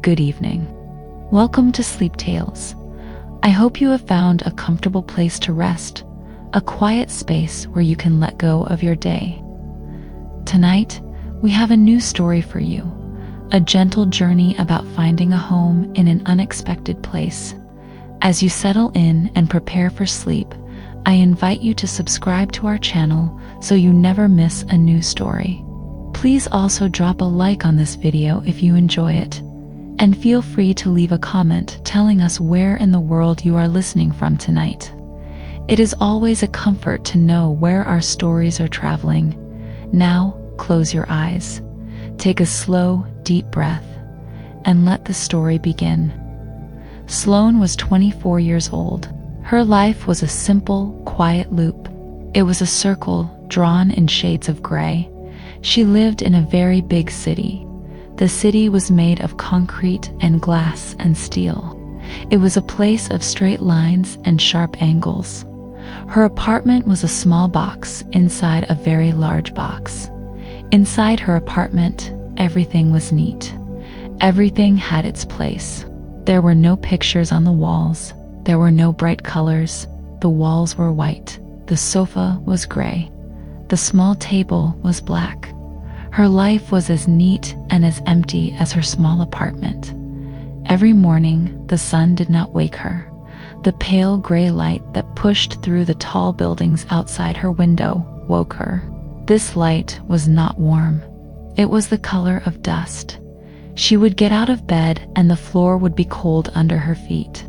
good evening. Welcome to Sleep Tales. I hope you have found a comfortable place to rest, a quiet space where you can let go of your day. Tonight, we have a new story for you, a gentle journey about finding a home in an unexpected place. As you settle in and prepare for sleep, I invite you to subscribe to our channel so you never miss a new story. Please also drop a like on this video if you enjoy it, and feel free to leave a comment telling us where in the world you are listening from tonight. It is always a comfort to know where our stories are traveling. Now, close your eyes, take a slow, deep breath, and let the story begin. Sloane was 24 years old. Her life was a simple, quiet loop. It was a circle drawn in shades of gray. She lived in a very big city. The city was made of concrete and glass and steel. It was a place of straight lines and sharp angles. Her apartment was a small box inside a very large box. Inside her apartment, everything was neat. Everything had its place. There were no pictures on the walls. There were no bright colors. The walls were white. The sofa was gray. The small table was black. Her life was as neat and as empty as her small apartment. Every morning, the sun did not wake her. The pale gray light that pushed through the tall buildings outside her window woke her. This light was not warm. It was the color of dust. She would get out of bed and the floor would be cold under her feet.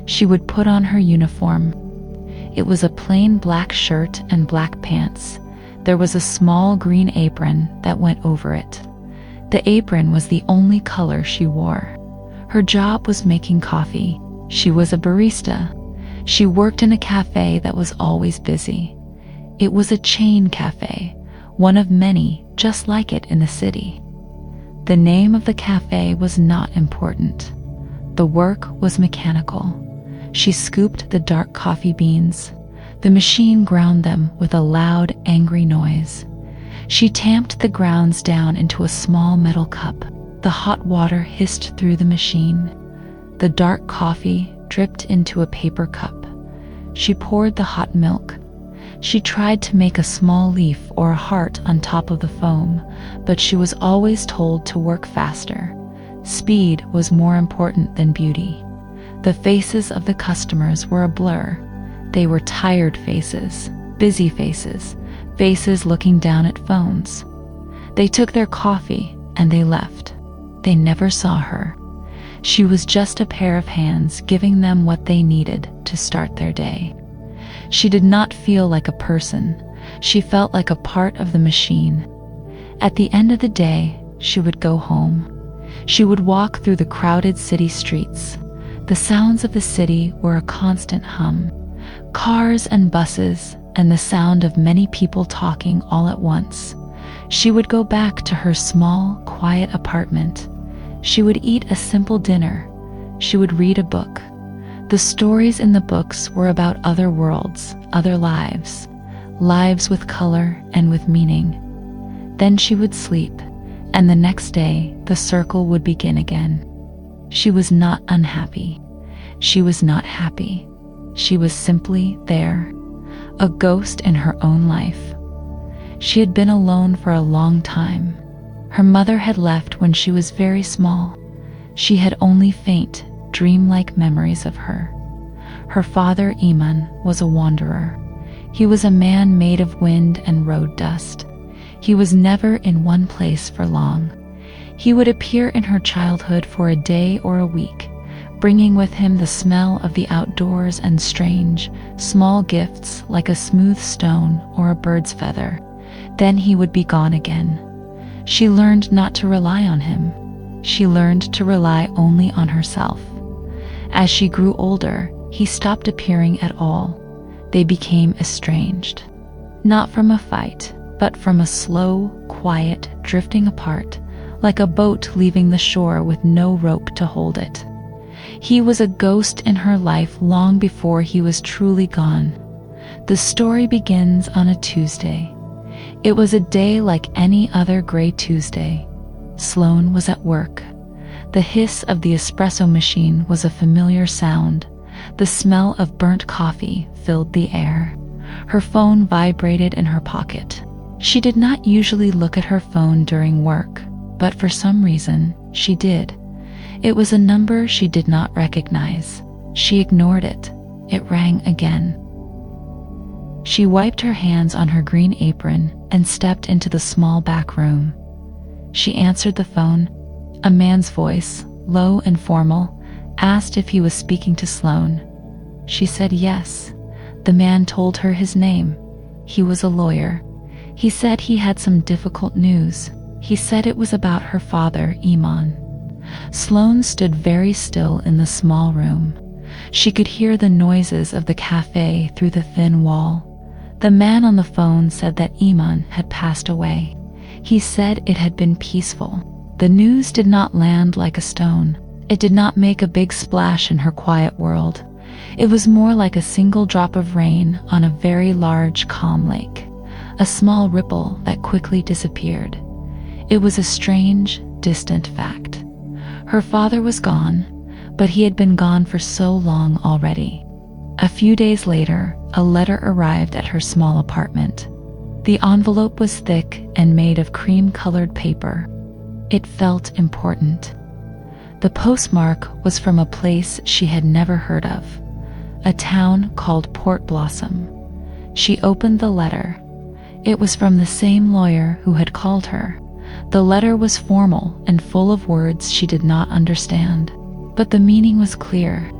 She would put on her uniform. It was a plain black shirt and black pants. There was a small green apron that went over it. The apron was the only color she wore. Her job was making coffee. She was a barista. She worked in a cafe that was always busy. It was a chain cafe, one of many just like it in the city. The name of the cafe was not important. The work was mechanical. She scooped the dark coffee beans. The machine ground them with a loud, angry noise. She tamped the grounds down into a small metal cup. The hot water hissed through the machine. The dark coffee dripped into a paper cup. She poured the hot milk. She tried to make a small leaf or a heart on top of the foam, but she was always told to work faster. Speed was more important than beauty. The faces of the customers were a blur. They were tired faces, busy faces, faces looking down at phones. They took their coffee and they left. They never saw her. She was just a pair of hands giving them what they needed to start their day. She did not feel like a person. She felt like a part of the machine. At the end of the day, she would go home. She would walk through the crowded city streets. The sounds of the city were a constant hum. Cars and buses, and the sound of many people talking all at once. She would go back to her small, quiet apartment. She would eat a simple dinner. She would read a book. The stories in the books were about other worlds, other lives, lives with color and with meaning. Then she would sleep, and the next day the circle would begin again. She was not unhappy. She was not happy. She was simply there, a ghost in her own life. She had been alone for a long time. Her mother had left when she was very small. She had only faint, dreamlike memories of her. Her father, Iman, was a wanderer. He was a man made of wind and road dust. He was never in one place for long. He would appear in her childhood for a day or a week, bringing with him the smell of the outdoors and strange, small gifts like a smooth stone or a bird's feather. Then he would be gone again. She learned not to rely on him. She learned to rely only on herself. As she grew older, he stopped appearing at all. They became estranged. Not from a fight, but from a slow, quiet drifting apart, like a boat leaving the shore with no rope to hold it. He was a ghost in her life long before he was truly gone. The story begins on a Tuesday. It was a day like any other gray Tuesday. Sloane was at work. The hiss of the espresso machine was a familiar sound. The smell of burnt coffee filled the air. Her phone vibrated in her pocket. She did not usually look at her phone during work, but for some reason, she did. It was a number she did not recognize. She ignored it. It rang again. She wiped her hands on her green apron and stepped into the small back room. She answered the phone. A man's voice, low and formal, asked if he was speaking to Sloane. She said yes. The man told her his name. He was a lawyer. He said he had some difficult news. He said it was about her father, Iman. Sloane stood very still in the small room. She could hear the noises of the cafe through the thin wall. The man on the phone said that Iman had passed away. He said it had been peaceful. The news did not land like a stone. It did not make a big splash in her quiet world. It was more like a single drop of rain on a very large, calm lake, a small ripple that quickly disappeared. It was a strange, distant fact. Her father was gone, but he had been gone for so long already. A few days later, a letter arrived at her small apartment. The envelope was thick and made of cream-colored paper. It felt important. The postmark was from a place she had never heard of, a town called Port Blossom. She opened the letter. It was from the same lawyer who had called her. The letter was formal and full of words she did not understand, but the meaning was clear.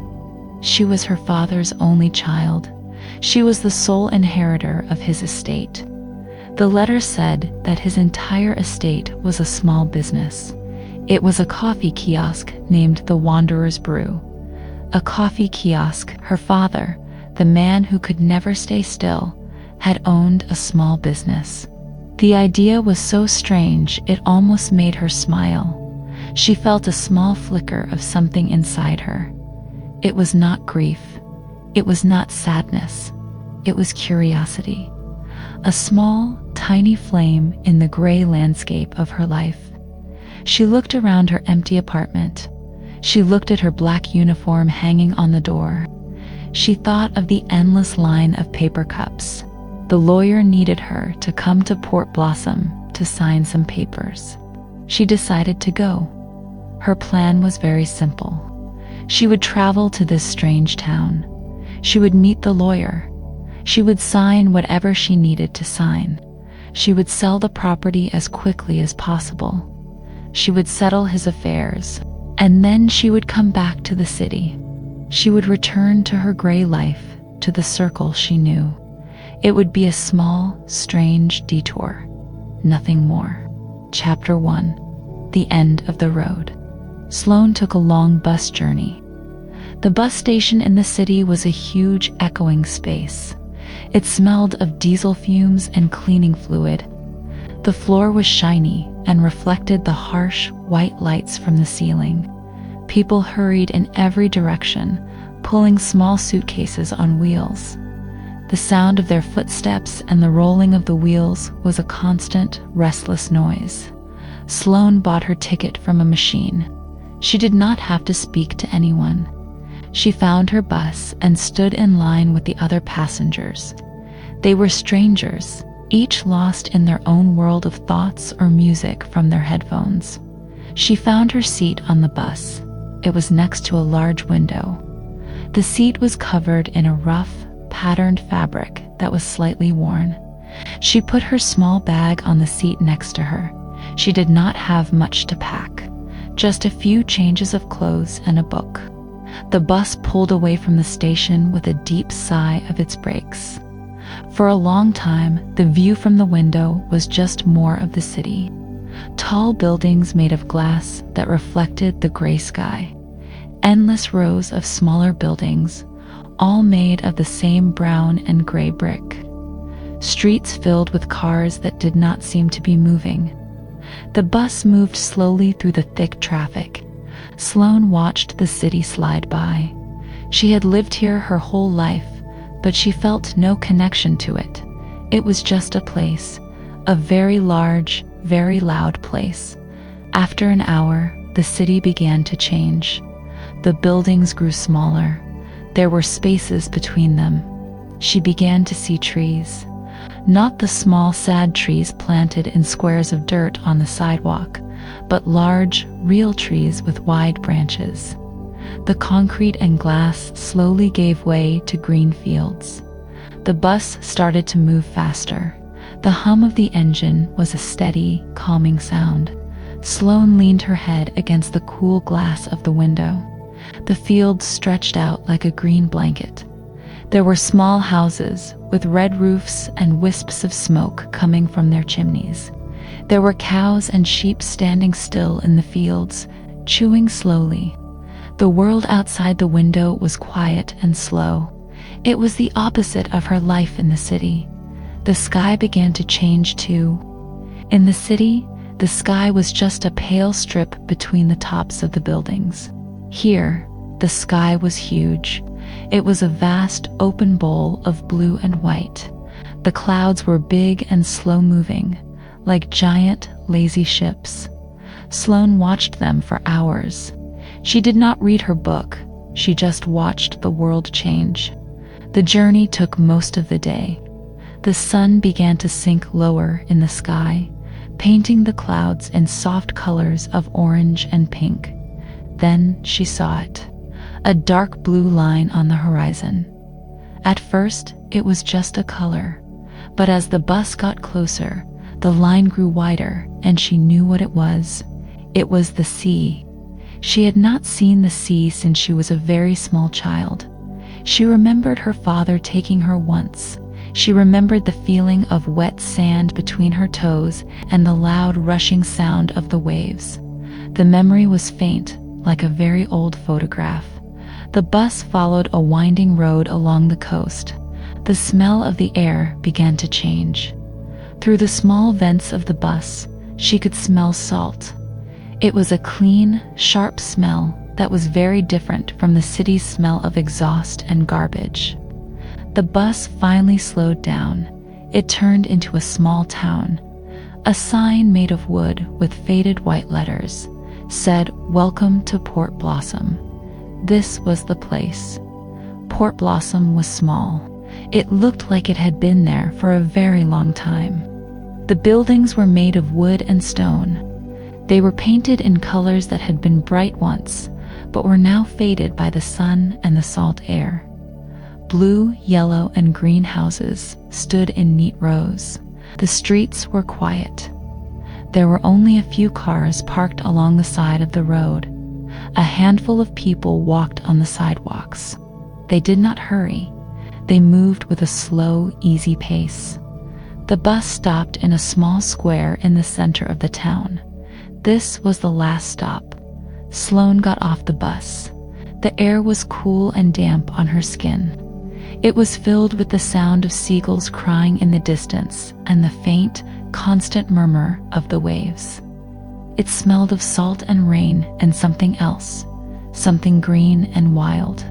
She was her father's only child. She was the sole inheritor of his estate. The letter said that his entire estate was a small business. It was a coffee kiosk named the Wanderer's Brew. A coffee kiosk her father, the man who could never stay still, had owned a small business. The idea was so strange it almost made her smile. She felt a small flicker of something inside her. It was not grief. It was not sadness. It was curiosity. A small, tiny flame in the gray landscape of her life. She looked around her empty apartment. She looked at her black uniform hanging on the door. She thought of the endless line of paper cups. The lawyer needed her to come to Port Blossom to sign some papers. She decided to go. Her plan was very simple. She would travel to this strange town. She would meet the lawyer. She would sign whatever she needed to sign. She would sell the property as quickly as possible. She would settle his affairs, and then she would come back to the city. She would return to her gray life, to the circle she knew. It would be a small, strange detour. Nothing more. Chapter 1. The End of the Road. Sloane took a long bus journey. The bus station in the city was a huge, echoing space. It smelled of diesel fumes and cleaning fluid. The floor was shiny and reflected the harsh, white lights from the ceiling. People hurried in every direction, pulling small suitcases on wheels. The sound of their footsteps and the rolling of the wheels was a constant, restless noise. Sloane bought her ticket from a machine. She did not have to speak to anyone. She found her bus and stood in line with the other passengers. They were strangers, each lost in their own world of thoughts or music from their headphones. She found her seat on the bus. It was next to a large window. The seat was covered in a rough, patterned fabric that was slightly worn. She put her small bag on the seat next to her. She did not have much to pack, just a few changes of clothes and a book. The bus pulled away from the station with a deep sigh of its brakes. For a long time, the view from the window was just more of the city. Tall buildings made of glass that reflected the gray sky. Endless rows of smaller buildings, all made of the same brown and gray brick. Streets filled with cars that did not seem to be moving. The bus moved slowly through the thick traffic. Sloane watched the city slide by. She had lived here her whole life, but she felt no connection to it. It was just a place, a very large, very loud place. After an hour, the city began to change. The buildings grew smaller. There were spaces between them. She began to see trees. Not the small, sad trees planted in squares of dirt on the sidewalk, but large, real trees with wide branches. The concrete and glass slowly gave way to green fields. The bus started to move faster. The hum of the engine was a steady, calming sound. Sloane leaned her head against the cool glass of the window. The fields stretched out like a green blanket. There were small houses with red roofs and wisps of smoke coming from their chimneys. There were cows and sheep standing still in the fields, chewing slowly. The world outside the window was quiet and slow. It was the opposite of her life in the city. The sky began to change too. In the city, the sky was just a pale strip between the tops of the buildings. Here, the sky was huge. It was a vast, open bowl of blue and white. The clouds were big and slow-moving, like giant, lazy ships. Sloane watched them for hours. She did not read her book. She just watched the world change. The journey took most of the day. The sun began to sink lower in the sky, painting the clouds in soft colors of orange and pink. Then she saw it. A dark blue line on the horizon. At first, it was just a color, but as the bus got closer, the line grew wider, and she knew what it was. It was the sea. She had not seen the sea since she was a very small child. She remembered her father taking her once. She remembered the feeling of wet sand between her toes and the loud rushing sound of the waves. The memory was faint, like a very old photograph. The bus followed a winding road along the coast. The smell of the air began to change. Through the small vents of the bus, she could smell salt. It was a clean, sharp smell that was very different from the city's smell of exhaust and garbage. The bus finally slowed down. It turned into a small town. A sign made of wood with faded white letters said, "Welcome to Port Blossom." This was the place. Port Blossom was small. It looked like it had been there for a very long time. The buildings were made of wood and stone. They were painted in colors that had been bright once, but were now faded by the sun and the salt air. Blue, yellow, and green houses stood in neat rows. The streets were quiet. There were only a few cars parked along the side of the road. A handful of people walked on the sidewalks. They did not hurry. They moved with a slow, easy pace. The bus stopped in a small square in the center of the town. This was the last stop. Sloane got off the bus. The air was cool and damp on her skin. It was filled with the sound of seagulls crying in the distance and the faint, constant murmur of the waves. It smelled of salt and rain and something else, something green and wild.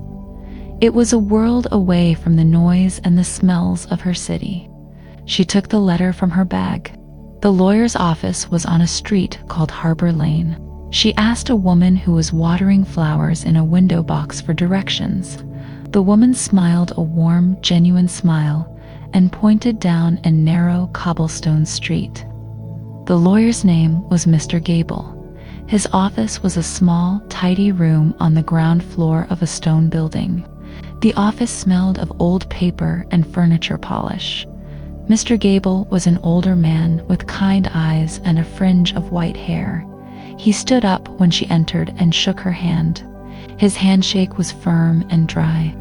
It was a world away from the noise and the smells of her city. She took the letter from her bag. The lawyer's office was on a street called Harbor Lane. She asked a woman who was watering flowers in a window box for directions. The woman smiled a warm, genuine smile and pointed down a narrow cobblestone street. The lawyer's name was Mr. Gable. His office was a small, tidy room on the ground floor of a stone building. The office smelled of old paper and furniture polish. Mr. Gable was an older man with kind eyes and a fringe of white hair. He stood up when she entered and shook her hand. His handshake was firm and dry.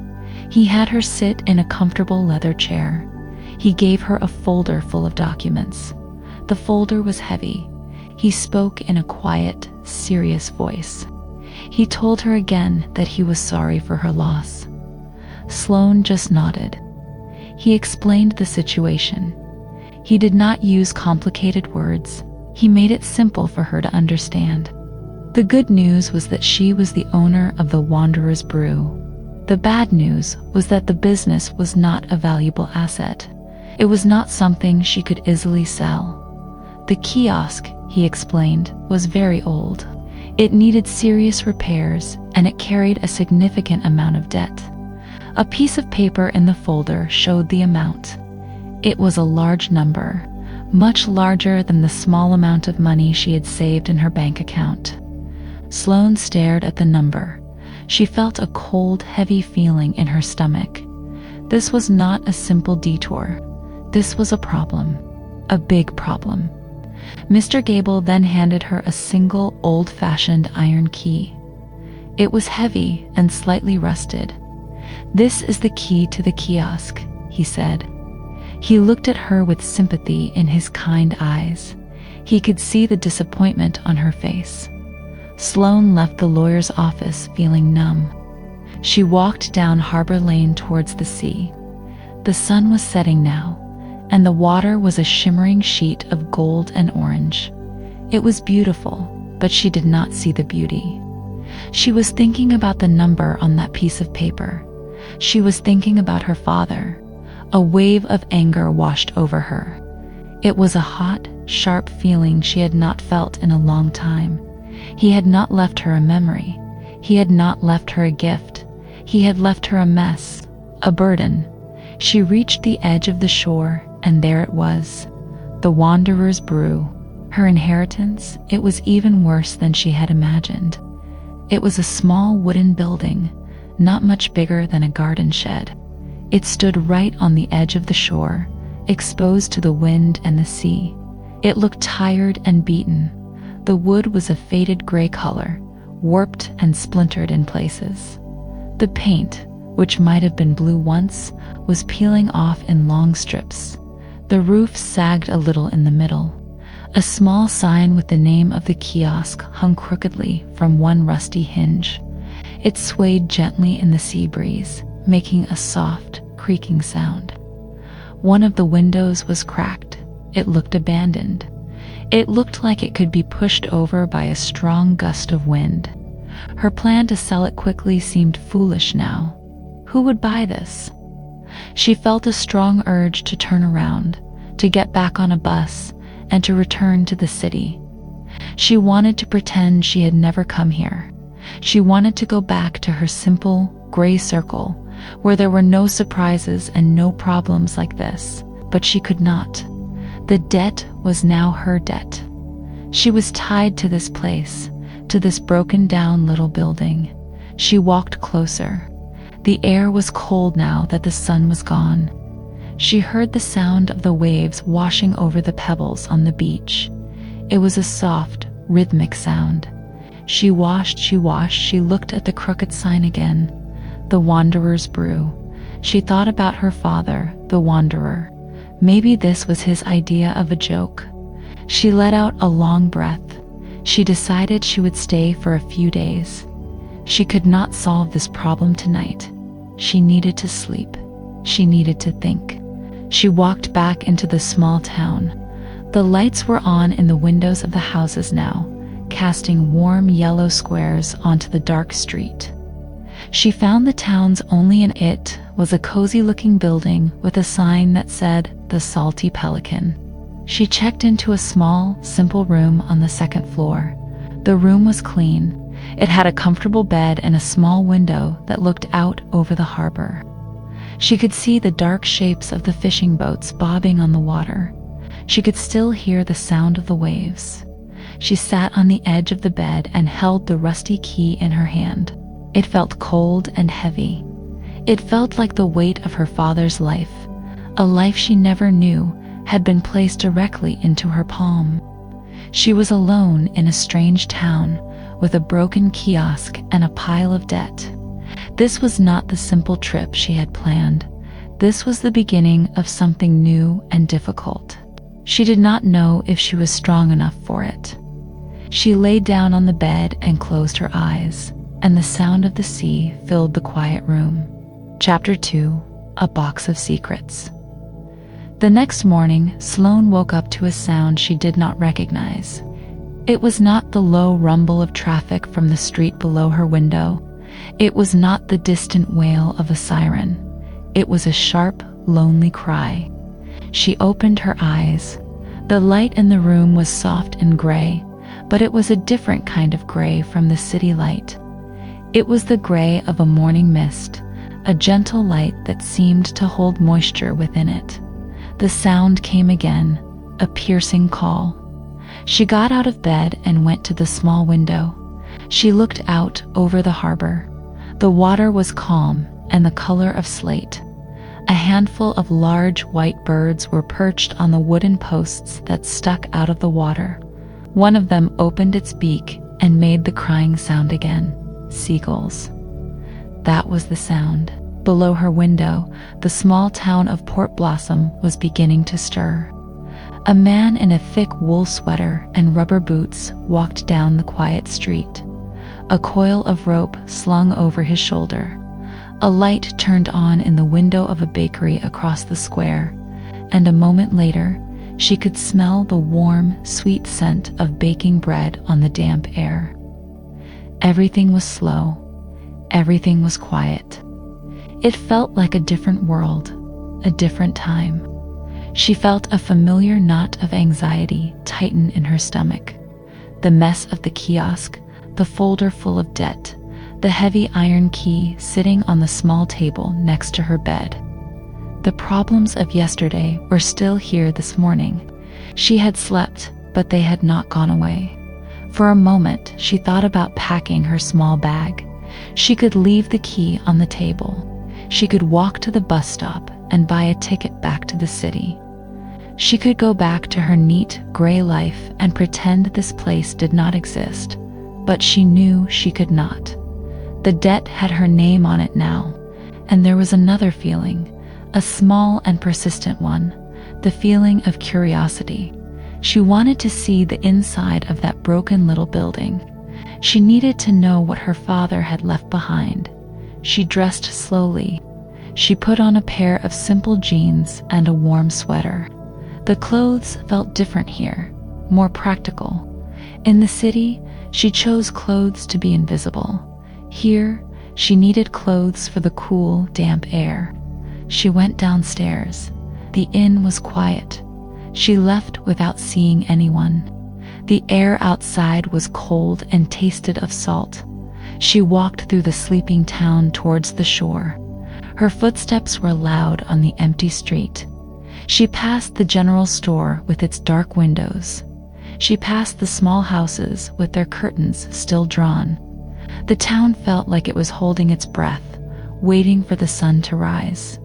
He had her sit in a comfortable leather chair. He gave her a folder full of documents. The folder was heavy. He spoke in a quiet, serious voice. He told her again that he was sorry for her loss. Sloane just nodded. He explained the situation. He did not use complicated words. He made it simple for her to understand. The good news was that she was the owner of the Wanderer's Brew. The bad news was that the business was not a valuable asset. It was not something she could easily sell. The kiosk, he explained, was very old. It needed serious repairs, and it carried a significant amount of debt. A piece of paper in the folder showed the amount. It was a large number, much larger than the small amount of money she had saved in her bank account. Sloane stared at the number. She felt a cold, heavy feeling in her stomach. This was not a simple detour. This was a problem. A big problem. Mr. Gable then handed her a single, old-fashioned iron key. It was heavy and slightly rusted. "This is the key to the kiosk," he said. He looked at her with sympathy in his kind eyes. He could see the disappointment on her face. Sloane left the lawyer's office feeling numb. She walked down Harbor Lane towards the sea. The sun was setting now, and the water was a shimmering sheet of gold and orange. It was beautiful, but she did not see the beauty. She was thinking about the number on that piece of paper. She was thinking about her father. A wave of anger washed over her. It was a hot, sharp feeling she had not felt in a long time. He had not left her a memory. He had not left her a gift. He had left her a mess, a burden. She reached the edge of the shore, and there it was. The wanderer's brew. Her inheritance. It was even worse than she had imagined. It was a small wooden building, not much bigger than a garden shed. It stood right on the edge of the shore, exposed to the wind and the sea. It looked tired and beaten. The wood was a faded gray color, warped and splintered in places. The paint, which might have been blue once, was peeling off in long strips. The roof sagged a little in the middle. A small sign with the name of the kiosk hung crookedly from one rusty hinge. It swayed gently in the sea breeze, making a soft, creaking sound. One of the windows was cracked. It looked abandoned. It looked like it could be pushed over by a strong gust of wind. Her plan to sell it quickly seemed foolish now. Who would buy this? She felt a strong urge to turn around, to get back on a bus, and to return to the city. She wanted to pretend she had never come here. She wanted to go back to her simple, gray circle, where there were no surprises and no problems like this. But she could not. The debt was now her debt. She was tied to this place, to this broken-down little building. She walked closer. The air was cold now that the sun was gone. She heard the sound of the waves washing over the pebbles on the beach. It was a soft, rhythmic sound. She washed, she looked at the crooked sign again. The Wanderer's Brew. She thought about her father, the wanderer. Maybe this was his idea of a joke. She let out a long breath. She decided she would stay for a few days. She could not solve this problem tonight. She needed to sleep. She needed to think. She walked back into the small town. The lights were on in the windows of the houses now, casting warm yellow squares onto the dark street. She found the town's only in it was a cozy-looking building with a sign that said, "The Salty Pelican." She checked into a small, simple room on the second floor. The room was clean. It had a comfortable bed and a small window that looked out over the harbor. She could see the dark shapes of the fishing boats bobbing on the water. She could still hear the sound of the waves. She sat on the edge of the bed and held the rusty key in her hand. It felt cold and heavy. It felt like the weight of her father's life, a life she never knew, had been placed directly into her palm. She was alone in a strange town, with a broken kiosk and a pile of debt. This was not the simple trip she had planned. This was the beginning of something new and difficult. She did not know if she was strong enough for it. She lay down on the bed and closed her eyes, and the sound of the sea filled the quiet room. Chapter 2: A Box of Secrets. The next morning, Sloane woke up to a sound she did not recognize. It was not the low rumble of traffic from the street below her window. It was not the distant wail of a siren. It was a sharp, lonely cry. She opened her eyes. The light in the room was soft and gray, but it was a different kind of gray from the city light. It was the gray of a morning mist, a gentle light that seemed to hold moisture within it. The sound came again, a piercing call. She got out of bed and went to the small window. She looked out over the harbor. The water was calm and the color of slate. A handful of large white birds were perched on the wooden posts that stuck out of the water. One of them opened its beak and made the crying sound again. Seagulls. That was the sound. Below her window, the small town of Port Blossom was beginning to stir. A man in a thick wool sweater and rubber boots walked down the quiet street. A coil of rope slung over his shoulder. A light turned on in the window of a bakery across the square, and a moment later, she could smell the warm, sweet scent of baking bread on the damp air. Everything was slow. Everything was quiet. It felt like a different world, a different time. She felt a familiar knot of anxiety tighten in her stomach. The mess of the kiosk, the folder full of debt, the heavy iron key sitting on the small table next to her bed. The problems of yesterday were still here this morning. She had slept, but they had not gone away. For a moment, she thought about packing her small bag. She could leave the key on the table. She could walk to the bus stop and buy a ticket back to the city. She could go back to her neat, gray life and pretend this place did not exist, but she knew she could not. The debt had her name on it now, and there was another feeling, a small and persistent one, the feeling of curiosity. She wanted to see the inside of that broken little building. She needed to know what her father had left behind. She dressed slowly. She put on a pair of simple jeans and a warm sweater. The clothes felt different here, more practical. In the city, she chose clothes to be invisible. Here, she needed clothes for the cool, damp air. She went downstairs. The inn was quiet. She left without seeing anyone. The air outside was cold and tasted of salt. She walked through the sleeping town towards the shore. Her footsteps were loud on the empty street. She passed the general store with its dark windows. She passed the small houses with their curtains still drawn. The town felt like it was holding its breath, waiting for the sun to rise.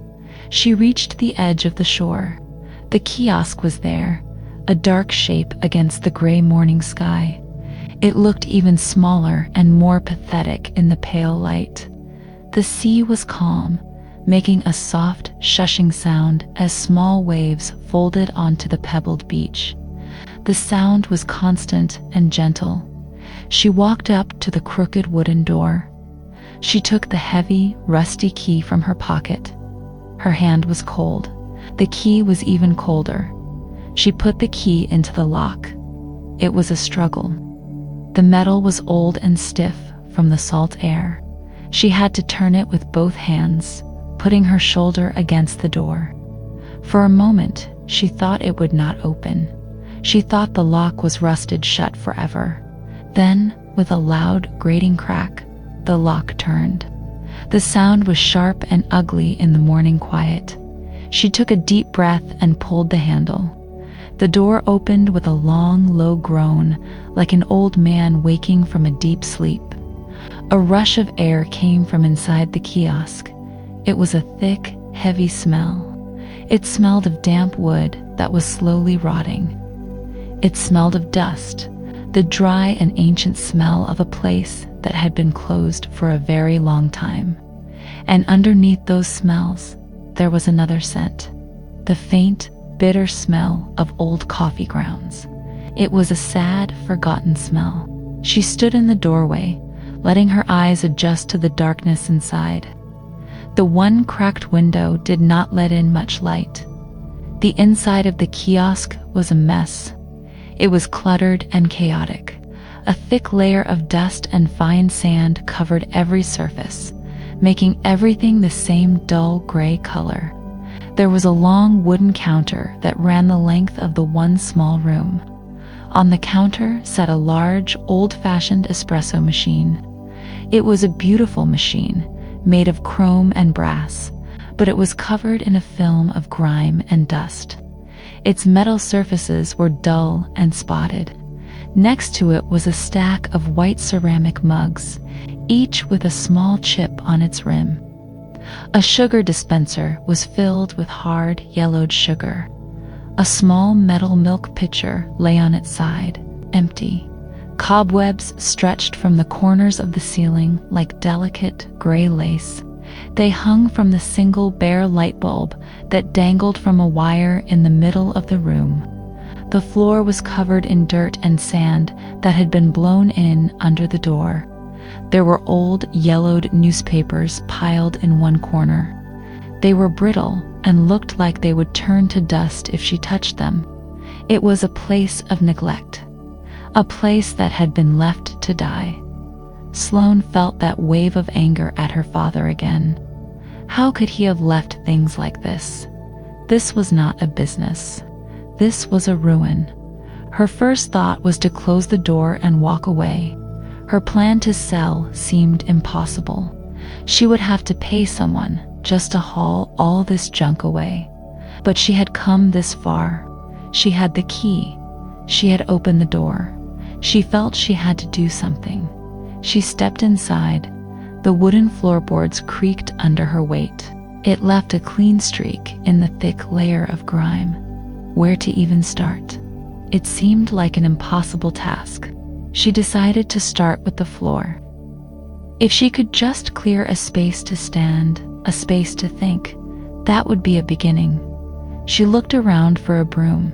She reached the edge of the shore. The kiosk was there, a dark shape against the gray morning sky. It looked even smaller and more pathetic in the pale light. The sea was calm, making a soft, shushing sound as small waves folded onto the pebbled beach. The sound was constant and gentle. She walked up to the crooked wooden door. She took the heavy, rusty key from her pocket. Her hand was cold. The key was even colder. She put the key into the lock. It was a struggle. The metal was old and stiff from the salt air. She had to turn it with both hands, putting her shoulder against the door. For a moment, she thought it would not open. She thought the lock was rusted shut forever. Then, with a loud, grating crack, the lock turned. The sound was sharp and ugly in the morning quiet. She took a deep breath and pulled the handle. The door opened with a long, low groan, like an old man waking from a deep sleep. A rush of air came from inside the kiosk. It was a thick, heavy smell. It smelled of damp wood that was slowly rotting. It smelled of dust, the dry and ancient smell of a place that had been closed for a very long time. And underneath those smells, there was another scent, the faint, bitter smell of old coffee grounds. It was a sad, forgotten smell. She stood in the doorway, letting her eyes adjust to the darkness inside. The one cracked window did not let in much light. The inside of the kiosk was a mess. It was cluttered and chaotic. A thick layer of dust and fine sand covered every surface, making everything the same dull gray color. There was a long wooden counter that ran the length of the one small room. On the counter sat a large, old-fashioned espresso machine. It was a beautiful machine, made of chrome and brass, but it was covered in a film of grime and dust. Its metal surfaces were dull and spotted. Next to it was a stack of white ceramic mugs, each with a small chip on its rim. A sugar dispenser was filled with hard, yellowed sugar. A small metal milk pitcher lay on its side, empty. Cobwebs stretched from the corners of the ceiling like delicate gray lace. They hung from the single bare light bulb that dangled from a wire in the middle of the room. The floor was covered in dirt and sand that had been blown in under the door. There were old, yellowed newspapers piled in one corner. They were brittle and looked like they would turn to dust if she touched them. It was a place of neglect, a place that had been left to die. Sloane felt that wave of anger at her father again. How could he have left things like this? This was not a business. This was a ruin. Her first thought was to close the door and walk away. Her plan to sell seemed impossible. She would have to pay someone just to haul all this junk away. But she had come this far. She had the key. She had opened the door. She felt she had to do something. She stepped inside. The wooden floorboards creaked under her weight. It left a clean streak in the thick layer of grime. Where to even start? It seemed like an impossible task. She decided to start with the floor. If she could just clear a space to stand, a space to think, that would be a beginning. She looked around for a broom.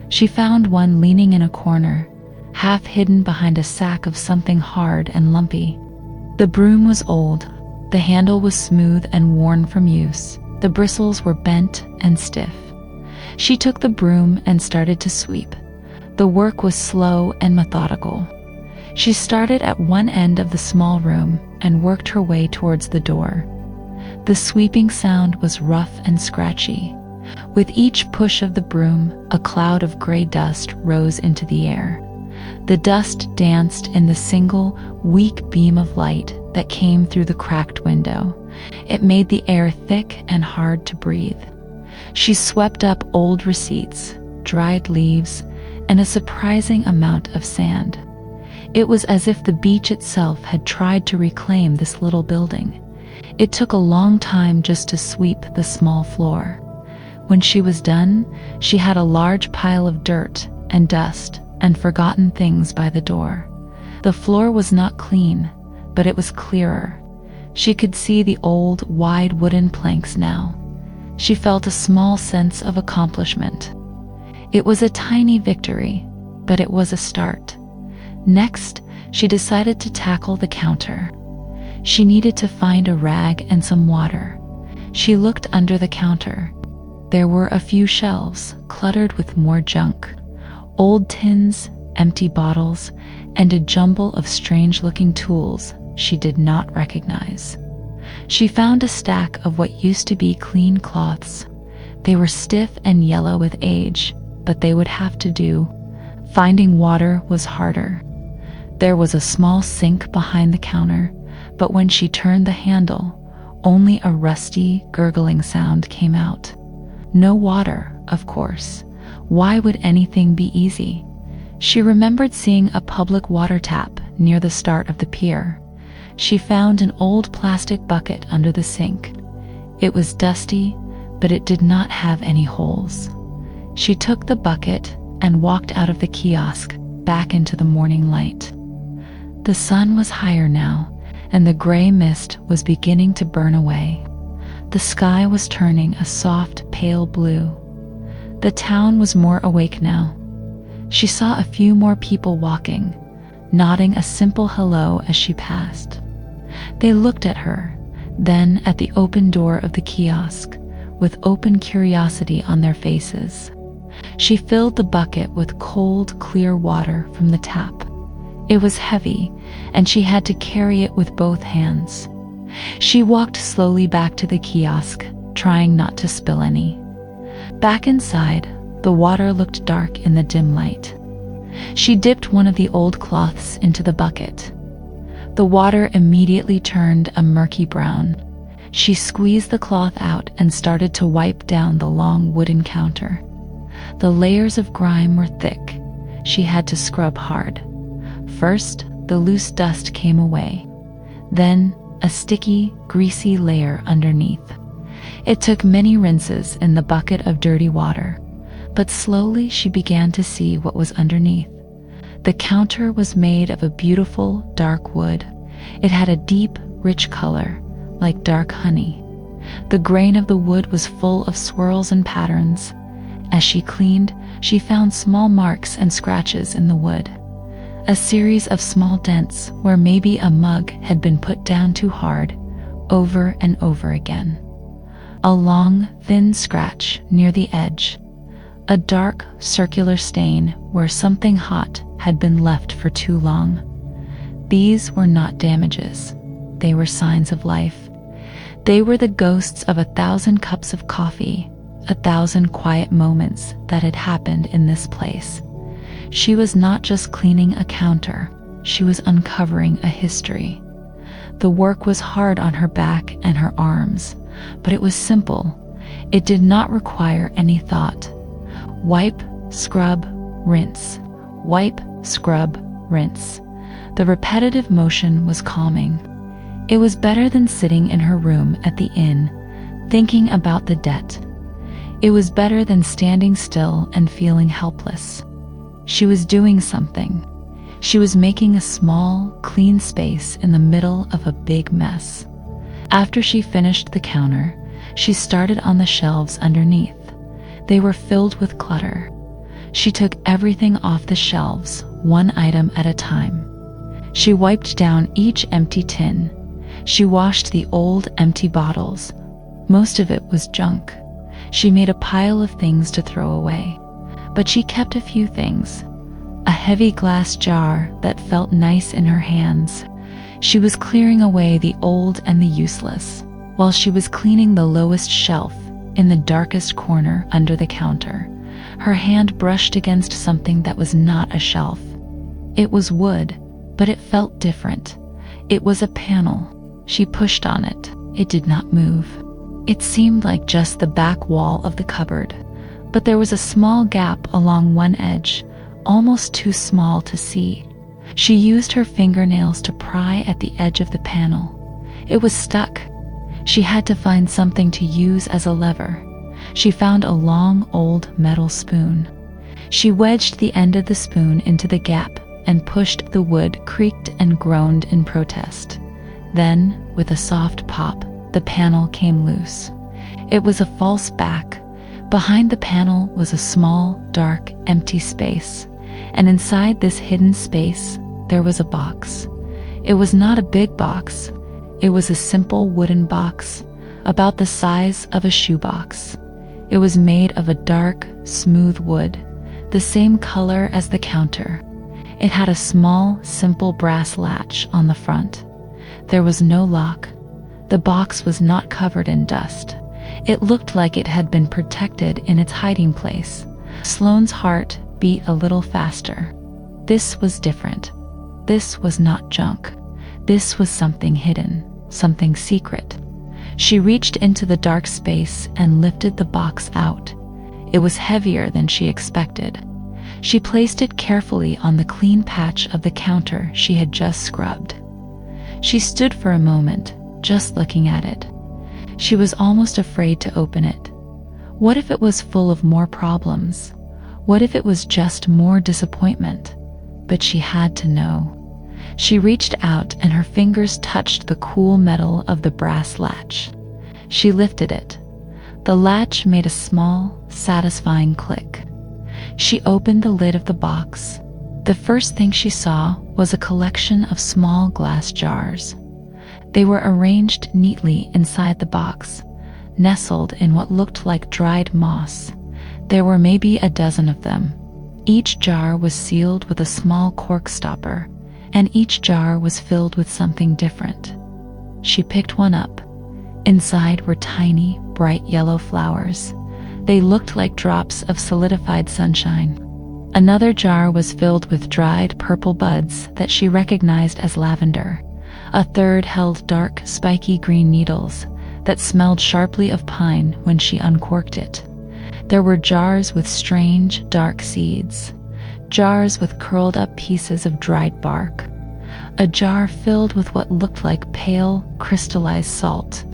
She found one leaning in a corner, half hidden behind a sack of something hard and lumpy. The broom was old. The handle was smooth and worn from use. The bristles were bent and stiff. She took the broom and started to sweep. The work was slow and methodical. She started at one end of the small room and worked her way towards the door. The sweeping sound was rough and scratchy. With each push of the broom, a cloud of gray dust rose into the air. The dust danced in the single, weak beam of light that came through the cracked window. It made the air thick and hard to breathe. She swept up old receipts, dried leaves, and a surprising amount of sand. It was as if the beach itself had tried to reclaim this little building. It took a long time just to sweep the small floor. When she was done, she had a large pile of dirt and dust and forgotten things by the door. The floor was not clean, but it was clearer. She could see the old, wide wooden planks now. She felt a small sense of accomplishment. It was a tiny victory, but it was a start. Next, she decided to tackle the counter. She needed to find a rag and some water. She looked under the counter. There were a few shelves cluttered with more junk. Old tins, empty bottles, and a jumble of strange-looking tools she did not recognize. She found a stack of what used to be clean cloths. They were stiff and yellow with age, but they would have to do. Finding water was harder. There was a small sink behind the counter, but when she turned the handle, only a rusty, gurgling sound came out. No water, of course. Why would anything be easy? She remembered seeing a public water tap near the start of the pier. She found an old plastic bucket under the sink. It was dusty, but it did not have any holes. She took the bucket and walked out of the kiosk back into the morning light. The sun was higher now, and the gray mist was beginning to burn away. The sky was turning a soft, pale blue. The town was more awake now. She saw a few more people walking, nodding a simple hello as she passed. They looked at her, then at the open door of the kiosk, with open curiosity on their faces. She filled the bucket with cold, clear water from the tap. It was heavy, and she had to carry it with both hands. She walked slowly back to the kiosk, trying not to spill any. Back inside, the water looked dark in the dim light. She dipped one of the old cloths into the bucket. The water immediately turned a murky brown. She squeezed the cloth out and started to wipe down the long wooden counter. The layers of grime were thick. She had to scrub hard. First, the loose dust came away. Then, a sticky, greasy layer underneath. It took many rinses in the bucket of dirty water, but slowly she began to see what was underneath. The counter was made of a beautiful, dark wood. It had a deep, rich color, like dark honey. The grain of the wood was full of swirls and patterns. As she cleaned, she found small marks and scratches in the wood. A series of small dents where maybe a mug had been put down too hard, over and over again. A long, thin scratch near the edge. A dark, circular stain where something hot had been left for too long. These were not damages. They were signs of life. They were the ghosts of 1,000 cups of coffee, 1,000 quiet moments that had happened in this place. She was not just cleaning a counter, she was uncovering a history. The work was hard on her back and her arms, but it was simple. It did not require any thought. Wipe, scrub, rinse. Wipe, scrub, rinse. The repetitive motion was calming. It was better than sitting in her room at the inn, thinking about the debt. It was better than standing still and feeling helpless. She was doing something. She was making a small, clean space in the middle of a big mess. After she finished the counter, she started on the shelves underneath. They were filled with clutter. She took everything off the shelves, one item at a time. She wiped down each empty tin. She washed the old, empty bottles. Most of it was junk. She made a pile of things to throw away. But she kept a few things. A heavy glass jar that felt nice in her hands. She was clearing away the old and the useless, while she was cleaning the lowest shelf in the darkest corner under the counter. Her hand brushed against something that was not a shelf. It was wood, but it felt different. It was a panel. She pushed on it. It did not move. It seemed like just the back wall of the cupboard, but there was a small gap along one edge, almost too small to see. She used her fingernails to pry at the edge of the panel. It was stuck. She had to find something to use as a lever. She found a long, old metal spoon. She wedged the end of the spoon into the gap and pushed. The wood creaked and groaned in protest. Then, with a soft pop, the panel came loose. It was a false back. Behind the panel was a small, dark, empty space. And inside this hidden space, there was a box. It was not a big box. It was a simple wooden box, about the size of a shoebox. It was made of a dark, smooth wood, the same color as the counter. It had a small, simple brass latch on the front. There was no lock. The box was not covered in dust. It looked like it had been protected in its hiding place. Sloane's heart beat a little faster. This was different. This was not junk. This was something hidden, something secret. She reached into the dark space and lifted the box out. It was heavier than she expected. She placed it carefully on the clean patch of the counter she had just scrubbed. She stood for a moment, just looking at it. She was almost afraid to open it. What if it was full of more problems? What if it was just more disappointment? But she had to know. She reached out and her fingers touched the cool metal of the brass latch. She lifted it. The latch made a small, satisfying click. She opened the lid of the box. The first thing she saw was a collection of small glass jars. They were arranged neatly inside the box, nestled in what looked like dried moss. There were maybe a dozen of them. Each jar was sealed with a small cork stopper, and each jar was filled with something different. She picked one up. Inside were tiny, bright yellow flowers. They looked like drops of solidified sunshine. Another jar was filled with dried purple buds that she recognized as lavender. A third held dark, spiky green needles that smelled sharply of pine when she uncorked it. There were jars with strange, dark seeds, jars with curled up pieces of dried bark, a jar filled with what looked like pale, crystallized salt.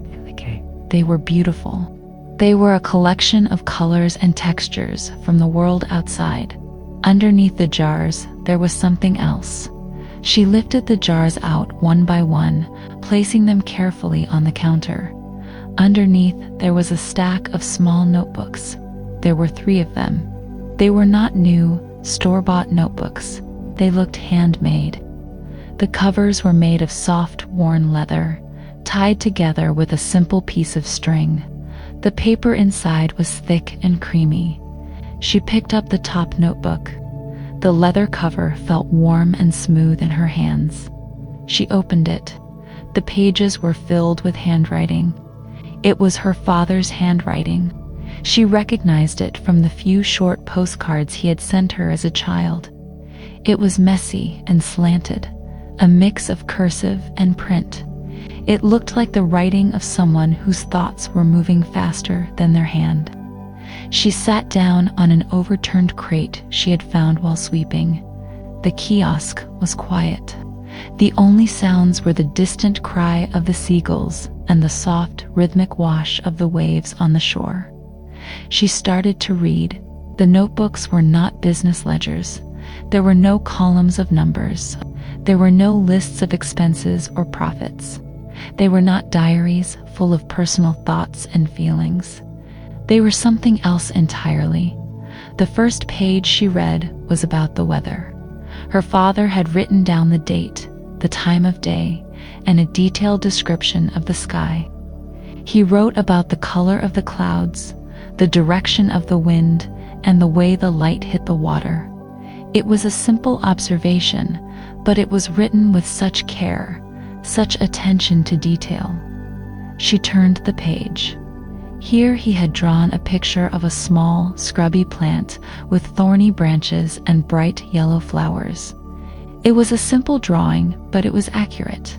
They were beautiful. They were a collection of colors and textures from the world outside. Underneath the jars, there was something else. She lifted the jars out one by one, placing them carefully on the counter. Underneath, there was a stack of small notebooks. There were 3 of them. They were not new, store-bought notebooks. They looked handmade. The covers were made of soft, worn leather, tied together with a simple piece of string. The paper inside was thick and creamy. She picked up the top notebook. The leather cover felt warm and smooth in her hands. She opened it. The pages were filled with handwriting. It was her father's handwriting. She recognized it from the few short postcards he had sent her as a child. It was messy and slanted, a mix of cursive and print. It looked like the writing of someone whose thoughts were moving faster than their hand. She sat down on an overturned crate she had found while sweeping. The kiosk was quiet. The only sounds were the distant cry of the seagulls and the soft, rhythmic wash of the waves on the shore. She started to read. The notebooks were not business ledgers. There were no columns of numbers. There were no lists of expenses or profits. They were not diaries full of personal thoughts and feelings. They were something else entirely. The first page she read was about the weather. Her father had written down the date, the time of day, and a detailed description of the sky. He wrote about the color of the clouds, the direction of the wind, and the way the light hit the water. It was a simple observation, but it was written with such care, such attention to detail. She turned the page. Here he had drawn a picture of a small, scrubby plant with thorny branches and bright yellow flowers. It was a simple drawing, but it was accurate.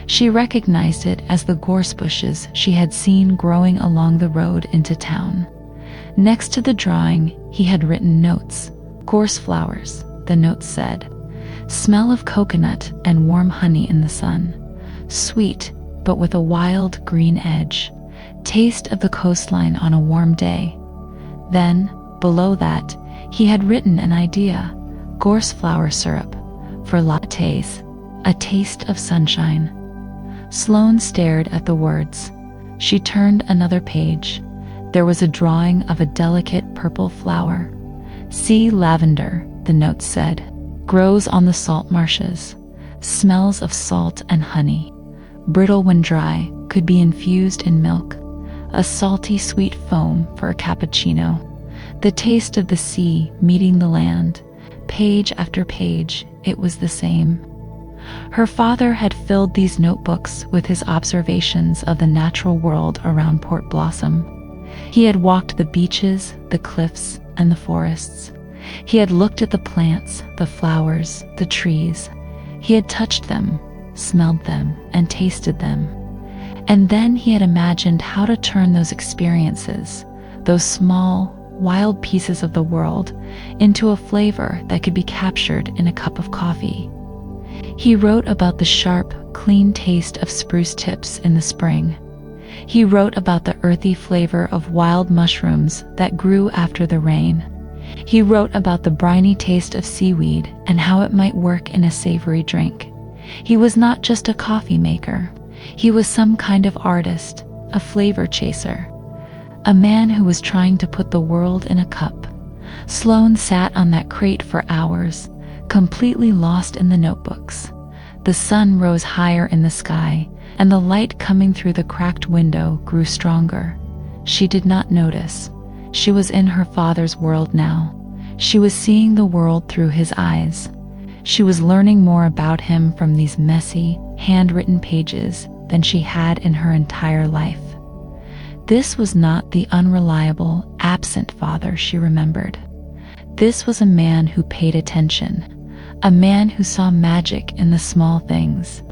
She recognized it as the gorse bushes she had seen growing along the road into town. Next to the drawing, he had written notes. Gorse flowers, the notes said. Smell of coconut and warm honey in the sun. Sweet, but with a wild green edge. Taste of the coastline on a warm day. Then, below that, he had written an idea. Gorse flower syrup. For lattes, a taste of sunshine. Sloane stared at the words. She turned another page. There was a drawing of a delicate purple flower. Sea lavender, the note said. Grows on the salt marshes. Smells of salt and honey. Brittle when dry, could be infused in milk. A salty sweet foam for a cappuccino. The taste of the sea meeting the land. Page after page, it was the same. Her father had filled these notebooks with his observations of the natural world around Port Blossom. He had walked the beaches, the cliffs, and the forests. He had looked at the plants, the flowers, the trees. He had touched them, smelled them, and tasted them. And then he had imagined how to turn those experiences, those small, wild pieces of the world, into a flavor that could be captured in a cup of coffee. He wrote about the sharp, clean taste of spruce tips in the spring. He wrote about the earthy flavor of wild mushrooms that grew after the rain. He wrote about the briny taste of seaweed and how it might work in a savory drink. He was not just a coffee maker. He was some kind of artist, a flavor chaser, a man who was trying to put the world in a cup. Sloane sat on that crate for hours, completely lost in the notebooks. The sun rose higher in the sky, and the light coming through the cracked window grew stronger. She did not notice. She was in her father's world now. She was seeing the world through his eyes. She was learning more about him from these messy, handwritten pages than she had in her entire life. This was not the unreliable, absent father she remembered. This was a man who paid attention, a man who saw magic in the small things,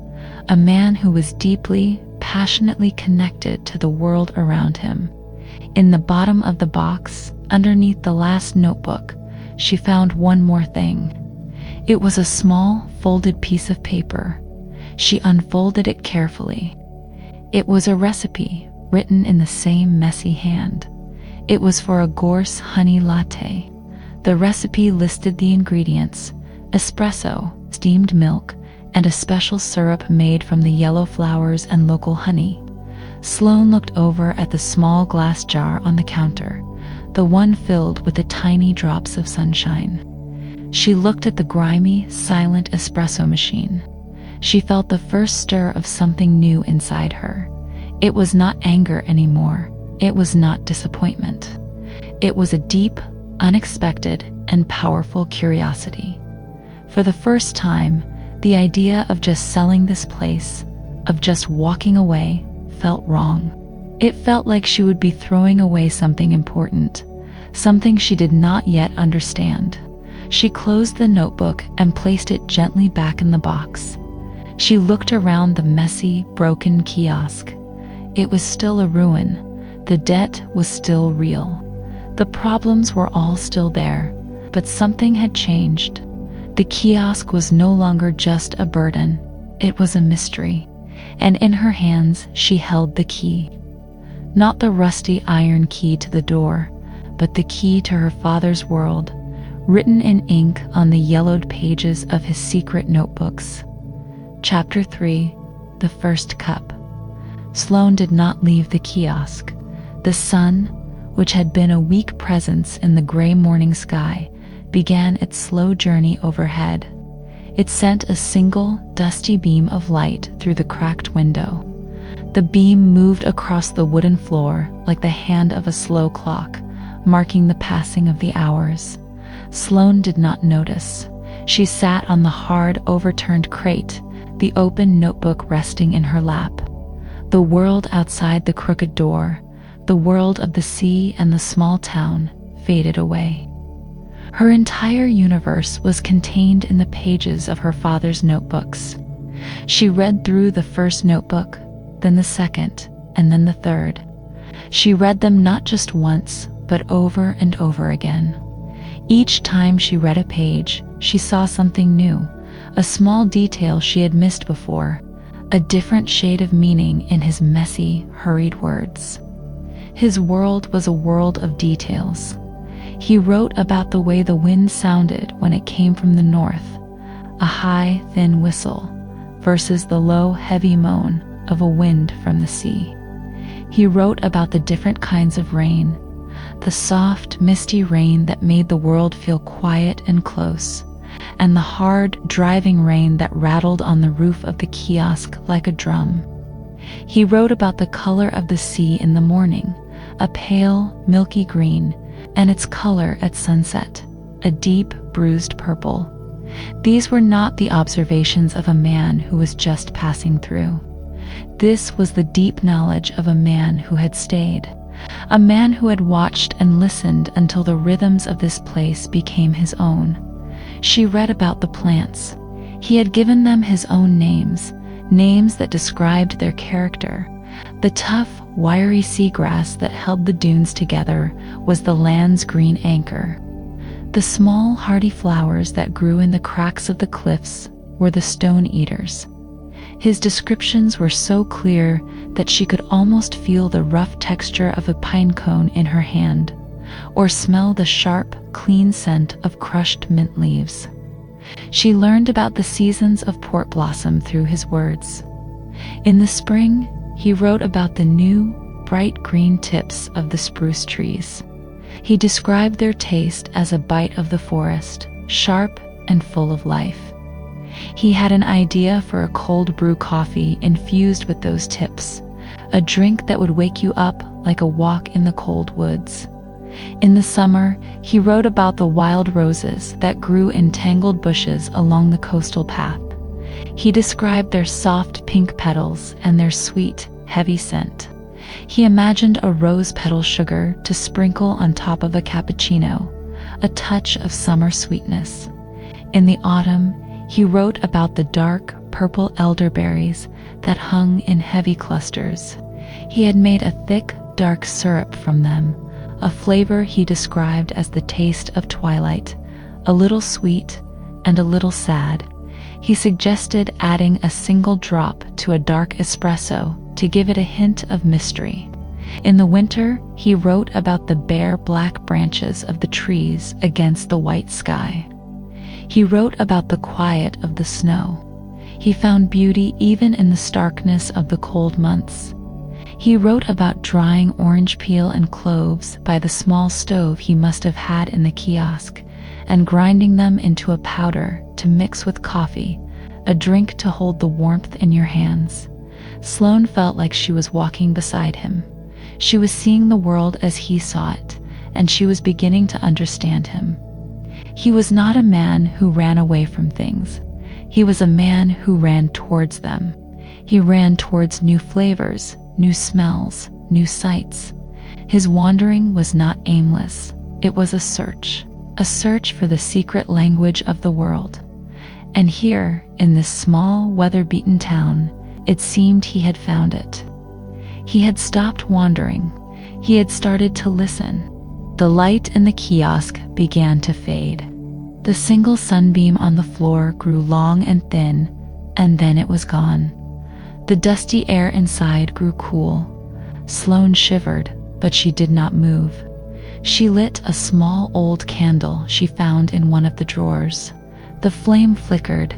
a man who was deeply, passionately connected to the world around him. In the bottom of the box, underneath the last notebook, she found one more thing. It was a small, folded piece of paper. She unfolded it carefully. It was a recipe, written in the same messy hand. It was for a gorse honey latte. The recipe listed the ingredients: espresso, steamed milk, and a special syrup made from the yellow flowers and local honey. Sloane looked over at the small glass jar on the counter, the one filled with the tiny drops of sunshine. She looked at the grimy, silent espresso machine. She felt the first stir of something new inside her. It was not anger anymore. It was not disappointment. It was a deep, unexpected, and powerful curiosity. For the first time, the idea of just selling this place, of just walking away, felt wrong. It felt like she would be throwing away something important, something she did not yet understand. She closed the notebook and placed it gently back in the box. She looked around the messy, broken kiosk. It was still a ruin. The debt was still real. The problems were all still there, but something had changed. The kiosk was no longer just a burden. It was a mystery, and in her hands she held the key. Not the rusty iron key to the door, but the key to her father's world, written in ink on the yellowed pages of his secret notebooks. Chapter 3: The First Cup. Sloane did not leave the kiosk. The sun, which had been a weak presence in the gray morning sky, began its slow journey overhead. It sent a single, dusty beam of light through the cracked window. The beam moved across the wooden floor like the hand of a slow clock, marking the passing of the hours. Sloane did not notice. She sat on the hard, overturned crate, the open notebook resting in her lap. The world outside the crooked door, the world of the sea and the small town, faded away. Her entire universe was contained in the pages of her father's notebooks. She read through the first notebook, then the second, and then the third. She read them not just once, but over and over again. Each time she read a page, she saw something new, a small detail she had missed before, a different shade of meaning in his messy, hurried words. His world was a world of details. He wrote about the way the wind sounded when it came from the north, a high, thin whistle, versus the low, heavy moan of a wind from the sea. He wrote about the different kinds of rain, the soft, misty rain that made the world feel quiet and close, and the hard, driving rain that rattled on the roof of the kiosk like a drum. He wrote about the color of the sea in the morning, a pale, milky green, and its color at sunset, a deep, bruised purple. These were not the observations of a man who was just passing through. This was the deep knowledge of a man who had stayed, a man who had watched and listened until the rhythms of this place became his own. She read about the plants. He had given them his own names, names that described their character. The tough, wiry seagrass that held the dunes together was the land's green anchor. The small, hardy flowers that grew in the cracks of the cliffs were the stone eaters. His descriptions were so clear that she could almost feel the rough texture of a pine cone in her hand, or smell the sharp, clean scent of crushed mint leaves. She learned about the seasons of port blossom through his words. In the spring, he wrote about the new, bright green tips of the spruce trees. He described their taste as a bite of the forest, sharp and full of life. He had an idea for a cold brew coffee infused with those tips, a drink that would wake you up like a walk in the cold woods. In the summer, he wrote about the wild roses that grew in tangled bushes along the coastal path. He described their soft pink petals and their sweet, heavy scent. He imagined a rose petal sugar to sprinkle on top of a cappuccino, a touch of summer sweetness. In the autumn, he wrote about the dark purple elderberries that hung in heavy clusters. He had made a thick, dark syrup from them, a flavor he described as the taste of twilight, a little sweet and a little sad. He suggested adding a single drop to a dark espresso to give it a hint of mystery. In the winter, he wrote about the bare black branches of the trees against the white sky. He wrote about the quiet of the snow. He found beauty even in the starkness of the cold months. He wrote about drying orange peel and cloves by the small stove he must have had in the kiosk, and grinding them into a powder to mix with coffee, a drink to hold the warmth in your hands. Sloane felt like she was walking beside him. She was seeing the world as he saw it, and she was beginning to understand him. He was not a man who ran away from things. He was a man who ran towards them. He ran towards new flavors, new smells, new sights. His wandering was not aimless. It was a search for the secret language of the world. And here, in this small, weather-beaten town, it seemed he had found it. He had stopped wandering. He had started to listen. The light in the kiosk began to fade. The single sunbeam on the floor grew long and thin, and then it was gone. The dusty air inside grew cool. Sloane shivered, but she did not move. She lit a small old candle she found in one of the drawers. The flame flickered,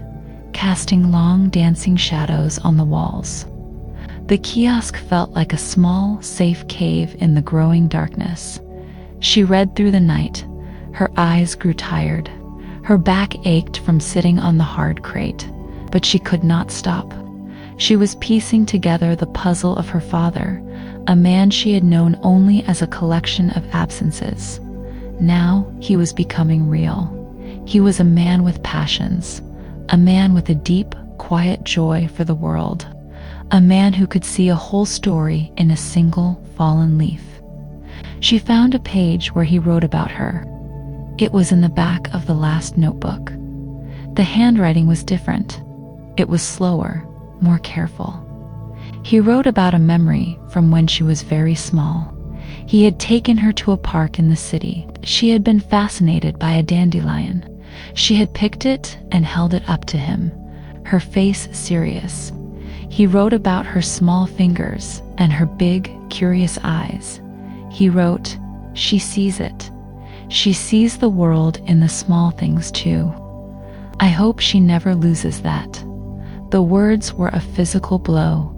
casting long dancing shadows on the walls. The kiosk felt like a small, safe cave in the growing darkness. She read through the night. Her eyes grew tired. Her back ached from sitting on the hard crate, but she could not stop. She was piecing together the puzzle of her father, a man she had known only as a collection of absences. Now he was becoming real. He was a man with passions, a man with a deep, quiet joy for the world, a man who could see a whole story in a single fallen leaf. She found a page where he wrote about her. It was in the back of the last notebook. The handwriting was different. It was slower, more careful. He wrote about a memory from when she was very small. He had taken her to a park in the city. She had been fascinated by a dandelion. She had picked it and held it up to him, her face serious. He wrote about her small fingers and her big, curious eyes. He wrote, "She sees it. She sees the world in the small things too. I hope she never loses that." The words were a physical blow.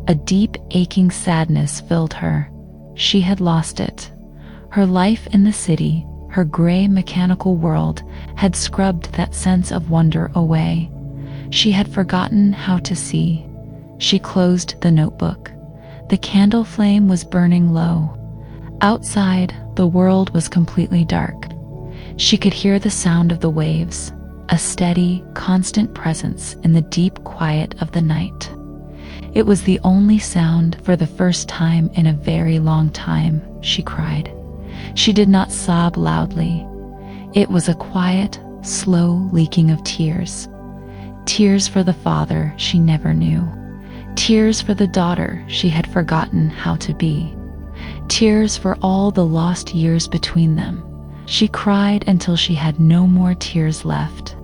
A deep, aching sadness filled her. She had lost it. Her life in the city, her gray, mechanical world, had scrubbed that sense of wonder away. She had forgotten how to see. She closed the notebook. The candle flame was burning low. Outside, the world was completely dark. She could hear the sound of the waves, a steady, constant presence in the deep quiet of the night. It was the only sound for the first time in a very long time. She cried. She did not sob loudly. It was a quiet, slow leaking of tears. Tears for the father she never knew. Tears for the daughter she had forgotten how to be. Tears for all the lost years between them. She cried until she had no more tears left.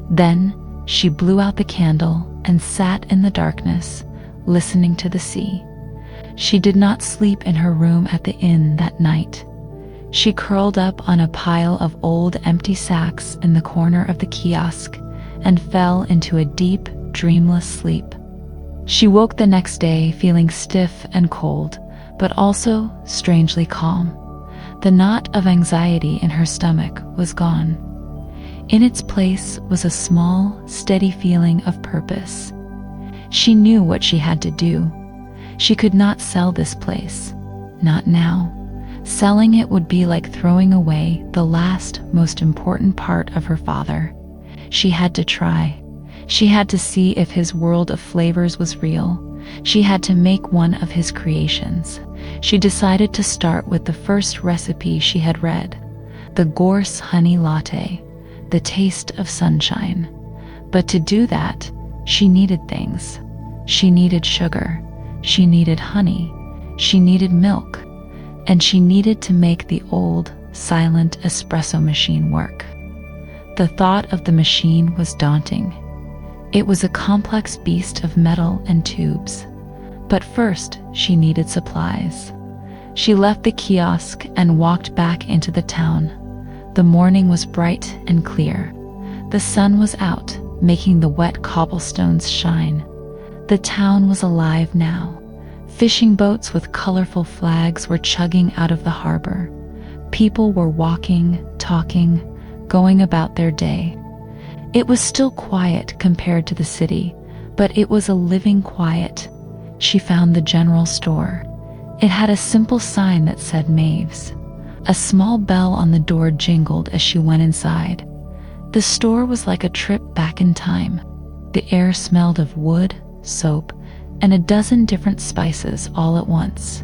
Then she blew out the candle and sat in the darkness, listening to the sea. She did not sleep in her room at the inn that night. She curled up on a pile of old empty sacks in the corner of the kiosk and fell into a deep, dreamless sleep. She woke the next day feeling stiff and cold, but also strangely calm. The knot of anxiety in her stomach was gone. In its place was a small, steady feeling of purpose. She knew what she had to do. She could not sell this place. Not now. Selling it would be like throwing away the last, most important part of her father. She had to try. She had to see if his world of flavors was real. She had to make one of his creations. She decided to start with the first recipe she had read. the gorse honey latte, the taste of sunshine. But to do that, she needed things. She needed sugar, she needed honey, she needed milk, and she needed to make the old, silent espresso machine work. The thought of the machine was daunting. It was a complex beast of metal and tubes. But first, she needed supplies. She left the kiosk and walked back into the town. The morning was bright and clear. The sun was out, making the wet cobblestones shine. The town was alive now. Fishing boats with colorful flags were chugging out of the harbor. People were walking, talking, going about their day. It was still quiet compared to the city, but it was a living quiet. She found the general store. It had a simple sign that said Maeve's. A small bell on the door jingled as she went inside. The store was like a trip back in time. The air smelled of wood, soap, and a dozen different spices all at once.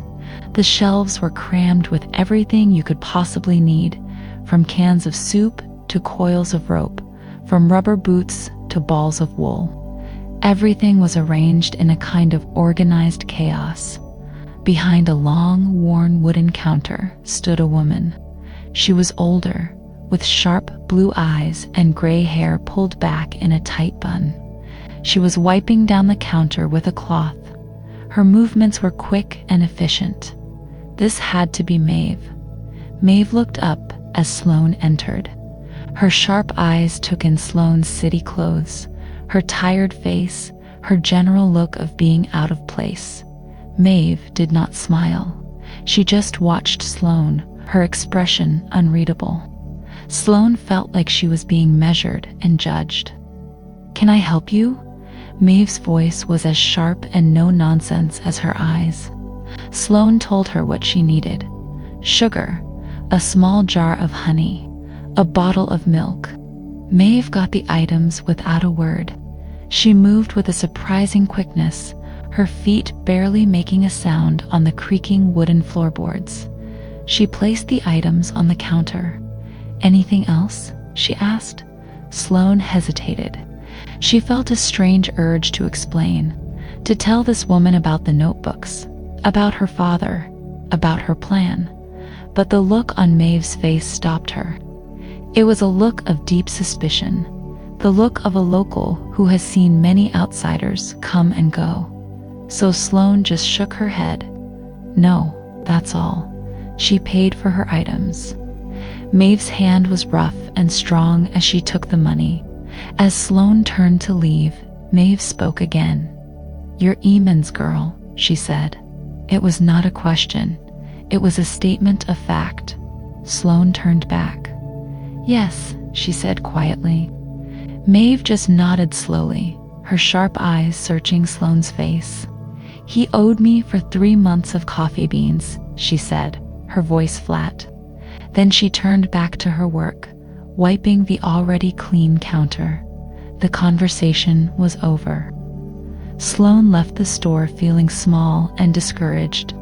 The shelves were crammed with everything you could possibly need, from cans of soup to coils of rope, from rubber boots to balls of wool. Everything was arranged in a kind of organized chaos. Behind a long, worn wooden counter stood a woman. She was older, with sharp blue eyes and gray hair pulled back in a tight bun. She was wiping down the counter with a cloth. Her movements were quick and efficient. This had to be Maeve. Maeve looked up as Sloane entered. Her sharp eyes took in Sloane's city clothes, her tired face, her general look of being out of place. Maeve did not smile. She just watched Sloane, her expression unreadable. Sloane felt like she was being measured and judged. "Can I help you?" Maeve's voice was as sharp and no-nonsense as her eyes. Sloane told her what she needed: sugar, a small jar of honey, a bottle of milk. Maeve got the items without a word. She moved with a surprising quickness, her feet barely making a sound on the creaking wooden floorboards. She placed the items on the counter. "Anything else?" she asked. Sloane hesitated. She felt a strange urge to explain, to tell this woman about the notebooks, about her father, about her plan. But the look on Maeve's face stopped her. It was a look of deep suspicion, the look of a local who has seen many outsiders come and go. So Sloane just shook her head. "No, that's all." She paid for her items. Maeve's hand was rough and strong as she took the money. As Sloane turned to leave, Maeve spoke again. "You're Eamon's girl," she said. It was not a question. It was a statement of fact. Sloane turned back. "Yes," she said quietly. Maeve just nodded slowly, her sharp eyes searching Sloane's face. "He owed me for 3 months of coffee beans," she said, her voice flat. Then she turned back to her work, wiping the already clean counter. The conversation was over. Sloane left the store feeling small and discouraged.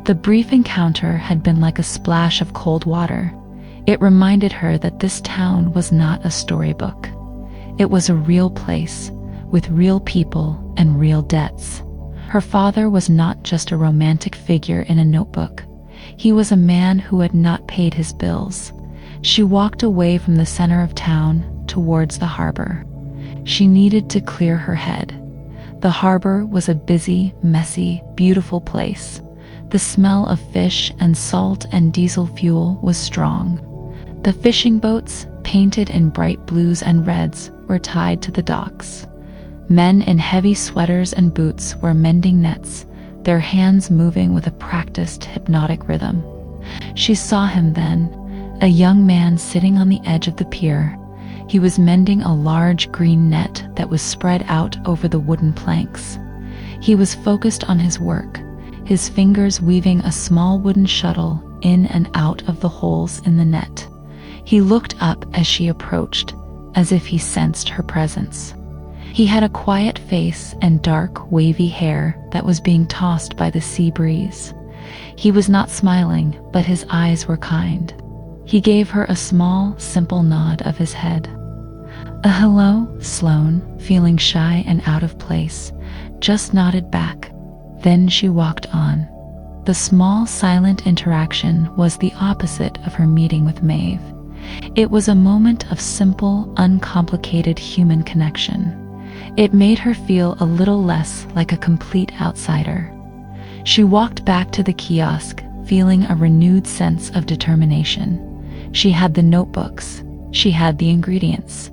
The brief encounter had been like a splash of cold water. It reminded her that this town was not a storybook. It was a real place, with real people and real debts. Her father was not just a romantic figure in a notebook. He was a man who had not paid his bills. She walked away from the center of town towards the harbor. She needed to clear her head. The harbor was a busy, messy, beautiful place. The smell of fish and salt and diesel fuel was strong. The fishing boats, painted in bright blues and reds, were tied to the docks. Men in heavy sweaters and boots were mending nets, their hands moving with a practiced hypnotic rhythm. She saw him then, a young man sitting on the edge of the pier. He was mending a large green net that was spread out over the wooden planks. He was focused on his work, his fingers weaving a small wooden shuttle in and out of the holes in the net. He looked up as she approached, as if he sensed her presence. He had a quiet face and dark, wavy hair that was being tossed by the sea breeze. He was not smiling, but his eyes were kind. He gave her a small, simple nod of his head. A hello, Sloane, feeling shy and out of place, just nodded back. Then she walked on. The small, silent interaction was the opposite of her meeting with Maeve. It was a moment of simple, uncomplicated human connection. It made her feel a little less like a complete outsider. She walked back to the kiosk, feeling a renewed sense of determination. She had the notebooks. She had the ingredients.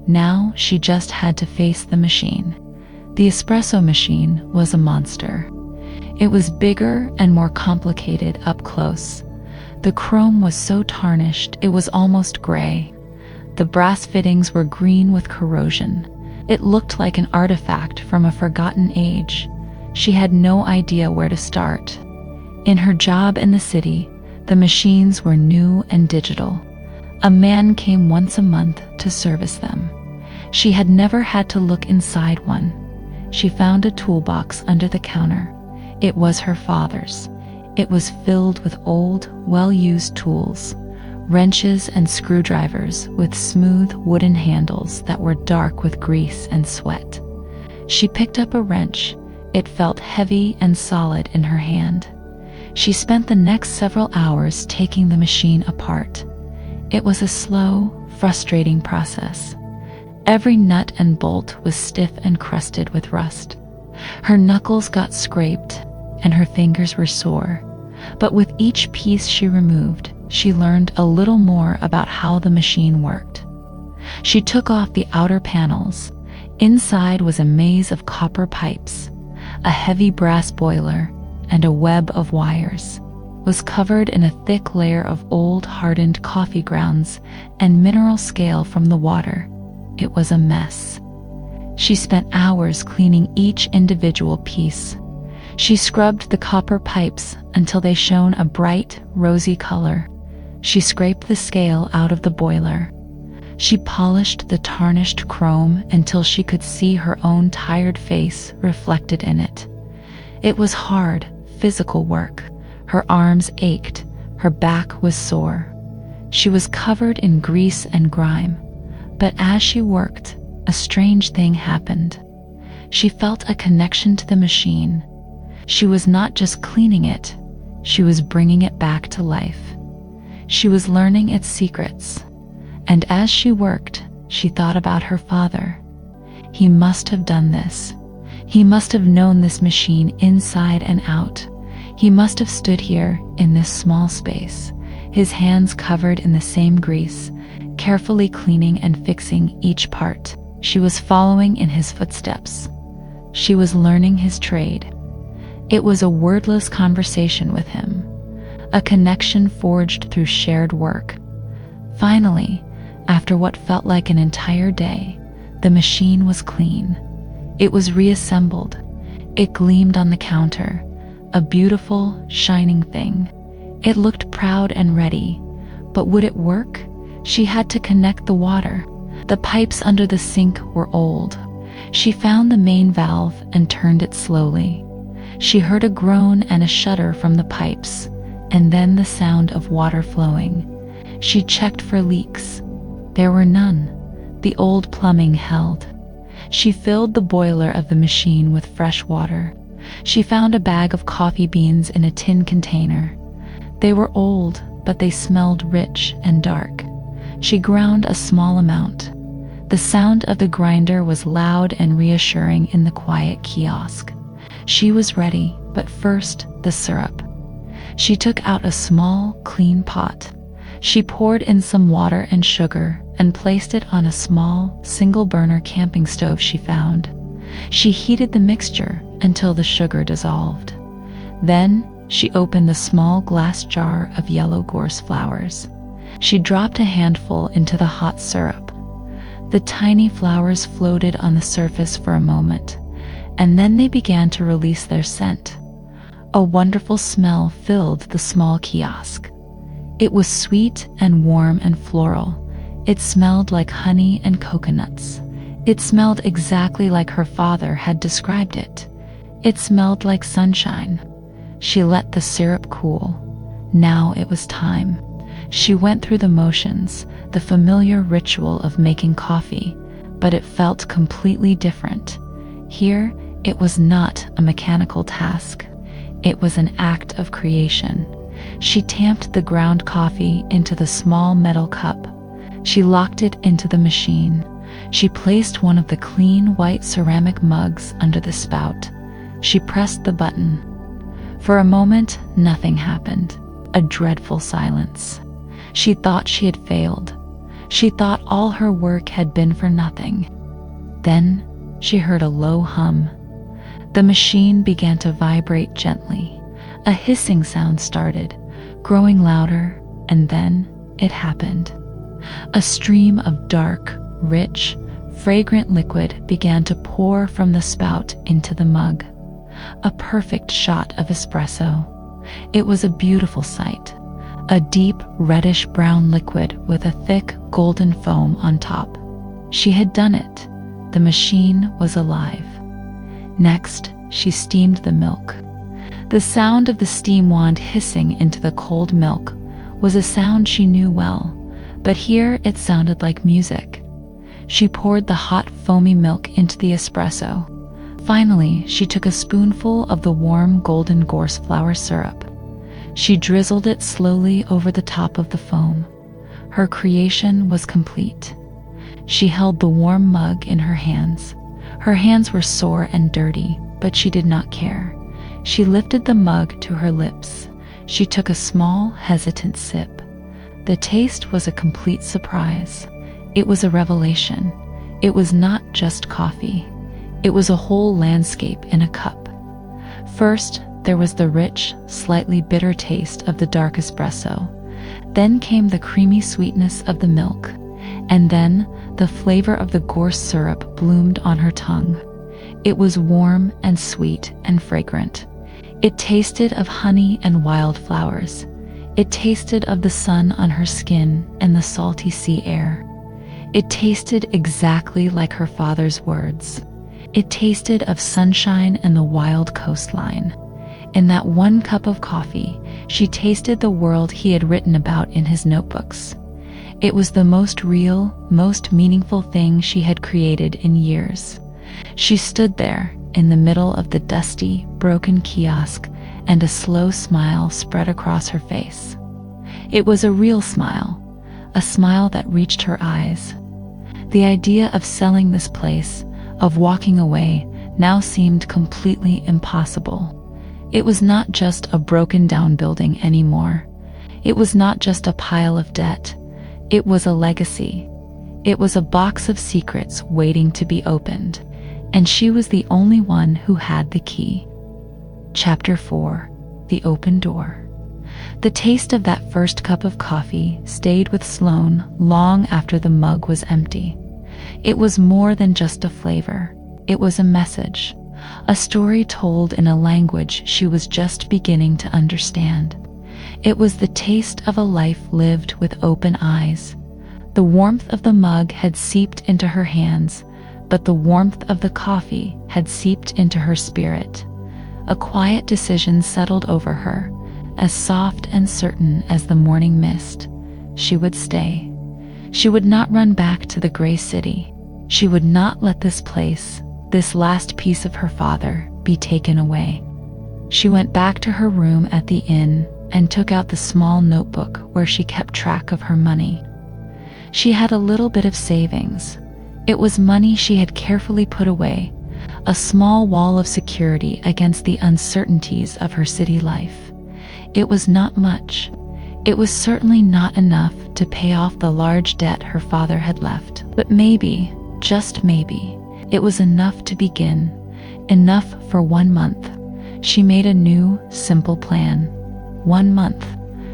Now she just had to face the machine. The espresso machine was a monster. It was bigger and more complicated up close. The chrome was so tarnished it was almost gray. The brass fittings were green with corrosion. It looked like an artifact from a forgotten age. She had no idea where to start. In her job in the city, the machines were new and digital. A man came once a month to service them. She had never had to look inside one. She found a toolbox under the counter. It was her father's. It was filled with old, well-used tools, wrenches and screwdrivers with smooth wooden handles that were dark with grease and sweat. She picked up a wrench. It felt heavy and solid in her hand. She spent the next several hours taking the machine apart. It was a slow, frustrating process. Every nut and bolt was stiff and crusted with rust. Her knuckles got scraped, and her fingers were sore. But with each piece she removed, she learned a little more about how the machine worked. She took off the outer panels. Inside was a maze of copper pipes. A heavy brass boiler and a web of wires was covered in a thick layer of old hardened coffee grounds and mineral scale from the water. It was a mess. She spent hours cleaning each individual piece. She scrubbed the copper pipes until they shone a bright, rosy color. She scraped the scale out of the boiler. She polished the tarnished chrome until she could see her own tired face reflected in it. It was hard, physical work. Her arms ached. Her back was sore. She was covered in grease and grime. But as she worked, a strange thing happened. She felt a connection to the machine. She was not just cleaning it, she was bringing it back to life. She was learning its secrets. And as she worked, she thought about her father. He must have done this. He must have known this machine inside and out. He must have stood here in this small space, his hands covered in the same grease, carefully cleaning and fixing each part. She was following in his footsteps. She was learning his trade. It was a wordless conversation with him, a connection forged through shared work. Finally, after what felt like an entire day, the machine was clean. It was reassembled. It gleamed on the counter, a beautiful, shining thing. It looked proud and ready, but would it work? She had to connect the water. The pipes under the sink were old. She found the main valve and turned it slowly. She heard a groan and a shudder from the pipes, and then the sound of water flowing. She checked for leaks. There were none. The old plumbing held. She filled the boiler of the machine with fresh water. She found a bag of coffee beans in a tin container. They were old, but they smelled rich and dark. She ground a small amount. The sound of the grinder was loud and reassuring in the quiet kiosk. She was ready, but first, the syrup. She took out a small, clean pot. She poured in some water and sugar and placed it on a small, single-burner camping stove she found. She heated the mixture until the sugar dissolved. Then, she opened the small glass jar of yellow gorse flowers. She dropped a handful into the hot syrup. The tiny flowers floated on the surface for a moment, and then they began to release their scent. A wonderful smell filled the small kiosk. It was sweet and warm and floral. It smelled like honey and coconuts. It smelled exactly like her father had described it. It smelled like sunshine. She let the syrup cool. Now it was time. She went through the motions, the familiar ritual of making coffee, but it felt completely different. Here, it was not a mechanical task. It was an act of creation. She tamped the ground coffee into the small metal cup. She locked it into the machine. She placed one of the clean white ceramic mugs under the spout. She pressed the button. For a moment, nothing happened. A dreadful silence. She thought she had failed. She thought all her work had been for nothing. Then she heard a low hum. The machine began to vibrate gently. A hissing sound started, growing louder, and then it happened. A stream of dark, rich, fragrant liquid began to pour from the spout into the mug. A perfect shot of espresso. It was a beautiful sight. A deep, reddish-brown liquid with a thick, golden foam on top. She had done it. The machine was alive. Next, she steamed the milk. The sound of the steam wand hissing into the cold milk was a sound she knew well, but here it sounded like music. She poured the hot, foamy milk into the espresso. Finally, she took a spoonful of the warm, golden gorse flower syrup. She drizzled it slowly over the top of the foam. Her creation was complete. She held the warm mug in her hands. Her hands were sore and dirty, but she did not care. She lifted the mug to her lips. She took a small, hesitant sip. The taste was a complete surprise. It was a revelation. It was not just coffee. It was a whole landscape in a cup. First, there was the rich, slightly bitter taste of the dark espresso. Then came the creamy sweetness of the milk. And then, the flavor of the gorse syrup bloomed on her tongue. It was warm and sweet and fragrant. It tasted of honey and wildflowers. It tasted of the sun on her skin and the salty sea air. It tasted exactly like her father's words. It tasted of sunshine and the wild coastline. In that one cup of coffee, she tasted the world he had written about in his notebooks. It was the most real, most meaningful thing she had created in years. She stood there, in the middle of the dusty, broken kiosk, and a slow smile spread across her face. It was a real smile, a smile that reached her eyes. The idea of selling this place, of walking away, now seemed completely impossible. It was not just a broken-down building anymore. It was not just a pile of debt. It was a legacy. It was a box of secrets waiting to be opened, and she was the only one who had the key. Chapter 4: The Open Door. The taste of that first cup of coffee stayed with Sloane long after the mug was empty. It was more than just a flavor. It was a message, a story told in a language she was just beginning to understand. It was the taste of a life lived with open eyes. The warmth of the mug had seeped into her hands, but the warmth of the coffee had seeped into her spirit. A quiet decision settled over her, as soft and certain as the morning mist. She would stay. She would not run back to the gray city. She would not let this place, this last piece of her father, be taken away. She went back to her room at the inn and took out the small notebook where she kept track of her money. She had a little bit of savings. It was money she had carefully put away, a small wall of security against the uncertainties of her city life. It was not much. It was certainly not enough to pay off the large debt her father had left, but maybe, just maybe, it was enough to begin, enough for 1 month. She made a new, simple plan. 1 month.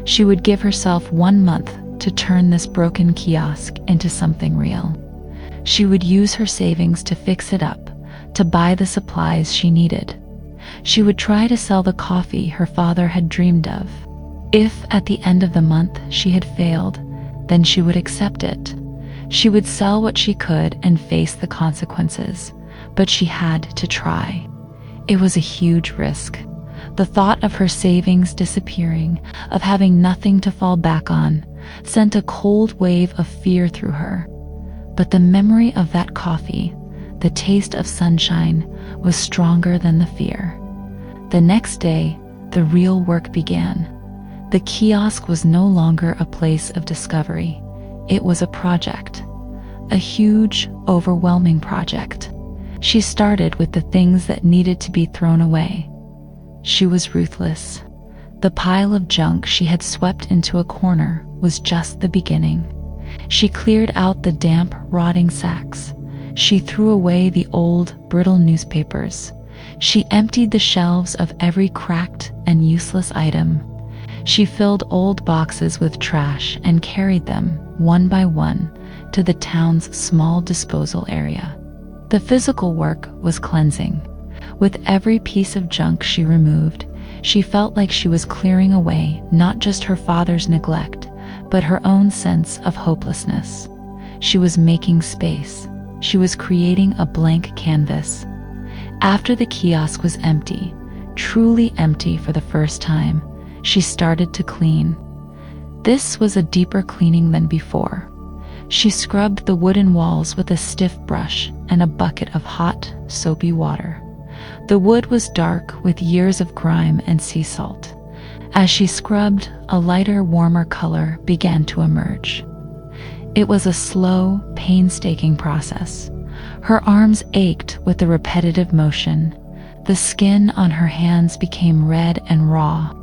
She would give herself 1 month to turn this broken kiosk into something real. She would use her savings to fix it up, to buy the supplies she needed. She would try to sell the coffee her father had dreamed of. If at the end of the month she had failed, then she would accept it. She would sell what she could and face the consequences, but she had to try. It was a huge risk. The thought of her savings disappearing, of having nothing to fall back on, sent a cold wave of fear through her. But the memory of that coffee, the taste of sunshine, was stronger than the fear. The next day, the real work began. The kiosk was no longer a place of discovery. It was a project. A huge, overwhelming project. She started with the things that needed to be thrown away. She was ruthless. The pile of junk she had swept into a corner was just the beginning. She cleared out the damp, rotting sacks. She threw away the old, brittle newspapers. She emptied the shelves of every cracked and useless item. She filled old boxes with trash and carried them, one by one, to the town's small disposal area. The physical work was cleansing. With every piece of junk she removed, she felt like she was clearing away not just her father's neglect, but her own sense of hopelessness. She was making space. She was creating a blank canvas. After the kiosk was empty, truly empty for the first time, she started to clean. This was a deeper cleaning than before. She scrubbed the wooden walls with a stiff brush and a bucket of hot, soapy water. The wood was dark with years of grime and sea salt. As she scrubbed, a lighter, warmer color began to emerge. It was a slow, painstaking process. Her arms ached with the repetitive motion. The skin on her hands became red and raw,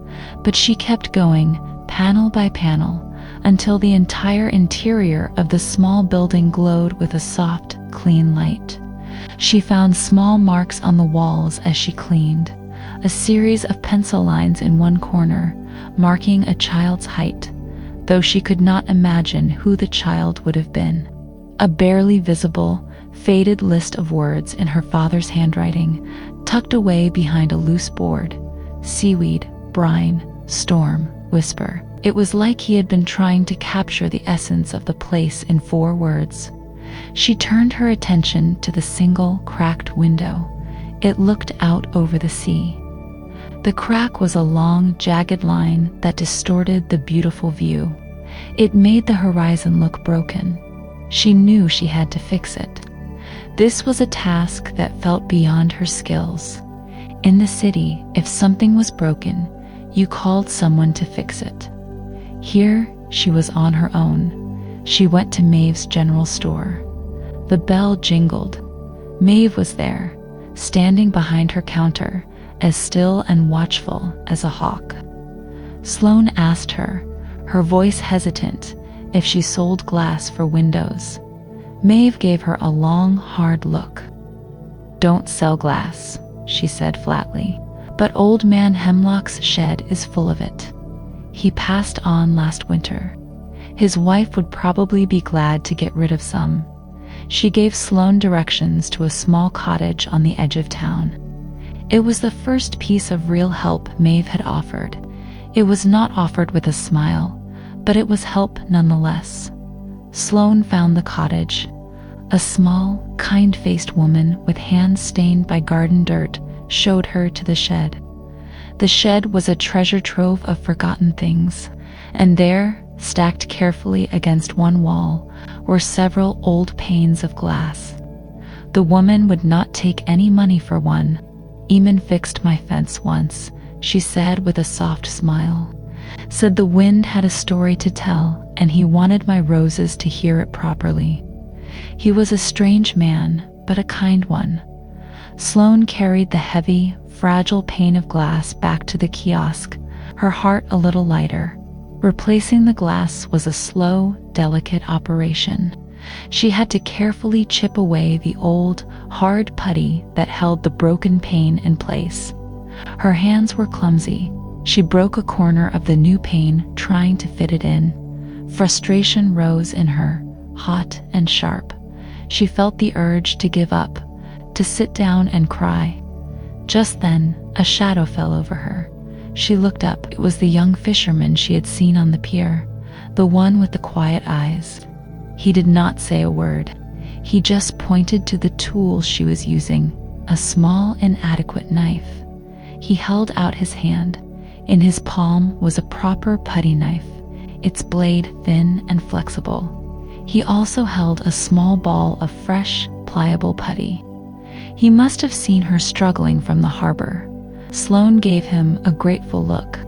but she kept going, panel by panel, until the entire interior of the small building glowed with a soft, clean light. She found small marks on the walls as she cleaned, a series of pencil lines in one corner, marking a child's height, though she could not imagine who the child would have been. A barely visible, faded list of words in her father's handwriting, tucked away behind a loose board: seaweed, brine, storm, whisper. It was like he had been trying to capture the essence of the place in 4 words. She turned her attention to the single, cracked window. It looked out over the sea. The crack was a long, jagged line that distorted the beautiful view. It made the horizon look broken. She knew she had to fix it. This was a task that felt beyond her skills. In the city, if something was broken, you called someone to fix it. Here, she was on her own. She went to Maeve's general store. The bell jingled. Maeve was there, standing behind her counter, as still and watchful as a hawk. Sloane asked her, her voice hesitant, if she sold glass for windows. Maeve gave her a long, hard look. "Don't sell glass," she said flatly, "but old man Hemlock's shed is full of it. He passed on last winter. His wife would probably be glad to get rid of some." She gave Sloane directions to a small cottage on the edge of town. It was the first piece of real help Maeve had offered. It was not offered with a smile, but it was help nonetheless. Sloane found the cottage. A small, kind-faced woman with hands stained by garden dirt showed her to the shed. The shed was a treasure trove of forgotten things, and there, stacked carefully against one wall, were several old panes of glass. The woman would not take any money for one. "Eamon fixed my fence once," she said with a soft smile. "Said the wind had a story to tell, and he wanted my roses to hear it properly. He was a strange man, but a kind one." Sloane carried the heavy, fragile pane of glass back to the kiosk, her heart a little lighter. Replacing the glass was a slow, delicate operation. She had to carefully chip away the old, hard putty that held the broken pane in place. Her hands were clumsy. She broke a corner of the new pane trying to fit it in. Frustration rose in her, hot and sharp. She felt the urge to give up, to sit down and cry. Just then, a shadow fell over her. She looked up. It was the young fisherman she had seen on the pier, the one with the quiet eyes. He did not say a word. He just pointed to the tool she was using, a small, inadequate knife. He held out his hand. In his palm was a proper putty knife. its blade thin and flexible. He also held a small ball of fresh, pliable putty. He must have seen her struggling from the harbor. Sloane gave him a grateful look.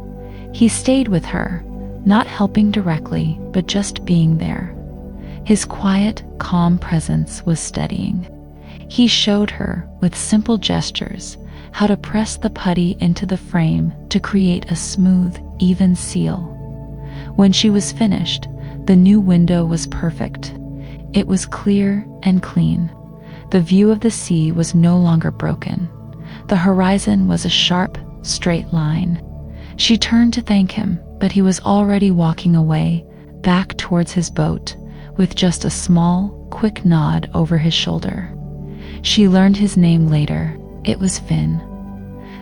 He stayed with her, not helping directly, but just being there. His quiet, calm presence was steadying. He showed her, with simple gestures, how to press the putty into the frame to create a smooth, even seal. When she was finished, the new window was perfect. It was clear and clean. The view of the sea was no longer broken. The horizon was a sharp, straight line. She turned to thank him, but he was already walking away, back towards his boat, with just a small, quick nod over his shoulder. She learned his name later. It was Finn.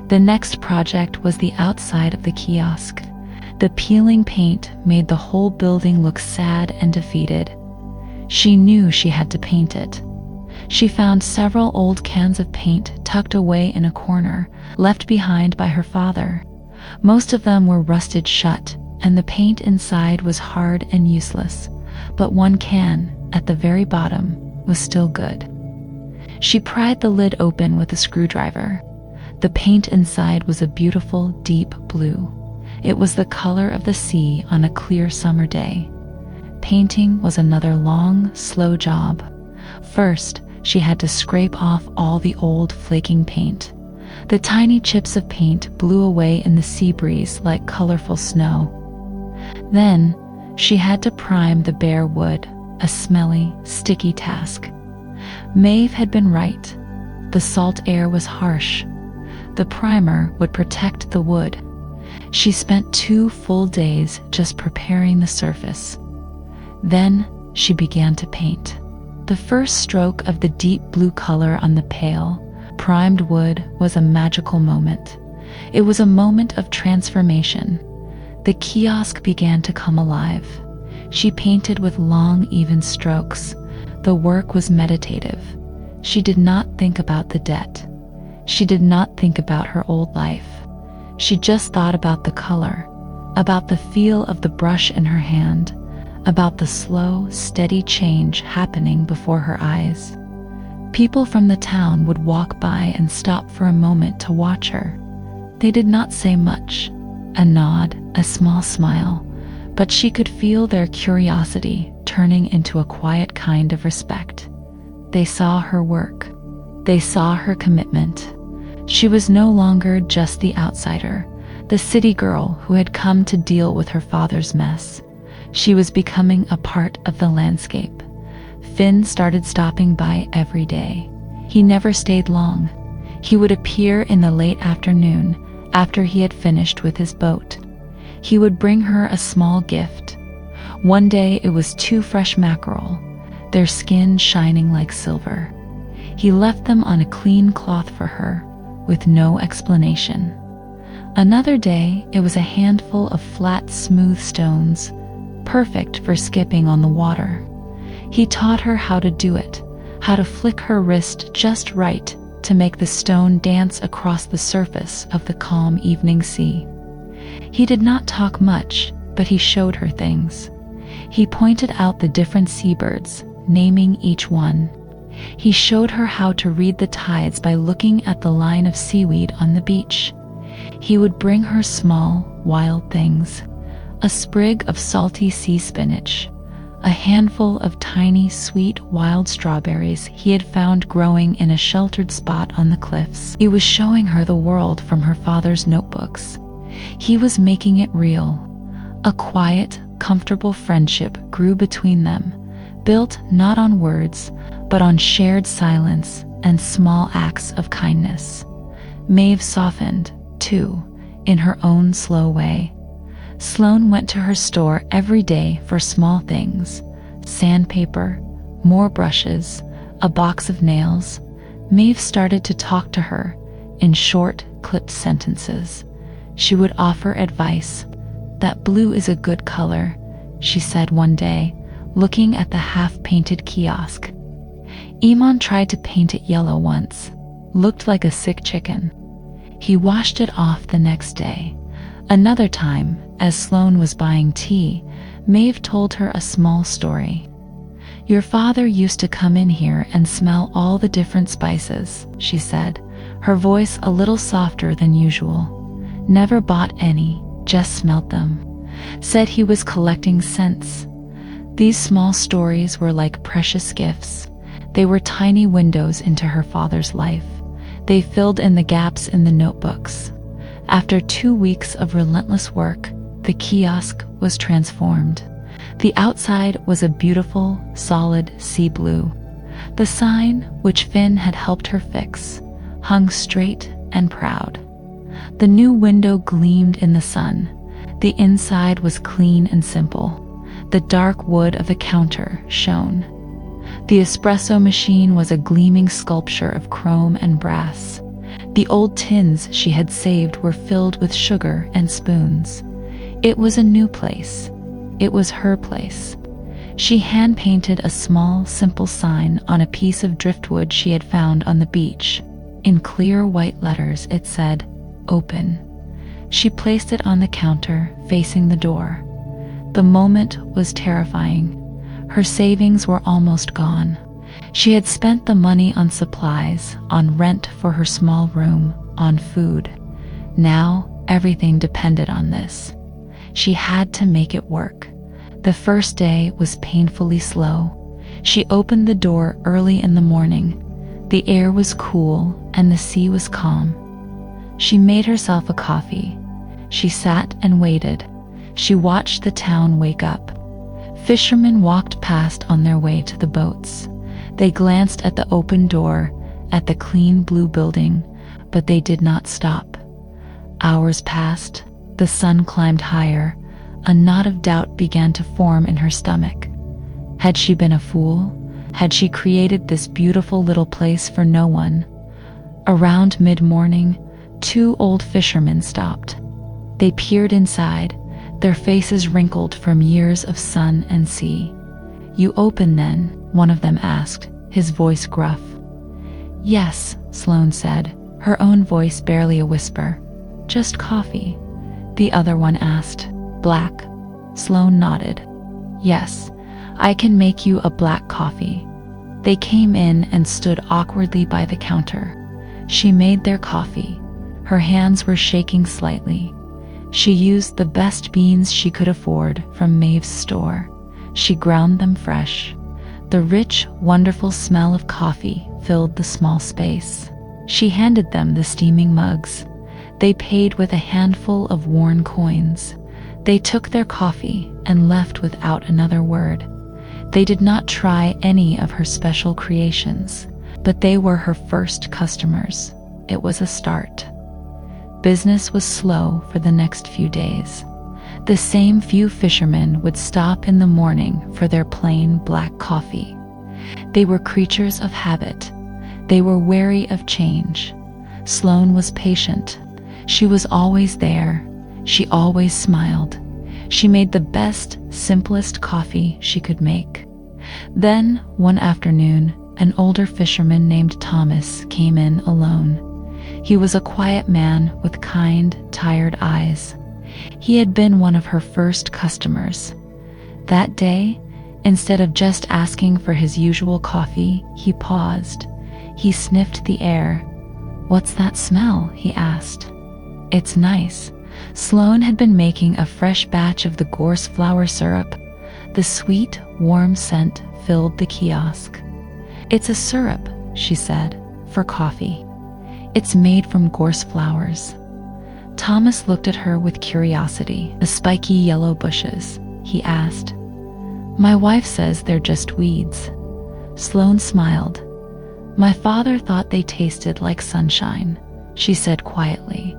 The next project was the outside of the kiosk. The peeling paint made the whole building look sad and defeated. She knew she had to paint it. She found several old cans of paint tucked away in a corner, left behind by her father. Most of them were rusted shut, and the paint inside was hard and useless, but one can, at the very bottom, was still good. She pried the lid open with a screwdriver. The paint inside was a beautiful, deep blue. It was the color of the sea on a clear summer day. Painting was another long, slow job. First, she had to scrape off all the old, flaking paint. The tiny chips of paint blew away in the sea breeze like colorful snow. Then, she had to prime the bare wood, a smelly, sticky task. Maeve had been right. The salt air was harsh. The primer would protect the wood. She spent 2 full days just preparing the surface. Then she began to paint. The first stroke of the deep blue color on the pale, primed wood was a magical moment. It was a moment of transformation. The kiosk began to come alive. She painted with long, even strokes. The work was meditative. She did not think about the debt. She did not think about her old life. She just thought about the color, about the feel of the brush in her hand, about the slow, steady change happening before her eyes. People from the town would walk by and stop for a moment to watch her. They did not say much, a nod, a small smile, but she could feel their curiosity turning into a quiet kind of respect. They saw her work. They saw her commitment. She was no longer just the outsider, the city girl who had come to deal with her father's mess. She was becoming a part of the landscape. Finn started stopping by every day. He never stayed long. He would appear in the late afternoon after he had finished with his boat. He would bring her a small gift. One day it was 2 fresh mackerel, their skin shining like silver. He left them on a clean cloth for her, with no explanation. Another day it was a handful of flat, smooth stones, perfect for skipping on the water. He taught her how to do it, how to flick her wrist just right to make the stone dance across the surface of the calm evening sea. He did not talk much, but he showed her things. He pointed out the different seabirds, naming each one. He showed her how to read the tides by looking at the line of seaweed on the beach. He would bring her small, wild things, a sprig of salty sea spinach, a handful of tiny, sweet, wild strawberries he had found growing in a sheltered spot on the cliffs. He was showing her the world from her father's notebooks. He was making it real. A quiet, comfortable friendship grew between them, built not on words, but on shared silence and small acts of kindness. Maeve softened, too, in her own slow way. Sloane went to her store every day for small things: sandpaper, more brushes, a box of nails. Maeve started to talk to her in short, clipped sentences. She would offer advice. "That blue is a good color," she said one day, looking at the half-painted kiosk. Iman tried to paint it yellow once. Looked like a sick chicken. He washed it off the next day. Another time, as Sloane was buying tea, Maeve told her a small story. "Your father used to come in here and smell all the different spices," she said, her voice a little softer than usual. "Never bought any, just smelled them. Said he was collecting scents." These small stories were like precious gifts. They were tiny windows into her father's life. They filled in the gaps in the notebooks. After 2 weeks of relentless work, the kiosk was transformed. The outside was a beautiful, solid sea blue. The sign, which Finn had helped her fix, hung straight and proud. The new window gleamed in the sun. The inside was clean and simple. The dark wood of the counter shone. The espresso machine was a gleaming sculpture of chrome and brass. The old tins she had saved were filled with sugar and spoons. It was a new place. It was her place. She hand-painted a small, simple sign on a piece of driftwood she had found on the beach. In clear white letters it said, "Open." She placed it on the counter, facing the door. The moment was terrifying. Her savings were almost gone. She had spent the money on supplies, on rent for her small room, on food. Now, everything depended on this. She had to make it work. The first day was painfully slow. She opened the door early in the morning. The air was cool and the sea was calm. She made herself a coffee. She sat and waited. She watched the town wake up. Fishermen walked past on their way to the boats. They glanced at the open door, at the clean blue building, but they did not stop. Hours passed. The sun climbed higher. A knot of doubt began to form in her stomach. Had she been a fool? Had she created this beautiful little place for no one? Around mid-morning, 2 old fishermen stopped. They peered inside, their faces wrinkled from years of sun and sea. "You open then?" one of them asked, his voice gruff. "Yes," Sloane said, her own voice barely a whisper. "Just coffee." The other one asked, "Black?" Sloane nodded. "Yes, I can make you a black coffee." They came in and stood awkwardly by the counter. She made their coffee. Her hands were shaking slightly. She used the best beans she could afford from Maeve's store. She ground them fresh. The rich, wonderful smell of coffee filled the small space. She handed them the steaming mugs. They paid with a handful of worn coins. They took their coffee and left without another word. They did not try any of her special creations, but they were her first customers. It was a start. Business was slow for the next few days. The same few fishermen would stop in the morning for their plain black coffee. They were creatures of habit. They were wary of change. Sloane was patient. She was always there. She always smiled. She made the best, simplest coffee she could make. Then, one afternoon, an older fisherman named Thomas came in alone. He was a quiet man with kind, tired eyes. He had been one of her first customers. That day, instead of just asking for his usual coffee, he paused. He sniffed the air. "What's that smell?" he asked. "It's nice." Sloane had been making a fresh batch of the gorse flower syrup. The sweet, warm scent filled the kiosk. "It's a syrup," she said, "for coffee. It's made from gorse flowers." Thomas looked at her with curiosity. "The spiky yellow bushes?" he asked. "My wife says they're just weeds." Sloane smiled. "My father thought they tasted like sunshine," she said quietly.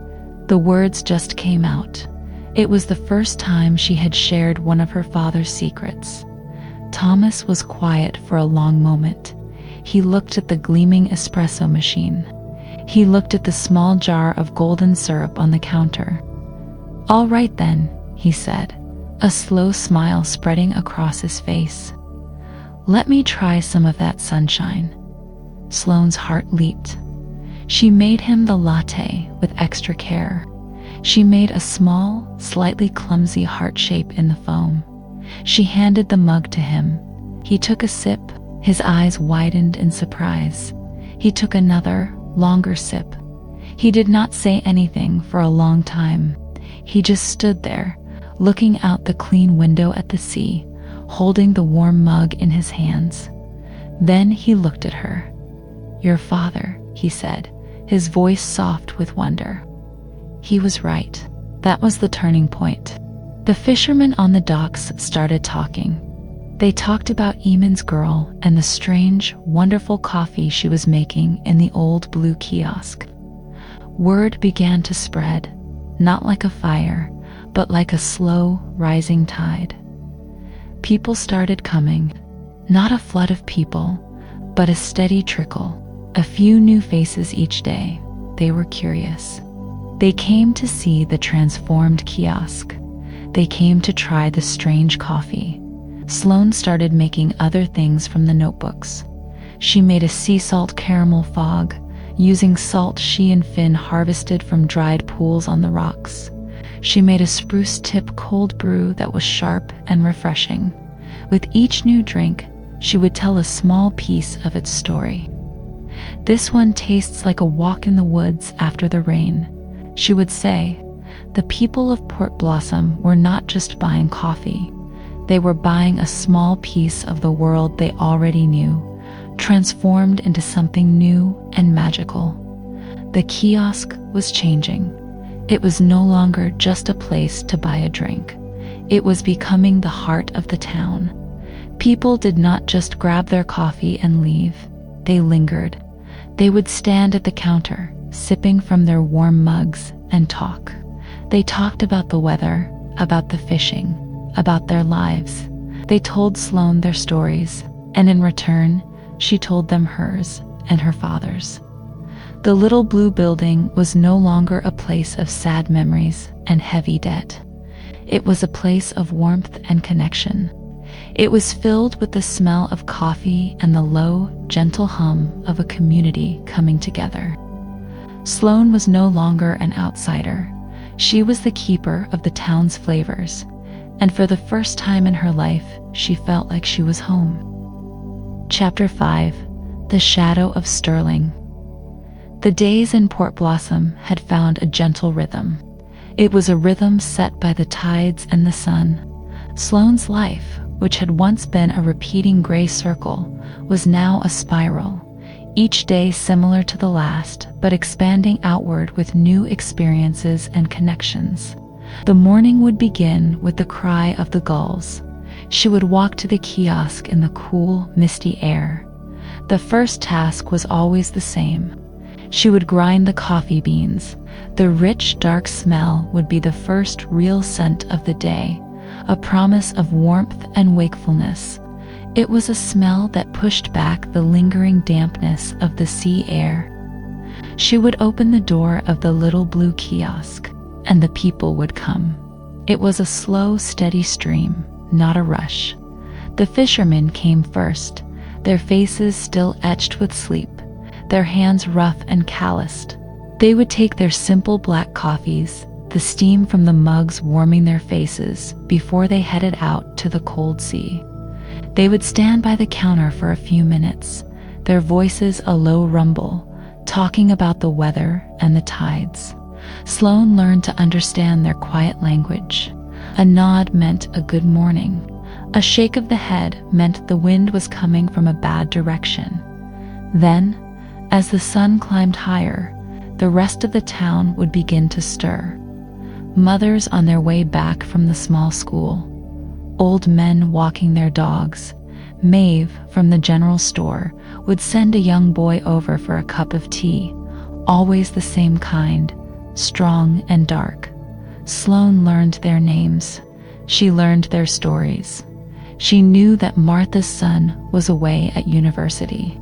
The words just came out. It was the first time she had shared one of her father's secrets. Thomas was quiet for a long moment. He looked at the gleaming espresso machine. He looked at the small jar of golden syrup on the counter. "All right then," he said, a slow smile spreading across his face. "Let me try some of that sunshine." Sloane's heart leaped. She made him the latte with extra care. She made a small, slightly clumsy heart shape in the foam. She handed the mug to him. He took a sip. His eyes widened in surprise. He took another, longer sip. He did not say anything for a long time. He just stood there, looking out the clean window at the sea, holding the warm mug in his hands. Then he looked at her. "Your father," he said, his voice soft with wonder. He was right. That was the turning point. The fishermen on the docks started talking. They talked about Eamon's girl and the strange, wonderful coffee she was making in the old blue kiosk. Word began to spread, not like a fire, but like a slow, rising tide. People started coming, not a flood of people, but a steady trickle, a few new faces each day. They were curious. They came to see the transformed kiosk. They came to try the strange coffee. Sloane started making other things from the notebooks. She made a sea salt caramel fog, using salt she and Finn harvested from dried pools on the rocks. She made a spruce tip cold brew that was sharp and refreshing. With each new drink, she would tell a small piece of its story. "This one tastes like a walk in the woods after the rain," she would say. The people of Port Blossom were not just buying coffee. They were buying a small piece of the world they already knew, transformed into something new and magical. The kiosk was changing. It was no longer just a place to buy a drink. It was becoming the heart of the town. People did not just grab their coffee and leave. They lingered. They would stand at the counter, sipping from their warm mugs, and talk. They talked about the weather, about the fishing, about their lives. They told Sloane their stories, and in return, she told them hers and her father's. The little blue building was no longer a place of sad memories and heavy debt. It was a place of warmth and connection. It was filled with the smell of coffee and the low, gentle hum of a community coming together. Sloane was no longer an outsider. She was the keeper of the town's flavors, and for the first time in her life, she felt like she was home. Chapter 5: The Shadow of Sterling. The days in Port Blossom had found a gentle rhythm. It was a rhythm set by the tides and the sun. Sloane's life, which had once been a repeating gray circle, was now a spiral, each day similar to the last, but expanding outward with new experiences and connections. The morning would begin with the cry of the gulls. She would walk to the kiosk in the cool, misty air. The first task was always the same. She would grind the coffee beans. The rich, dark smell would be the first real scent of the day, a promise of warmth and wakefulness. It was a smell that pushed back the lingering dampness of the sea air. She would open the door of the little blue kiosk, and the people would come. It was a slow, steady stream, not a rush. The fishermen came first, their faces still etched with sleep, their hands rough and calloused. They would take their simple black coffees, the steam from the mugs warming their faces, before they headed out to the cold sea. They would stand by the counter for a few minutes, their voices a low rumble, talking about the weather and the tides. Sloane learned to understand their quiet language. A nod meant a good morning. A shake of the head meant the wind was coming from a bad direction. Then, as the sun climbed higher, the rest of the town would begin to stir. Mothers on their way back from the small school, old men walking their dogs. Maeve, from the general store, would send a young boy over for a cup of tea, always the same kind, strong and dark. Sloane learned their names. She learned their stories. She knew that Martha's son was away at university.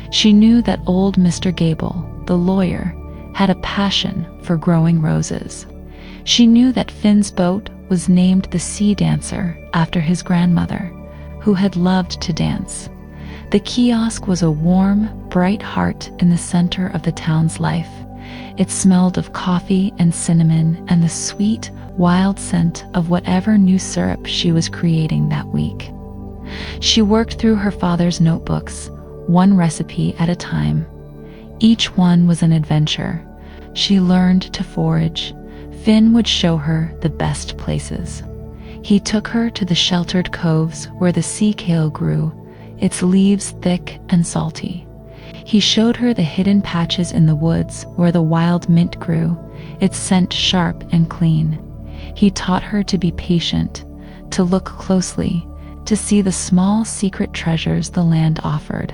She knew that old Mr. Gable, the lawyer, had a passion for growing roses. She knew that Finn's boat was named the Sea Dancer after his grandmother, who had loved to dance. The kiosk was a warm, bright heart in the center of the town's life. It smelled of coffee and cinnamon and the sweet, wild scent of whatever new syrup she was creating that week. She worked through her father's notebooks, one recipe at a time. Each one was an adventure. She learned to forage. Finn would show her the best places. He took her to the sheltered coves where the sea kale grew, its leaves thick and salty. He showed her the hidden patches in the woods where the wild mint grew, its scent sharp and clean. He taught her to be patient, to look closely, to see the small secret treasures the land offered.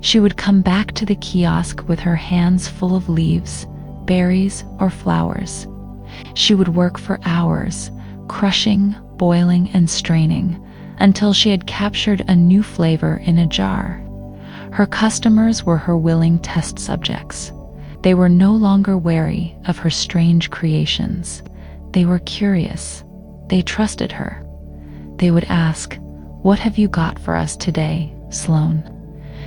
She would come back to the kiosk with her hands full of leaves, berries, or flowers. She would work for hours, crushing, boiling, and straining, until she had captured a new flavor in a jar. Her customers were her willing test subjects. They were no longer wary of her strange creations. They were curious. They trusted her. They would ask, "What have you got for us today, Sloane?"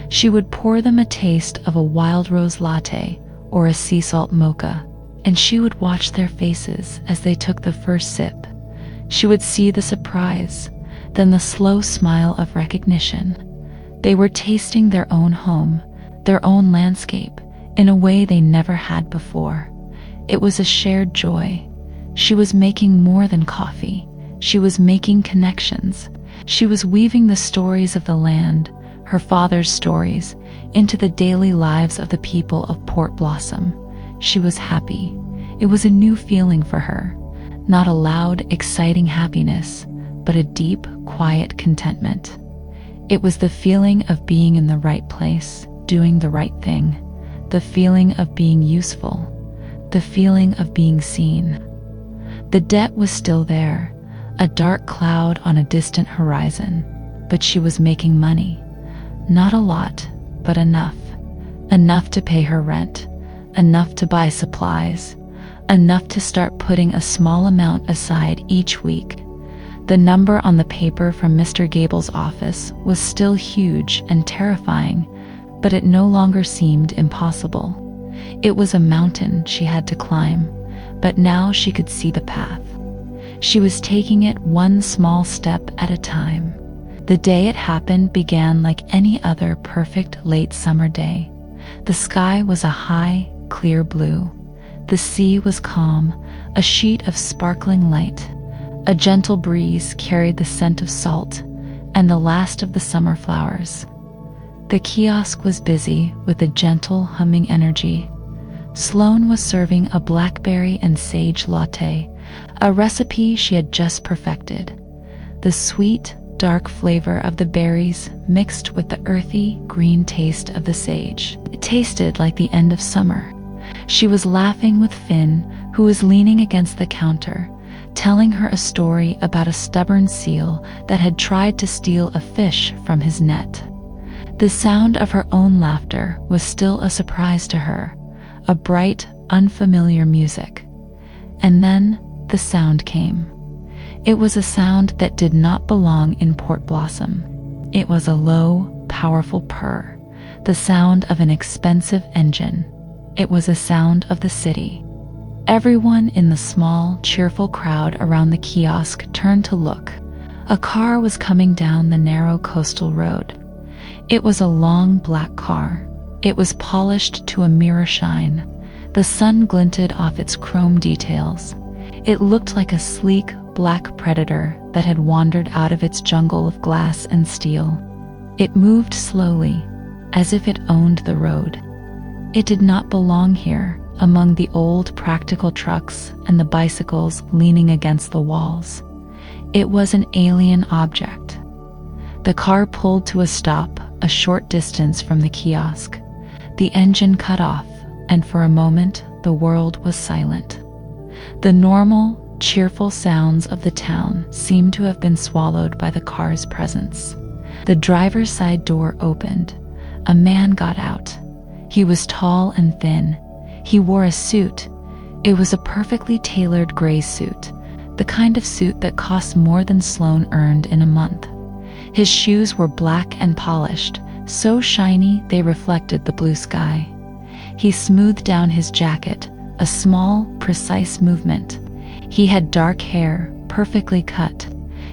She would pour them a taste of a wild rose latte or a sea salt mocha, and she would watch their faces as they took the first sip. She would see the surprise, then the slow smile of recognition. They were tasting their own home, their own landscape, in a way they never had before. It was a shared joy. She was making more than coffee. She was making connections. She was weaving the stories of the land, her father's stories, into the daily lives of the people of Port Blossom. She was happy. It was a new feeling for her. Not a loud, exciting happiness, but a deep, quiet contentment. It was the feeling of being in the right place, doing the right thing, the feeling of being useful, the feeling of being seen. The debt was still there, a dark cloud on a distant horizon, but she was making money. Not a lot, but enough. Enough to pay her rent, enough to buy supplies, enough to start putting a small amount aside each week. The number on the paper from Mr. Gable's office was still huge and terrifying, but it no longer seemed impossible. It was a mountain she had to climb, but now she could see the path. She was taking it one small step at a time. The day it happened began like any other perfect late summer day. The sky was a high, clear blue. The sea was calm, a sheet of sparkling light. A gentle breeze carried the scent of salt and the last of the summer flowers. The kiosk was busy with a gentle humming energy. Sloane was serving a blackberry and sage latte, a recipe she had just perfected. The sweet, dark flavor of the berries mixed with the earthy, green taste of the sage. It tasted like the end of summer. She was laughing with Finn, who was leaning against the counter, telling her a story about a stubborn seal that had tried to steal a fish from his net. The sound of her own laughter was still a surprise to her, a bright, unfamiliar music. And then the sound came. It was a sound that did not belong in Port Blossom. It was a low, powerful purr, the sound of an expensive engine. It was a sound of the city. Everyone in the small, cheerful crowd around the kiosk turned to look. A car was coming down the narrow coastal road. It was a long, black car. It was polished to a mirror shine. The sun glinted off its chrome details. It looked like a sleek, black predator that had wandered out of its jungle of glass and steel. It moved slowly, as if it owned the road. It did not belong here, among the old practical trucks and the bicycles leaning against the walls. It was an alien object. The car pulled to a stop a short distance from the kiosk. The engine cut off, and for a moment the world was silent. The normal, cheerful sounds of the town seemed to have been swallowed by the car's presence. The driver's side door opened. A man got out. He was tall and thin. He wore a suit. It was a perfectly tailored gray suit, the kind of suit that cost more than Sloane earned in a month. His shoes were black and polished, so shiny they reflected the blue sky. He smoothed down his jacket, a small, precise movement. He had dark hair, perfectly cut.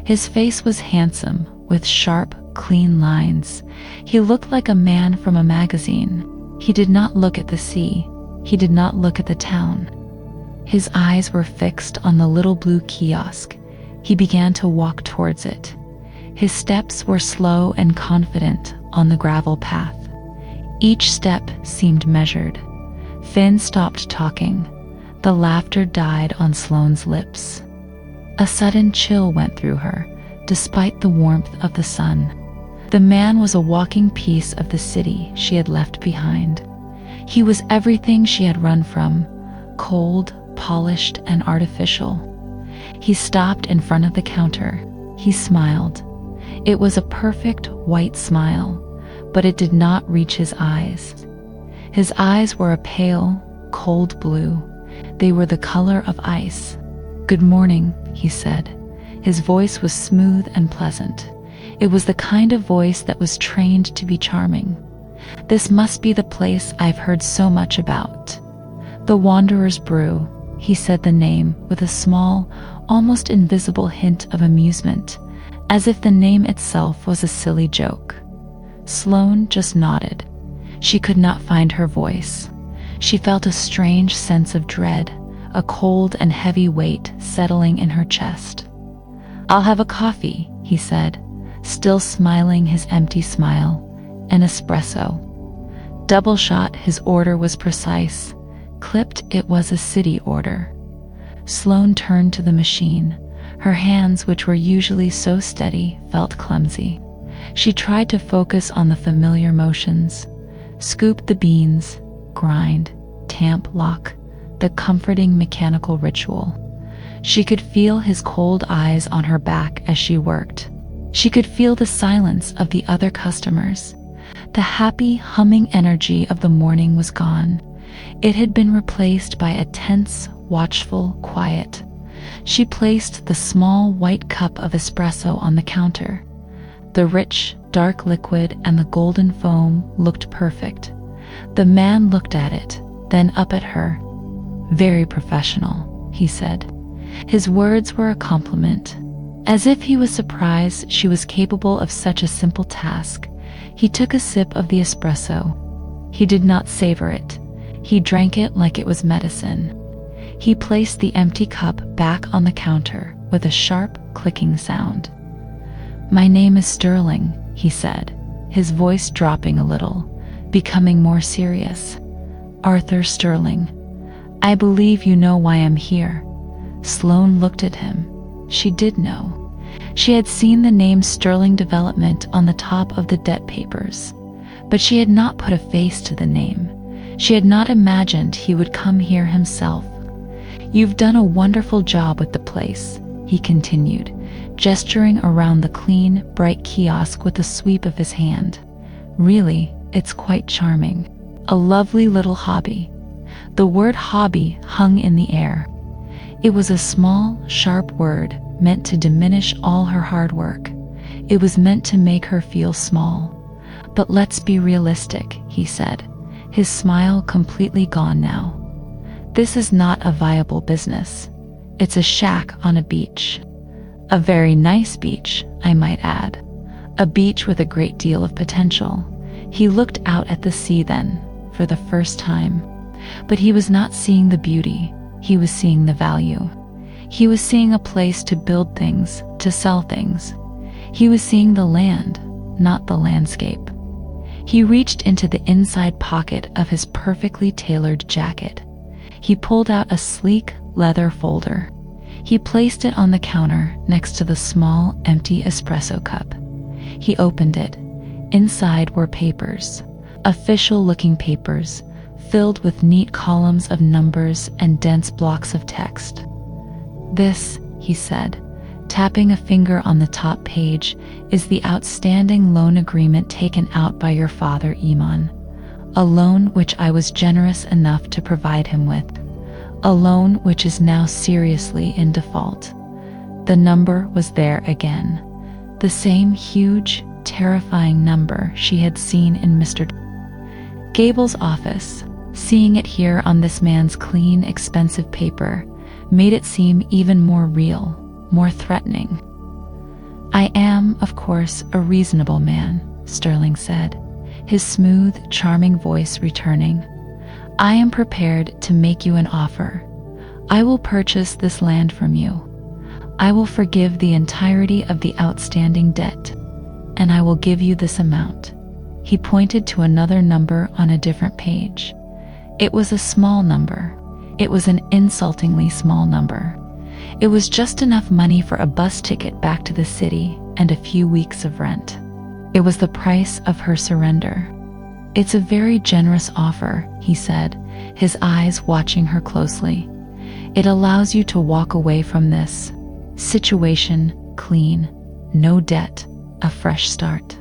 His face was handsome, with sharp, clean lines. He looked like a man from a magazine. He did not look at the sea. He did not look at the town. His eyes were fixed on the little blue kiosk. He began to walk towards it. His steps were slow and confident on the gravel path. Each step seemed measured. Finn stopped talking. The laughter died on Sloane's lips. A sudden chill went through her, despite the warmth of the sun. The man was a walking piece of the city she had left behind. He was everything she had run from, cold, polished, and artificial. He stopped in front of the counter. He smiled. It was a perfect white smile, but it did not reach his eyes. His eyes were a pale, cold blue. They were the color of ice. "Good morning," he said. His voice was smooth and pleasant. It was the kind of voice that was trained to be charming. "This must be the place I've heard so much about." "The Wanderer's Brew," he said the name with a small, almost invisible hint of amusement, as if the name itself was a silly joke. Sloane just nodded. She could not find her voice. She felt a strange sense of dread, a cold and heavy weight settling in her chest. "I'll have a coffee," he said, still smiling his empty smile. "An espresso." Double shot, his order was precise. Clipped, it was a city order. Sloane turned to the machine. Her hands, which were usually so steady, felt clumsy. She tried to focus on the familiar motions. Scoop the beans, grind, tamp, lock, the comforting mechanical ritual. She could feel his cold eyes on her back as she worked. She could feel the silence of the other customers. The happy, humming energy of the morning was gone. It had been replaced by a tense, watchful quiet. She placed the small white cup of espresso on the counter. The rich, dark liquid and the golden foam looked perfect. The man looked at it, then up at her. "Very professional," he said. His words were a compliment. As if he was surprised she was capable of such a simple task, he took a sip of the espresso. He did not savor it. He drank it like it was medicine. He placed the empty cup back on the counter with a sharp, clicking sound. "My name is Sterling," he said, his voice dropping a little, becoming more serious. "Arthur Sterling. I believe you know why I'm here." Sloane looked at him. She did know. She had seen the name Sterling Development on the top of the debt papers, but she had not put a face to the name. She had not imagined he would come here himself. "You've done a wonderful job with the place," he continued, gesturing around the clean, bright kiosk with a sweep of his hand. "Really, it's quite charming. A lovely little hobby." The word hobby hung in the air. It was a small, sharp word meant to diminish all her hard work. It was meant to make her feel small. "But let's be realistic," he said, his smile completely gone now. "This is not a viable business. It's a shack on a beach. A very nice beach, I might add. A beach with a great deal of potential." He looked out at the sea then, for the first time. But he was not seeing the beauty. He was seeing the value. He was seeing a place to build things, to sell things. He was seeing the land, not the landscape. He reached into the inside pocket of his perfectly tailored jacket. He pulled out a sleek leather folder. He placed it on the counter next to the small, empty espresso cup. He opened it. Inside were papers, official-looking papers, filled with neat columns of numbers and dense blocks of text. "This," he said, tapping a finger on the top page, "is the outstanding loan agreement taken out by your father, Iman. A loan which I was generous enough to provide him with. A loan which is now seriously in default." The number was there again. The same huge, terrifying number she had seen in Mr. Gable's office. Seeing it here on this man's clean, expensive paper made it seem even more real, more threatening. "I am, of course, a reasonable man," Sterling said, his smooth, charming voice returning. "I am prepared to make you an offer. I will purchase this land from you. I will forgive the entirety of the outstanding debt, and I will give you this amount." He pointed to another number on a different page. It was a small number. It was an insultingly small number. It was just enough money for a bus ticket back to the city and a few weeks of rent. It was the price of her surrender. "It's a very generous offer," he said, his eyes watching her closely. "It allows you to walk away from this situation clean, no debt, a fresh start.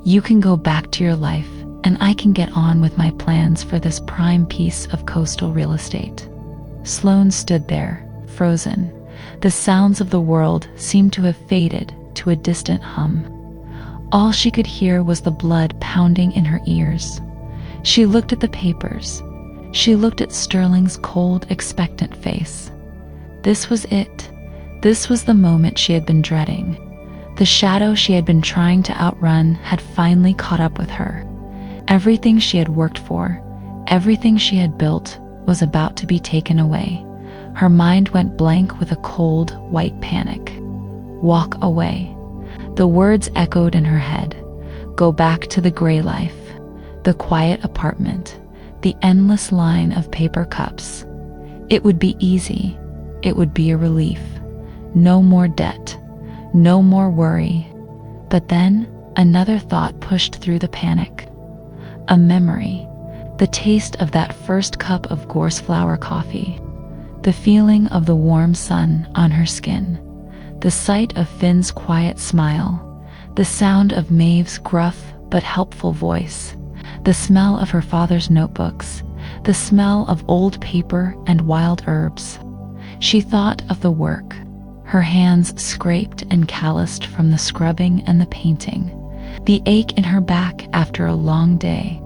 You can go back to your life, and I can get on with my plans for this prime piece of coastal real estate." Sloane stood there, frozen. The sounds of the world seemed to have faded to a distant hum. All she could hear was the blood pounding in her ears. She looked at the papers. She looked at Sterling's cold, expectant face. This was it. This was the moment she had been dreading. The shadow she had been trying to outrun had finally caught up with her. Everything she had worked for, everything she had built, was about to be taken away. Her mind went blank with a cold, white panic. "Walk away." The words echoed in her head. Go back to the gray life, the quiet apartment, the endless line of paper cups. It would be easy. It would be a relief. No more debt. No more worry. But then another thought pushed through the panic. A memory. The taste of that first cup of gorse flower coffee. The feeling of the warm sun on her skin. The sight of Finn's quiet smile. The sound of Maeve's gruff but helpful voice. The smell of her father's notebooks. The smell of old paper and wild herbs. She thought of the work. Her hands scraped and calloused from the scrubbing and the painting. The ache in her back after a long day.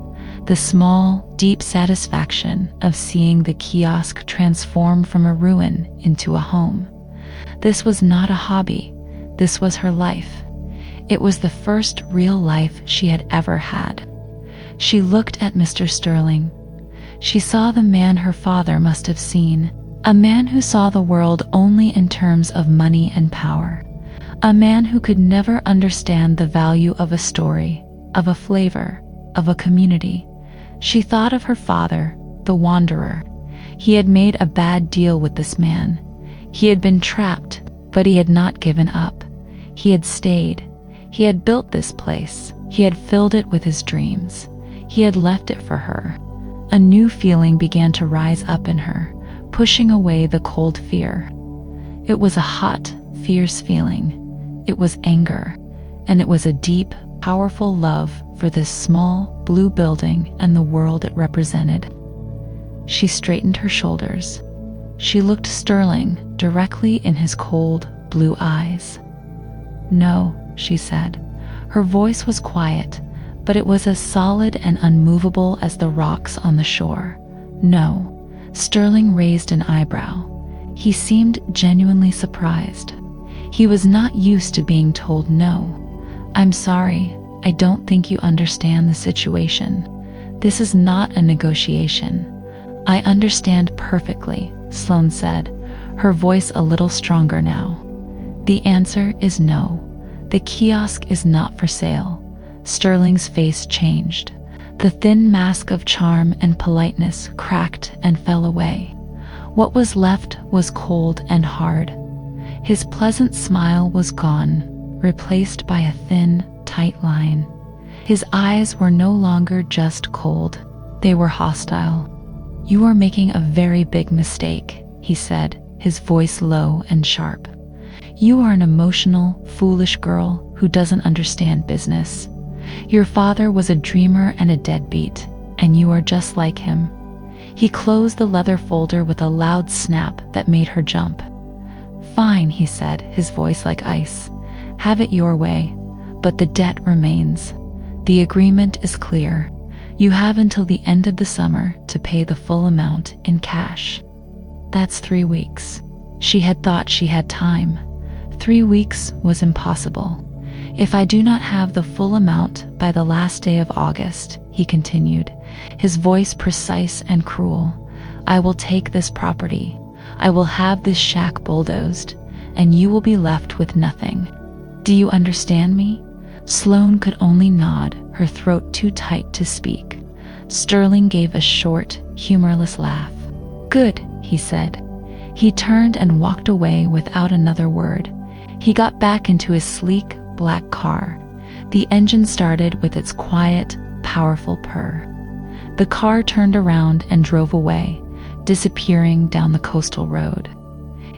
The small, deep satisfaction of seeing the kiosk transform from a ruin into a home. This was not a hobby. This was her life. It was the first real life she had ever had. She looked at Mr. Sterling. She saw the man her father must have seen, a man who saw the world only in terms of money and power, a man who could never understand the value of a story, of a flavor, of a community. She thought of her father, the wanderer. He had made a bad deal with this man. He had been trapped, but he had not given up. He had stayed. He had built this place. He had filled it with his dreams. He had left it for her. A new feeling began to rise up in her, pushing away the cold fear. It was a hot, fierce feeling. It was anger, and it was a deep, powerful love for this small, blue building and the world it represented. She straightened her shoulders. She looked Sterling directly in his cold, blue eyes. "No," she said. Her voice was quiet, but it was as solid and unmovable as the rocks on the shore. "No." Sterling raised an eyebrow. He seemed genuinely surprised. He was not used to being told no. "I'm sorry. I don't think you understand the situation. This is not a negotiation." "I understand perfectly," Sloane said, her voice a little stronger now. "The answer is no. The kiosk is not for sale." Sterling's face changed. The thin mask of charm and politeness cracked and fell away. What was left was cold and hard. His pleasant smile was gone, replaced by a thin, tight line. His eyes were no longer just cold. They were hostile. "You are making a very big mistake," he said, his voice low and sharp. "You are an emotional, foolish girl who doesn't understand business. Your father was a dreamer and a deadbeat, and you are just like him." He closed the leather folder with a loud snap that made her jump. "Fine," he said, his voice like ice. "Have it your way. But the debt remains. The agreement is clear. You have until the end of the summer to pay the full amount in cash." "That's 3 weeks." She had thought she had time. 3 weeks was impossible. If I do not have the full amount by the last day of August, he continued, his voice precise and cruel, I will take this property. I will have this shack bulldozed, and you will be left with nothing. Do you understand me? Sloane could only nod, her throat too tight to speak. Sterling gave a short, humorless laugh. Good, he said. He turned and walked away without another word. He got back into his sleek, black car. The engine started with its quiet, powerful purr. The car turned around and drove away, disappearing down the coastal road.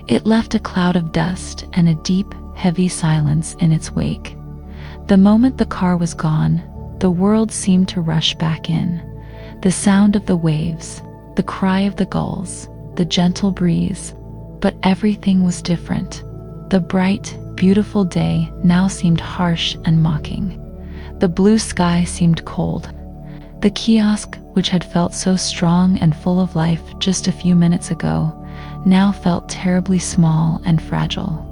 It left a cloud of dust and a deep, heavy silence in its wake. The moment the car was gone, the world seemed to rush back in. The sound of the waves, the cry of the gulls, the gentle breeze, but everything was different. The bright, beautiful day now seemed harsh and mocking. The blue sky seemed cold. The kiosk, which had felt so strong and full of life just a few minutes ago, now felt terribly small and fragile.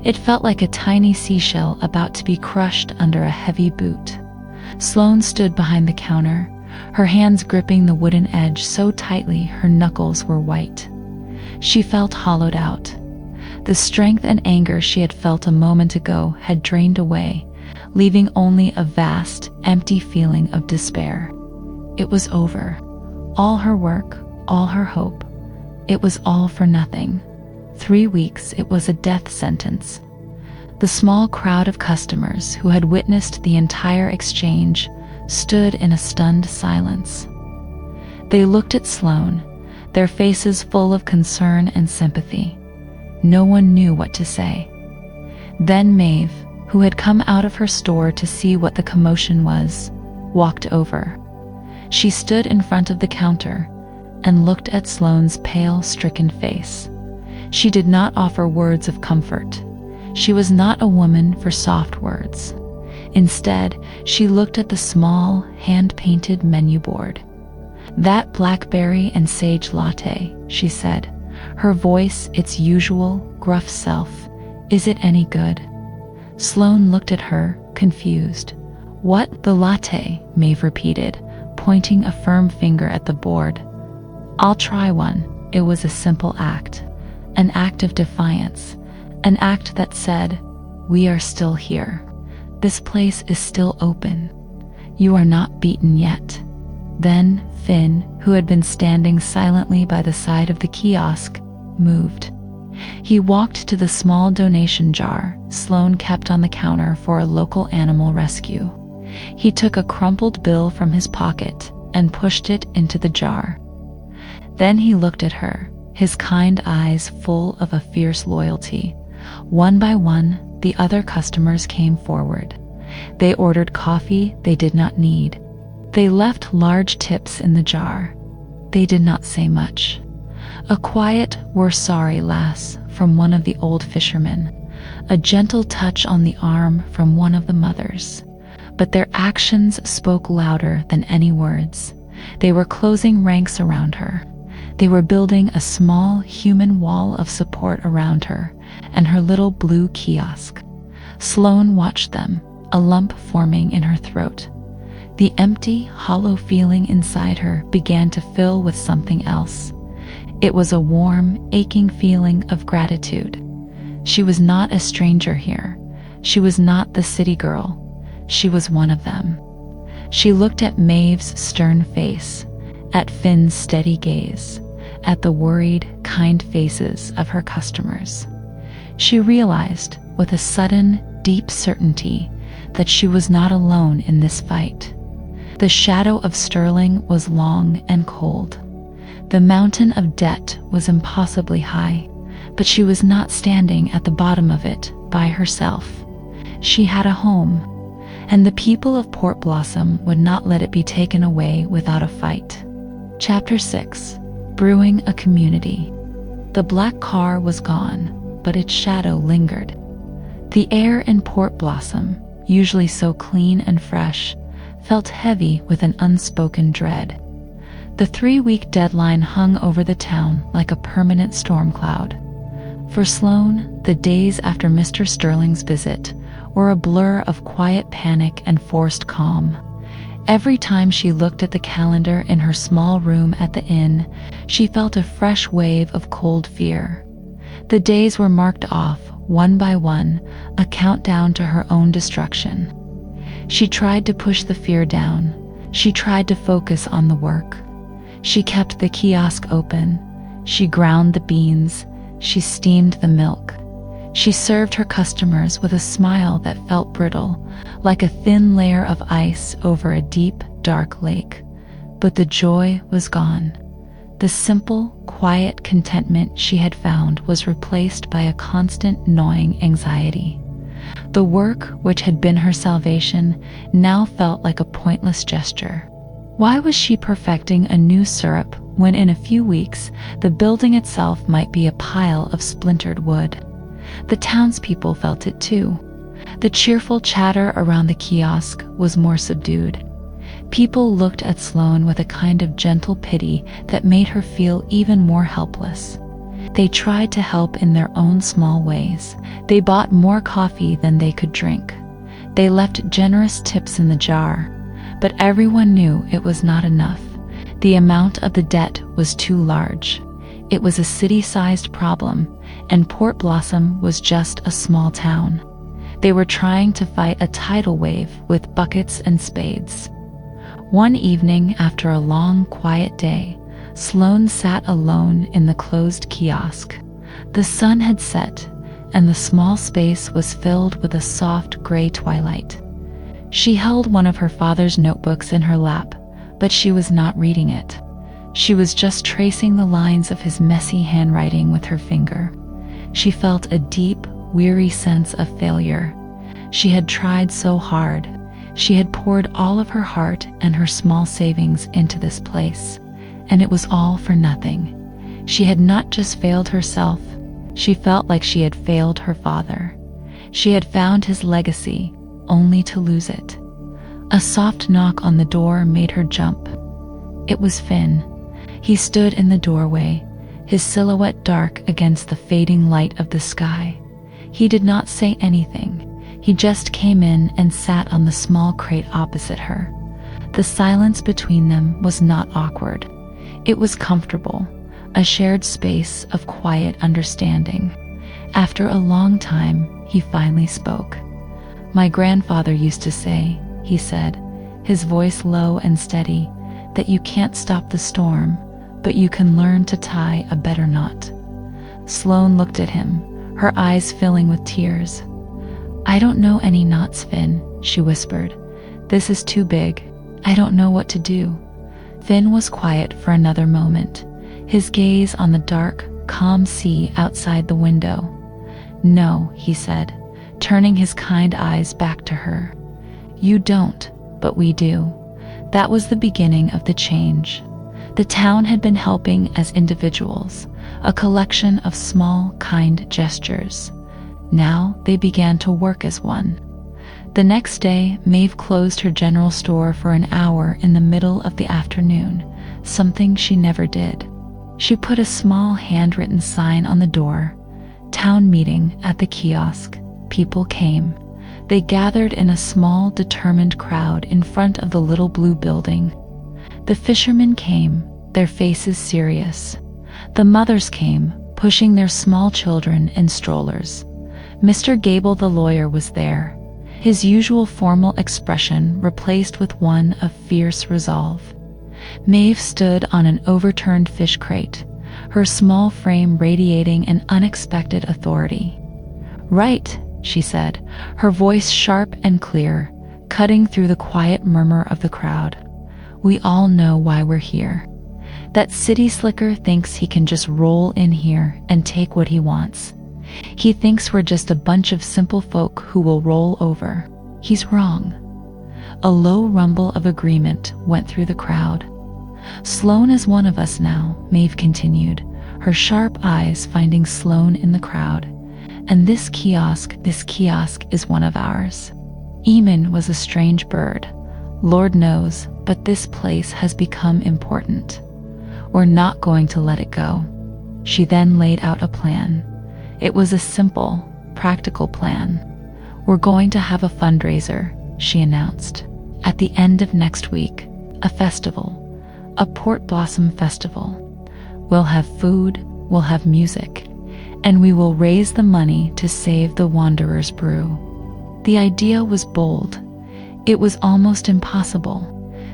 It felt like a tiny seashell about to be crushed under a heavy boot. Sloane stood behind the counter, her hands gripping the wooden edge so tightly her knuckles were white. She felt hollowed out. The strength and anger she had felt a moment ago had drained away, leaving only a vast, empty feeling of despair. It was over. All her work, all her hope. It was all for nothing. 3 weeks, it was a death sentence. The small crowd of customers who had witnessed the entire exchange stood in a stunned silence. They looked at Sloane, their faces full of concern and sympathy. No one knew what to say. Then Maeve, who had come out of her store to see what the commotion was, walked over. She stood in front of the counter and looked at Sloane's pale, stricken face. She did not offer words of comfort. She was not a woman for soft words. Instead, she looked at the small, hand-painted menu board. That blackberry and sage latte, she said, her voice its usual, gruff self. Is it any good? Sloane looked at her, confused. What, the latte? Maeve repeated, pointing a firm finger at the board. I'll try one. It was a simple act. An act of defiance. An act that said, we are still here. This place is still open. You are not beaten yet. Then Finn, who had been standing silently by the side of the kiosk, moved. He walked to the small donation jar Sloane kept on the counter for a local animal rescue. He took a crumpled bill from his pocket and pushed it into the jar. Then he looked at her, his kind eyes full of a fierce loyalty. One by one, the other customers came forward. They ordered coffee they did not need. They left large tips in the jar. They did not say much. A quiet, "We're sorry, lass," from one of the old fishermen. A gentle touch on the arm from one of the mothers. But their actions spoke louder than any words. They were closing ranks around her. They were building a small human wall of support around her and her little blue kiosk. Sloane watched them, a lump forming in her throat. The empty, hollow feeling inside her began to fill with something else. It was a warm, aching feeling of gratitude. She was not a stranger here. She was not the city girl. She was one of them. She looked at Maeve's stern face, at Finn's steady gaze, at the worried, kind faces of her customers. She realized, with a sudden, deep certainty, that she was not alone in this fight. The shadow of Sterling was long and cold. The mountain of debt was impossibly high, but she was not standing at the bottom of it by herself. She had a home, and the people of Port Blossom would not let it be taken away without a fight. Chapter 6. Brewing a Community. The black car was gone, but its shadow lingered. The air in Port Blossom, usually so clean and fresh, felt heavy with an unspoken dread. The 3-week deadline hung over the town like a permanent storm cloud. For Sloane, the days after Mr. Sterling's visit were a blur of quiet panic and forced calm. Every time she looked at the calendar in her small room at the inn, she felt a fresh wave of cold fear. The days were marked off, one by one, a countdown to her own destruction. She tried to push the fear down. She tried to focus on the work. She kept the kiosk open. She ground the beans. She steamed the milk. She served her customers with a smile that felt brittle, like a thin layer of ice over a deep, dark lake. But the joy was gone. The simple, quiet contentment she had found was replaced by a constant, gnawing anxiety. The work, which had been her salvation, now felt like a pointless gesture. Why was she perfecting a new syrup when in a few weeks the building itself might be a pile of splintered wood? The townspeople felt it too. The cheerful chatter around the kiosk was more subdued. People looked at Sloane with a kind of gentle pity that made her feel even more helpless. They tried to help in their own small ways. They bought more coffee than they could drink. They left generous tips in the jar. But everyone knew it was not enough. The amount of the debt was too large. It was a city-sized problem, and Port Blossom was just a small town. They were trying to fight a tidal wave with buckets and spades. One evening, after a long, quiet day, Sloane sat alone in the closed kiosk. The sun had set, and the small space was filled with a soft gray twilight. She held one of her father's notebooks in her lap, but she was not reading it. She was just tracing the lines of his messy handwriting with her finger. She felt a deep, weary sense of failure. She had tried so hard. She had poured all of her heart and her small savings into this place, and it was all for nothing. She had not just failed herself. She felt like she had failed her father. She had found his legacy, only to lose it. A soft knock on the door made her jump. It was Finn. He stood in the doorway, his silhouette dark against the fading light of the sky. He did not say anything. He just came in and sat on the small crate opposite her. The silence between them was not awkward. It was comfortable, a shared space of quiet understanding. After a long time, he finally spoke. "My grandfather used to say," he said, his voice low and steady, "that you can't stop the storm, but you can learn to tie a better knot." Sloane looked at him, her eyes filling with tears. "I don't know any knots, Finn," she whispered. "This is too big. I don't know what to do." Finn was quiet for another moment, his gaze on the dark, calm sea outside the window. "No," he said, turning his kind eyes back to her. "You don't, but we do." That was the beginning of the change. The town had been helping as individuals, a collection of small, kind gestures. Now they began to work as one. The next day, Maeve closed her general store for an hour in the middle of the afternoon, something she never did. She put a small handwritten sign on the door, "Town meeting at the kiosk." People came. They gathered in a small, determined crowd in front of the little blue building. The fishermen came, their faces serious. The mothers came, pushing their small children in strollers. Mr. Gable the lawyer was there, his usual formal expression replaced with one of fierce resolve. Maeve stood on an overturned fish crate, her small frame radiating an unexpected authority. "Right," she said, her voice sharp and clear, cutting through the quiet murmur of the crowd. "We all know why we're here. That city slicker thinks he can just roll in here and take what he wants. He thinks we're just a bunch of simple folk who will roll over. He's wrong." A low rumble of agreement went through the crowd. "Sloane is one of us now," Maeve continued, her sharp eyes finding Sloane in the crowd. "And this kiosk is one of ours. Eamon was a strange bird, Lord knows, but this place has become important. We're not going to let it go." She then laid out a plan. It was a simple, practical plan. "We're going to have a fundraiser," she announced. "At the end of next week, a festival, a Port Blossom festival. We'll have food, we'll have music, and we will raise the money to save the Wanderer's Brew." The idea was bold. It was almost impossible.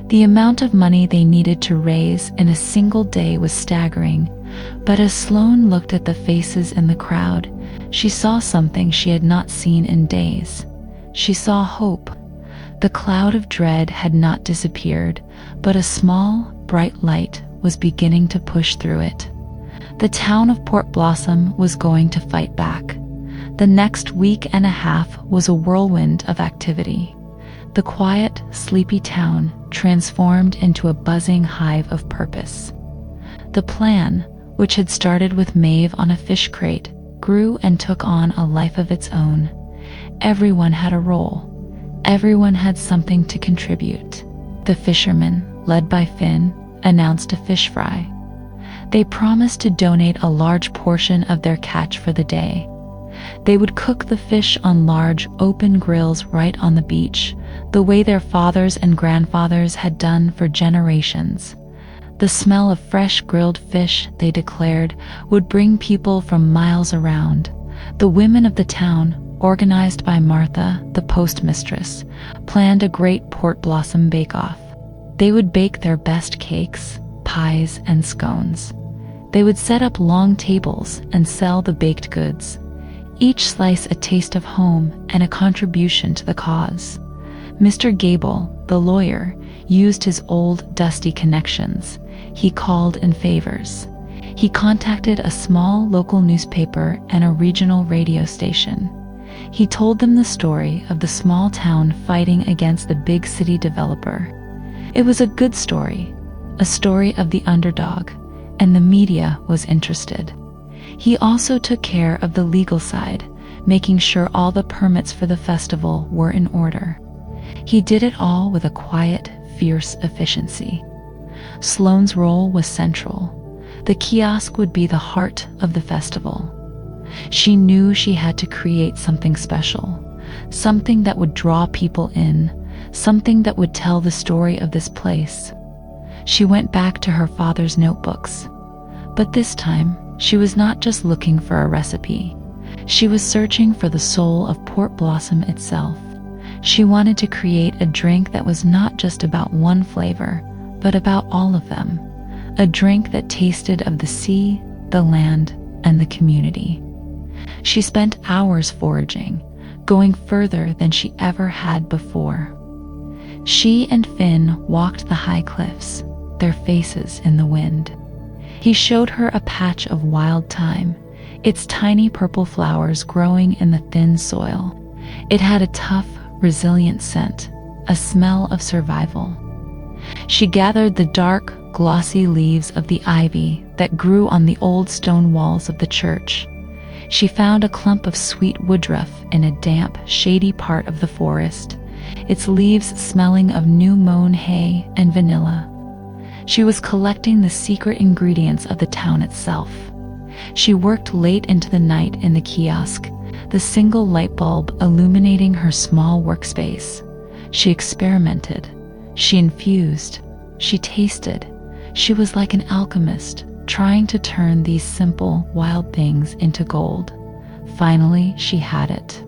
The amount of money they needed to raise in a single day was staggering, but as Sloane looked at the faces in the crowd, she saw something she had not seen in days. She saw hope. The cloud of dread had not disappeared, but a small, bright light was beginning to push through it. The town of Port Blossom was going to fight back. The next week and a half was a whirlwind of activity. The quiet, sleepy town transformed into a buzzing hive of purpose. The plan, which had started with Maeve on a fish crate, grew and took on a life of its own. Everyone had a role. Everyone had something to contribute. The fishermen, led by Finn, announced a fish fry. They promised to donate a large portion of their catch for the day. They would cook the fish on large, open grills right on the beach, the way their fathers and grandfathers had done for generations. The smell of fresh grilled fish, they declared, would bring people from miles around. The women of the town, organized by Martha, the postmistress, planned a great Port Blossom bake-off. They would bake their best cakes, pies, and scones. They would set up long tables and sell the baked goods, each slice a taste of home and a contribution to the cause. Mr. Gable, the lawyer, used his old, dusty connections. He called in favors. He contacted a small local newspaper and a regional radio station. He told them the story of the small town fighting against the big city developer. It was a good story, a story of the underdog, and the media was interested. He also took care of the legal side, making sure all the permits for the festival were in order. He did it all with a quiet, fierce efficiency. Sloane's role was central. The kiosk would be the heart of the festival. She knew she had to create something special, something that would draw people in, something that would tell the story of this place. She went back to her father's notebooks. But this time, she was not just looking for a recipe. She was searching for the soul of Port Blossom itself. She wanted to create a drink that was not just about one flavor, but about all of them. A drink that tasted of the sea, the land, and the community. She spent hours foraging, going further than she ever had before. She and Finn walked the high cliffs, their faces in the wind. He showed her a patch of wild thyme, its tiny purple flowers growing in the thin soil. It had a tough, resilient scent, a smell of survival. She gathered the dark, glossy leaves of the ivy that grew on the old stone walls of the church. She found a clump of sweet woodruff in a damp, shady part of the forest, its leaves smelling of new-mown hay and vanilla. She was collecting the secret ingredients of the town itself. She worked late into the night in the kiosk, the single light bulb illuminating her small workspace. She experimented. She infused. She tasted. She was like an alchemist, trying to turn these simple, wild things into gold. Finally, she had it.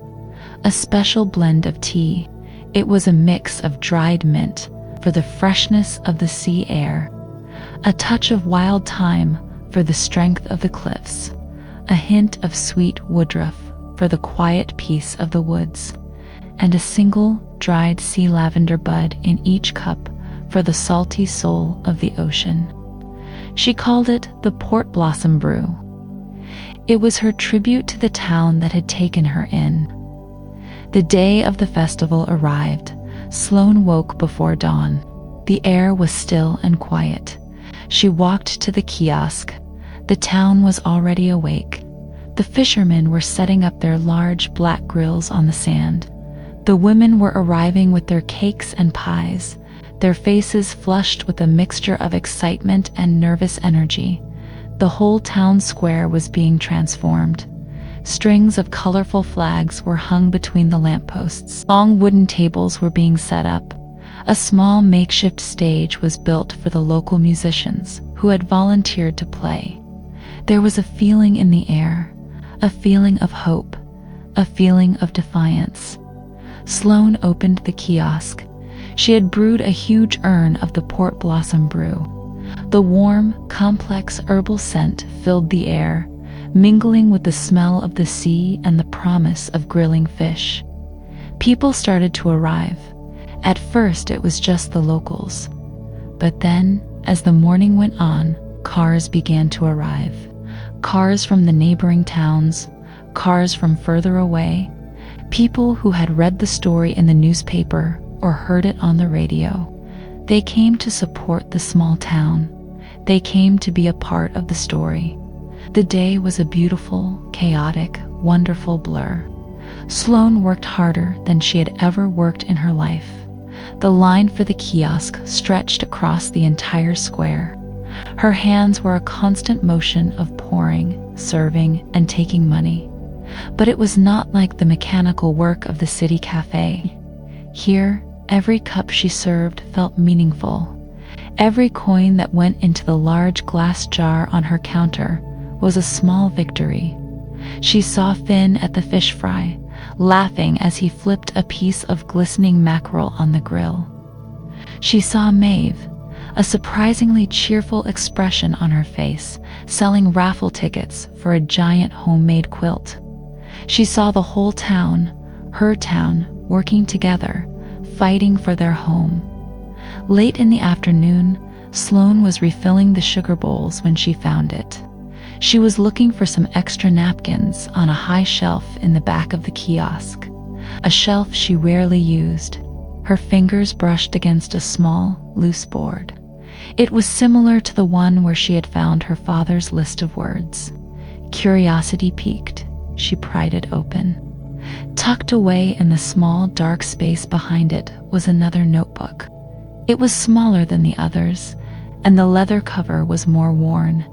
A special blend of tea. It was a mix of dried mint for the freshness of the sea air, a touch of wild thyme for the strength of the cliffs, a hint of sweet woodruff for the quiet peace of the woods, and a single dried sea lavender bud in each cup for the salty soul of the ocean. She called it the Port Blossom Brew. It was her tribute to the town that had taken her in. The day of the festival arrived. Sloane woke before dawn. The air was still and quiet. She walked to the kiosk. The town was already awake. The fishermen were setting up their large black grills on the sand. The women were arriving with their cakes and pies, their faces flushed with a mixture of excitement and nervous energy. The whole town square was being transformed. Strings of colorful flags were hung between the lampposts. Long wooden tables were being set up. A small makeshift stage was built for the local musicians who had volunteered to play. There was a feeling in the air, a feeling of hope, a feeling of defiance. Sloane opened the kiosk. She had brewed a huge urn of the port blossom brew. The warm, complex herbal scent filled the air, mingling with the smell of the sea and the promise of grilling fish. People started to arrive. At first it was just the locals. But then, as the morning went on, cars began to arrive. Cars from the neighboring towns, cars from further away, people who had read the story in the newspaper or heard it on the radio. They came to support the small town. They came to be a part of the story. The day was a beautiful, chaotic, wonderful blur. Sloane worked harder than she had ever worked in her life. The line for the kiosk stretched across the entire square. Her hands were a constant motion of pouring, serving, and taking money. But it was not like the mechanical work of the city cafe. Here, every cup she served felt meaningful. Every coin that went into the large glass jar on her counter was a small victory. She saw Finn at the fish fry, laughing as he flipped a piece of glistening mackerel on the grill. She saw Maeve, a surprisingly cheerful expression on her face, selling raffle tickets for a giant homemade quilt. She saw the whole town, her town, working together, fighting for their home. Late in the afternoon, Sloane was refilling the sugar bowls when she found it. She was looking for some extra napkins on a high shelf in the back of the kiosk, a shelf she rarely used. Her fingers brushed against a small, loose board. It was similar to the one where she had found her father's list of words. Curiosity piqued. She pried it open. Tucked away in the small, dark space behind it was another notebook. It was smaller than the others, and the leather cover was more worn.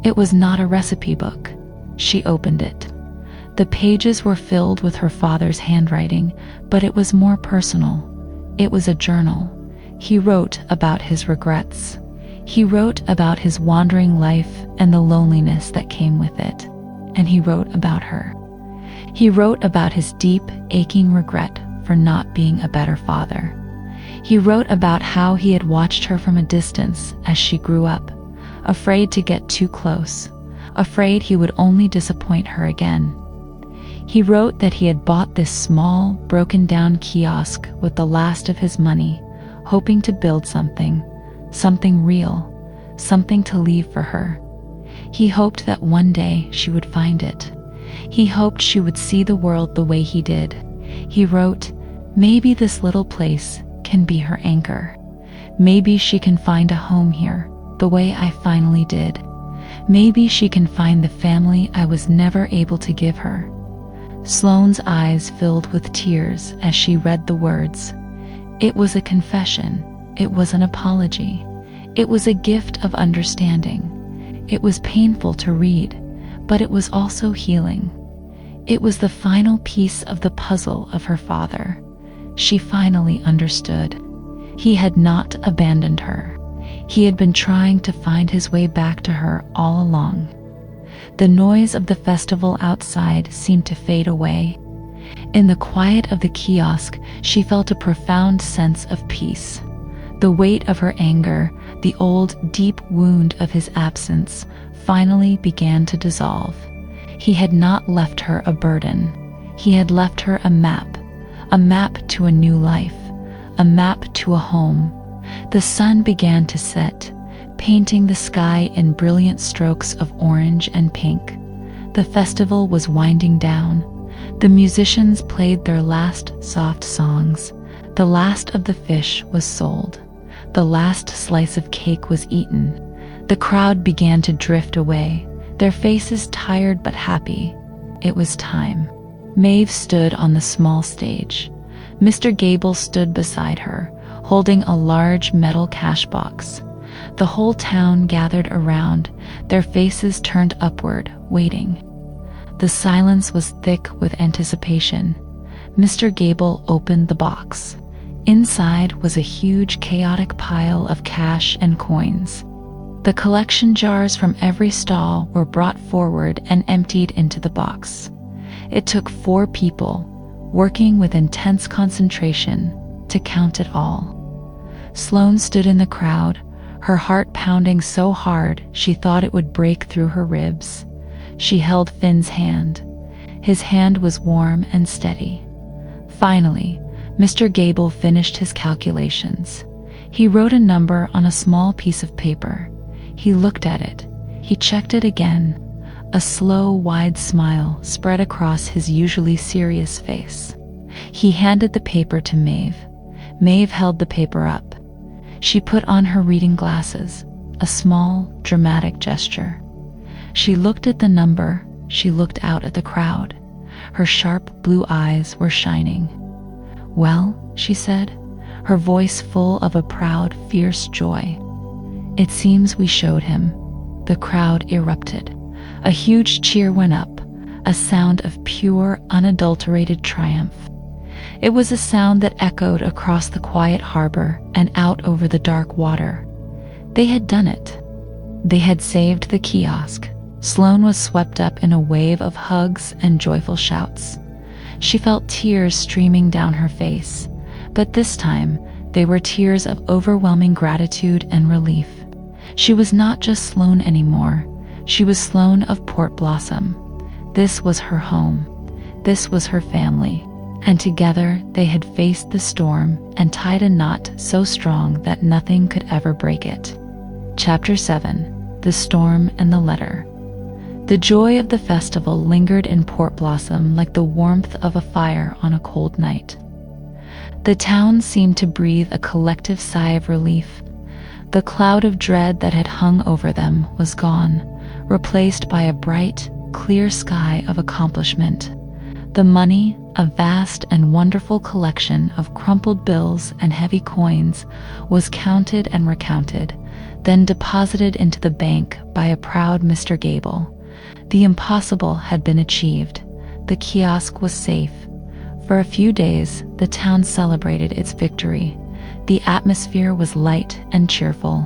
It was not a recipe book. She opened it. The pages were filled with her father's handwriting, but it was more personal. It was a journal. He wrote about his regrets. He wrote about his wandering life and the loneliness that came with it. And he wrote about her. He wrote about his deep, aching regret for not being a better father. He wrote about how he had watched her from a distance as she grew up, afraid to get too close, afraid he would only disappoint her again. He wrote that he had bought this small, broken-down kiosk with the last of his money, hoping to build something real, something to leave for her. He hoped that one day she would find it. He hoped she would see the world the way he did. He wrote, "Maybe this little place can be her anchor. Maybe she can find a home here, the way I finally did. Maybe she can find the family I was never able to give her." Sloane's eyes filled with tears as she read the words. It was a confession. It was an apology. It was a gift of understanding. It was painful to read, but it was also healing. It was the final piece of the puzzle of her father. She finally understood. He had not abandoned her. He had been trying to find his way back to her all along. The noise of the festival outside seemed to fade away. In the quiet of the kiosk, she felt a profound sense of peace. The weight of her anger, the old, deep wound of his absence, finally began to dissolve. He had not left her a burden. He had left her a map to a new life, a map to a home. The sun began to set, painting the sky in brilliant strokes of orange and pink. The festival was winding down. The musicians played their last soft songs. The last of the fish was sold. The last slice of cake was eaten. The crowd began to drift away, their faces tired but happy. It was time. Maeve stood on the small stage. Mr. Gable stood beside her, holding a large metal cash box. The whole town gathered around, their faces turned upward, waiting. The silence was thick with anticipation. Mr. Gable opened the box. Inside was a huge, chaotic pile of cash and coins. The collection jars from every stall were brought forward and emptied into the box. It took 4 people, working with intense concentration, to count it all. Sloane stood in the crowd, her heart pounding so hard she thought it would break through her ribs. She held Finn's hand. His hand was warm and steady. Finally, Mr. Gable finished his calculations. He wrote a number on a small piece of paper. He looked at it. He checked it again. A slow, wide smile spread across his usually serious face. He handed the paper to Maeve. Maeve held the paper up. She put on her reading glasses, a small, dramatic gesture. She looked at the number. She looked out at the crowd. Her sharp blue eyes were shining. "Well," she said, her voice full of a proud, fierce joy. "It seems we showed him." The crowd erupted. A huge cheer went up, a sound of pure, unadulterated triumph. It was a sound that echoed across the quiet harbor and out over the dark water. They had done it. They had saved the kiosk. Sloane was swept up in a wave of hugs and joyful shouts. She felt tears streaming down her face, but this time they were tears of overwhelming gratitude and relief. She was not just Sloane anymore. She was Sloane of Port Blossom. This was her home. This was her family. And together they had faced the storm and tied a knot so strong that nothing could ever break it. Chapter 7: The Storm and the Letter. The joy of the festival lingered in Port Blossom like the warmth of a fire on a cold night. The town seemed to breathe a collective sigh of relief. The cloud of dread that had hung over them was gone, replaced by a bright, clear sky of accomplishment. The money, a vast and wonderful collection of crumpled bills and heavy coins, was counted and recounted, then deposited into the bank by a proud Mr. Gable. The impossible had been achieved. The kiosk was safe. For a few days, the town celebrated its victory. The atmosphere was light and cheerful.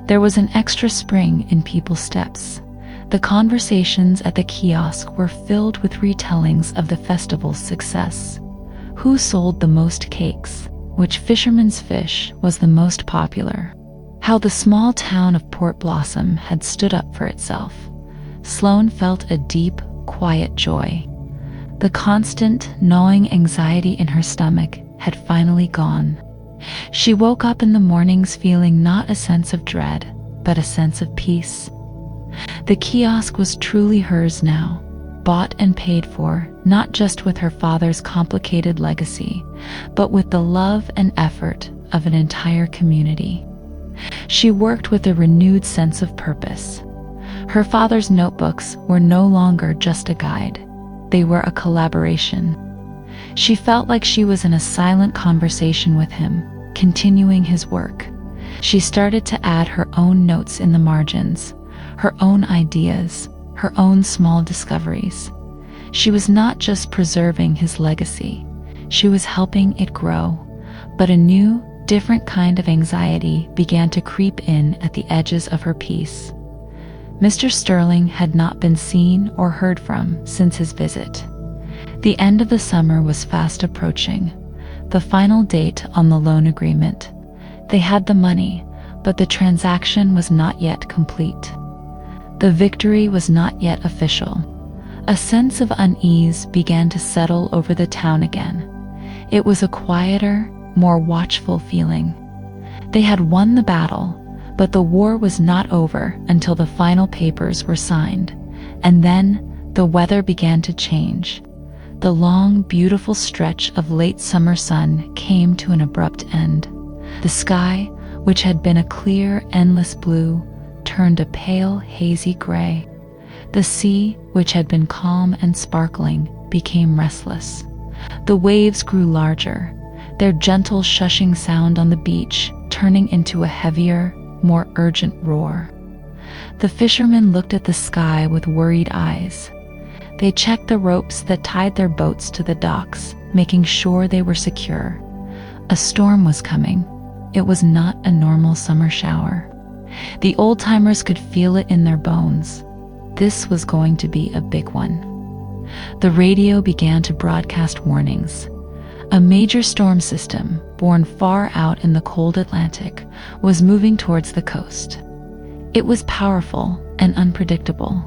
There was an extra spring in people's steps. The conversations at the kiosk were filled with retellings of the festival's success. Who sold the most cakes? Which fisherman's fish was the most popular? How the small town of Port Blossom had stood up for itself. Sloane felt a deep, quiet joy. The constant, gnawing anxiety in her stomach had finally gone. She woke up in the mornings feeling not a sense of dread, but a sense of peace. The kiosk was truly hers now, bought and paid for, not just with her father's complicated legacy, but with the love and effort of an entire community. She worked with a renewed sense of purpose. Her father's notebooks were no longer just a guide. They were a collaboration. She felt like she was in a silent conversation with him, continuing his work. She started to add her own notes in the margins, her own ideas, her own small discoveries. She was not just preserving his legacy, she was helping it grow. But a new, different kind of anxiety began to creep in at the edges of her peace. Mr. Sterling had not been seen or heard from since his visit. The end of the summer was fast approaching, the final date on the loan agreement. They had the money, but the transaction was not yet complete. The victory was not yet official. A sense of unease began to settle over the town again. It was a quieter, more watchful feeling. They had won the battle, but the war was not over until the final papers were signed. And then the weather began to change. The long, beautiful stretch of late summer sun came to an abrupt end. The sky, which had been a clear, endless blue, turned a pale, hazy gray. The sea, which had been calm and sparkling, became restless. The waves grew larger, their gentle shushing sound on the beach turning into a heavier, more urgent roar. The fishermen looked at the sky with worried eyes. They checked the ropes that tied their boats to the docks, making sure they were secure. A storm was coming. It was not a normal summer shower. The old-timers could feel it in their bones. This was going to be a big one. The radio began to broadcast warnings. A major storm system, born far out in the cold Atlantic, was moving towards the coast. It was powerful and unpredictable.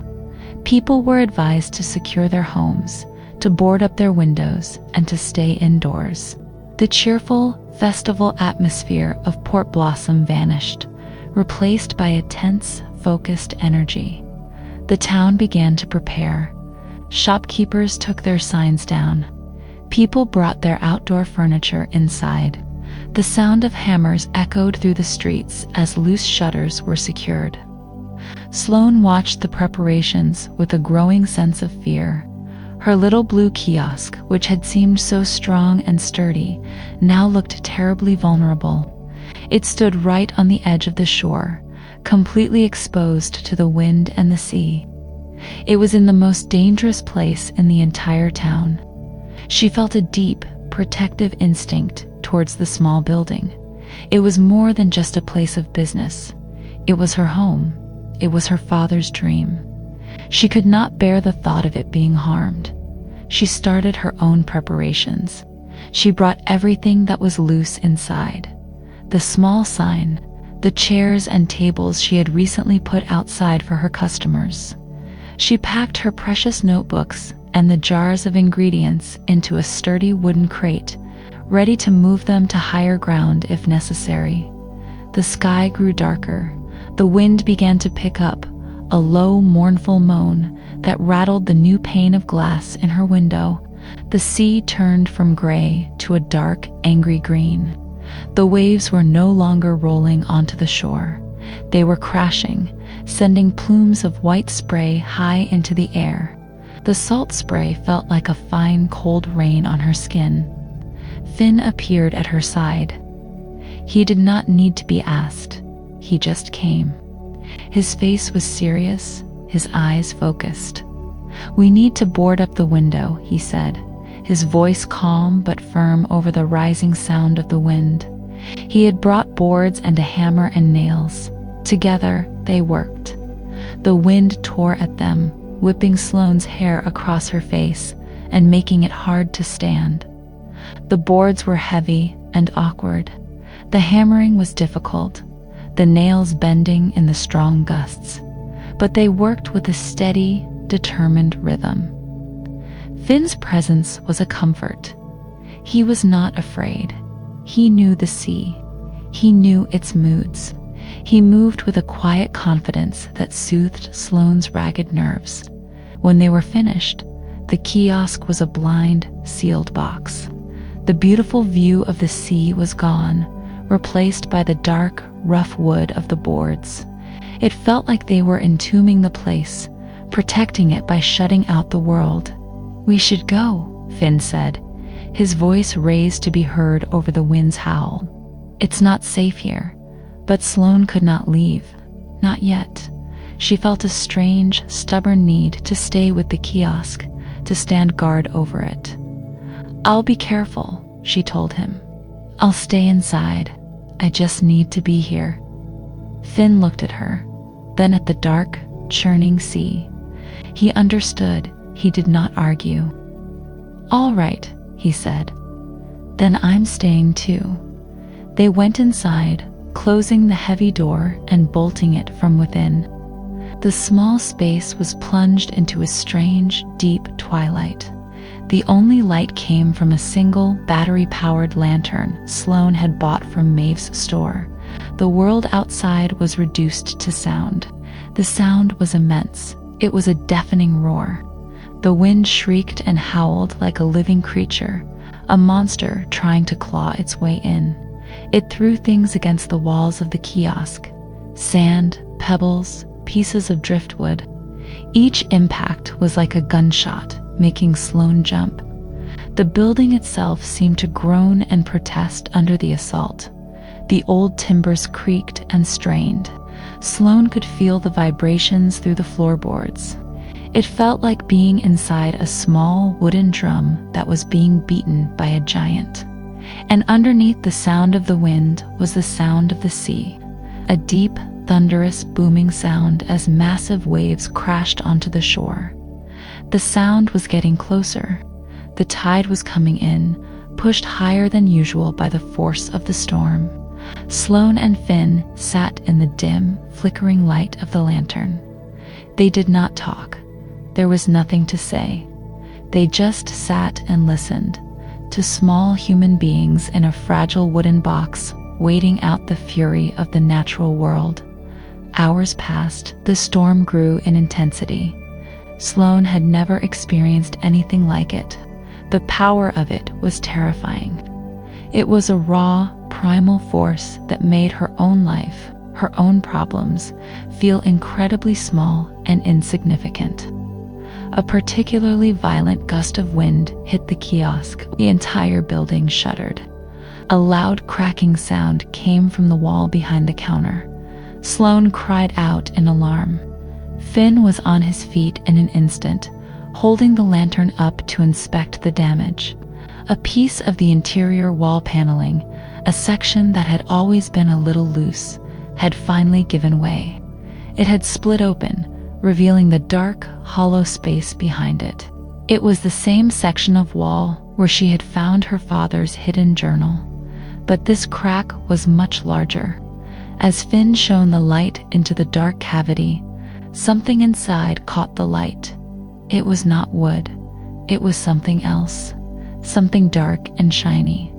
People were advised to secure their homes, to board up their windows, and to stay indoors. The cheerful, festival atmosphere of Port Blossom vanished, replaced by a tense, focused energy. The town began to prepare. Shopkeepers took their signs down. People brought their outdoor furniture inside. The sound of hammers echoed through the streets as loose shutters were secured. Sloane watched the preparations with a growing sense of fear. Her little blue kiosk, which had seemed so strong and sturdy, now looked terribly vulnerable. It stood right on the edge of the shore, completely exposed to the wind and the sea. It was in the most dangerous place in the entire town. She felt a deep, protective instinct towards the small building. It was more than just a place of business. It was her home. It was her father's dream. She could not bear the thought of it being harmed. She started her own preparations. She brought everything that was loose inside. The small sign, the chairs and tables she had recently put outside for her customers. She packed her precious notebooks and the jars of ingredients into a sturdy wooden crate, ready to move them to higher ground if necessary. The sky grew darker. The wind began to pick up, a low, mournful moan that rattled the new pane of glass in her window. The sea turned from gray to a dark, angry green. The waves were no longer rolling onto the shore. They were crashing, sending plumes of white spray high into the air. The salt spray felt like a fine, cold rain on her skin. Finn appeared at her side. He did not need to be asked. He just came. His face was serious, his eyes focused. "We need to board up the window," he said, his voice calm but firm over the rising sound of the wind. He had brought boards and a hammer and nails. Together, they worked. The wind tore at them, whipping Sloane's hair across her face and making it hard to stand. The boards were heavy and awkward. The hammering was difficult, the nails bending in the strong gusts. But they worked with a steady, determined rhythm. Finn's presence was a comfort. He was not afraid. He knew the sea. He knew its moods. He moved with a quiet confidence that soothed Sloane's ragged nerves. When they were finished, the kiosk was a blind, sealed box. The beautiful view of the sea was gone, replaced by the dark, rough wood of the boards. It felt like they were entombing the place, protecting it by shutting out the world. "We should go," Finn said, his voice raised to be heard over the wind's howl. "It's not safe here." But Sloane could not leave. Not yet. She felt a strange, stubborn need to stay with the kiosk, to stand guard over it. "I'll be careful," she told him. "I'll stay inside. I just need to be here." Finn looked at her, then at the dark, churning sea. He understood. He did not argue. "All right," he said. "Then I'm staying too." They went inside, closing the heavy door and bolting it from within. The small space was plunged into a strange, deep twilight. The only light came from a single, battery-powered lantern Sloane had bought from Maeve's store. The world outside was reduced to sound. The sound was immense. It was a deafening roar. The wind shrieked and howled like a living creature, a monster trying to claw its way in. It threw things against the walls of the kiosk: sand, pebbles, pieces of driftwood. Each impact was like a gunshot, making Sloane jump. The building itself seemed to groan and protest under the assault. The old timbers creaked and strained. Sloane could feel the vibrations through the floorboards. It felt like being inside a small wooden drum that was being beaten by a giant. And underneath the sound of the wind was the sound of the sea, a deep, thunderous, booming sound as massive waves crashed onto the shore. The sound was getting closer. The tide was coming in, pushed higher than usual by the force of the storm. Sloane and Finn sat in the dim, flickering light of the lantern. They did not talk. There was nothing to say. They just sat and listened to small human beings in a fragile wooden box, waiting out the fury of the natural world. Hours passed. The storm grew in intensity. Sloane had never experienced anything like it. The power of it was terrifying. It was a raw, primal force that made her own life, her own problems, feel incredibly small and insignificant. A particularly violent gust of wind hit the kiosk. The entire building shuddered. A loud cracking sound came from the wall behind the counter. Sloane cried out in alarm. Finn was on his feet in an instant, holding the lantern up to inspect the damage. A piece of the interior wall paneling, a section that had always been a little loose, had finally given way. It had split open, revealing the dark, hollow space behind it. It was the same section of wall where she had found her father's hidden journal. But this crack was much larger. As Finn shone the light into the dark cavity, something inside caught the light. It was not wood. It was something else. Something dark and shiny.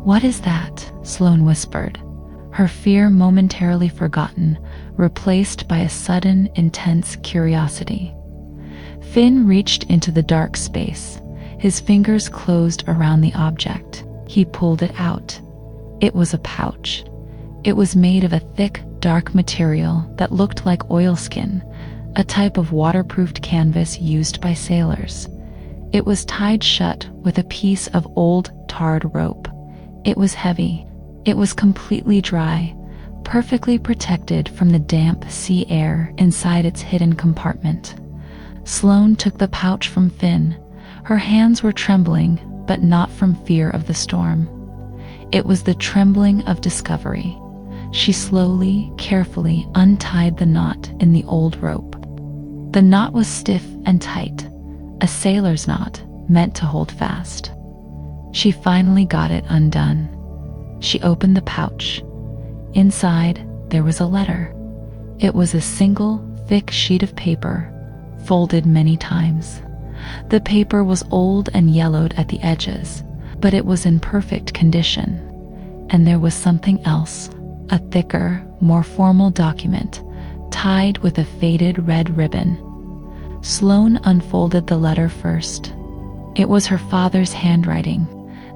"What is that?" Sloane whispered, her fear momentarily forgotten, replaced by a sudden, intense curiosity. Finn reached into the dark space. His fingers closed around the object. He pulled it out. It was a pouch. It was made of a thick, dark material that looked like oilskin, a type of waterproofed canvas used by sailors. It was tied shut with a piece of old, tarred rope. It was heavy. It was completely dry, perfectly protected from the damp sea air inside its hidden compartment. Sloane took the pouch from Finn. Her hands were trembling, but not from fear of the storm. It was the trembling of discovery. She slowly, carefully untied the knot in the old rope. The knot was stiff and tight, a sailor's knot meant to hold fast. She finally got it undone. She opened the pouch. Inside, there was a letter. It was a single, thick sheet of paper, folded many times. The paper was old and yellowed at the edges, but it was in perfect condition. And there was something else, a thicker, more formal document, tied with a faded red ribbon. Sloane unfolded the letter first. It was her father's handwriting,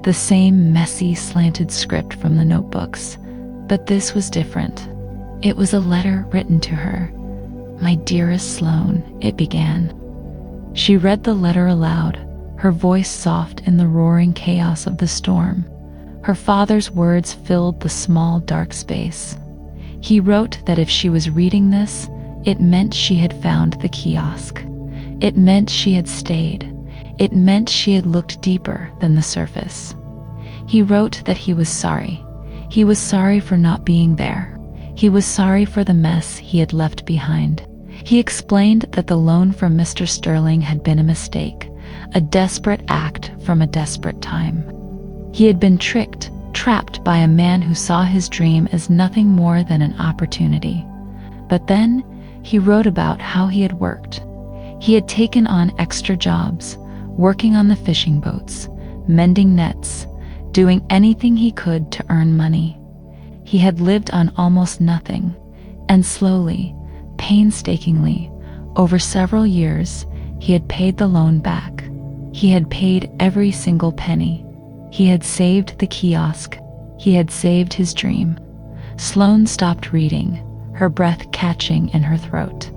the same messy, slanted script from the notebooks. But this was different. It was a letter written to her. "My dearest Sloane," it began. She read the letter aloud, her voice soft in the roaring chaos of the storm. Her father's words filled the small, dark space. He wrote that if she was reading this, it meant she had found the kiosk. It meant she had stayed. It meant she had looked deeper than the surface. He wrote that he was sorry. He was sorry for not being there. He was sorry for the mess he had left behind. He explained that the loan from Mr. Sterling had been a mistake, a desperate act from a desperate time. He had been tricked, trapped by a man who saw his dream as nothing more than an opportunity. But then, he wrote about how he had worked. He had taken on extra jobs, working on the fishing boats, mending nets, doing anything he could to earn money. He had lived on almost nothing, and slowly, painstakingly, over several years, he had paid the loan back. He had paid every single penny. He had saved the kiosk. He had saved his dream. Sloane stopped reading, her breath catching in her throat.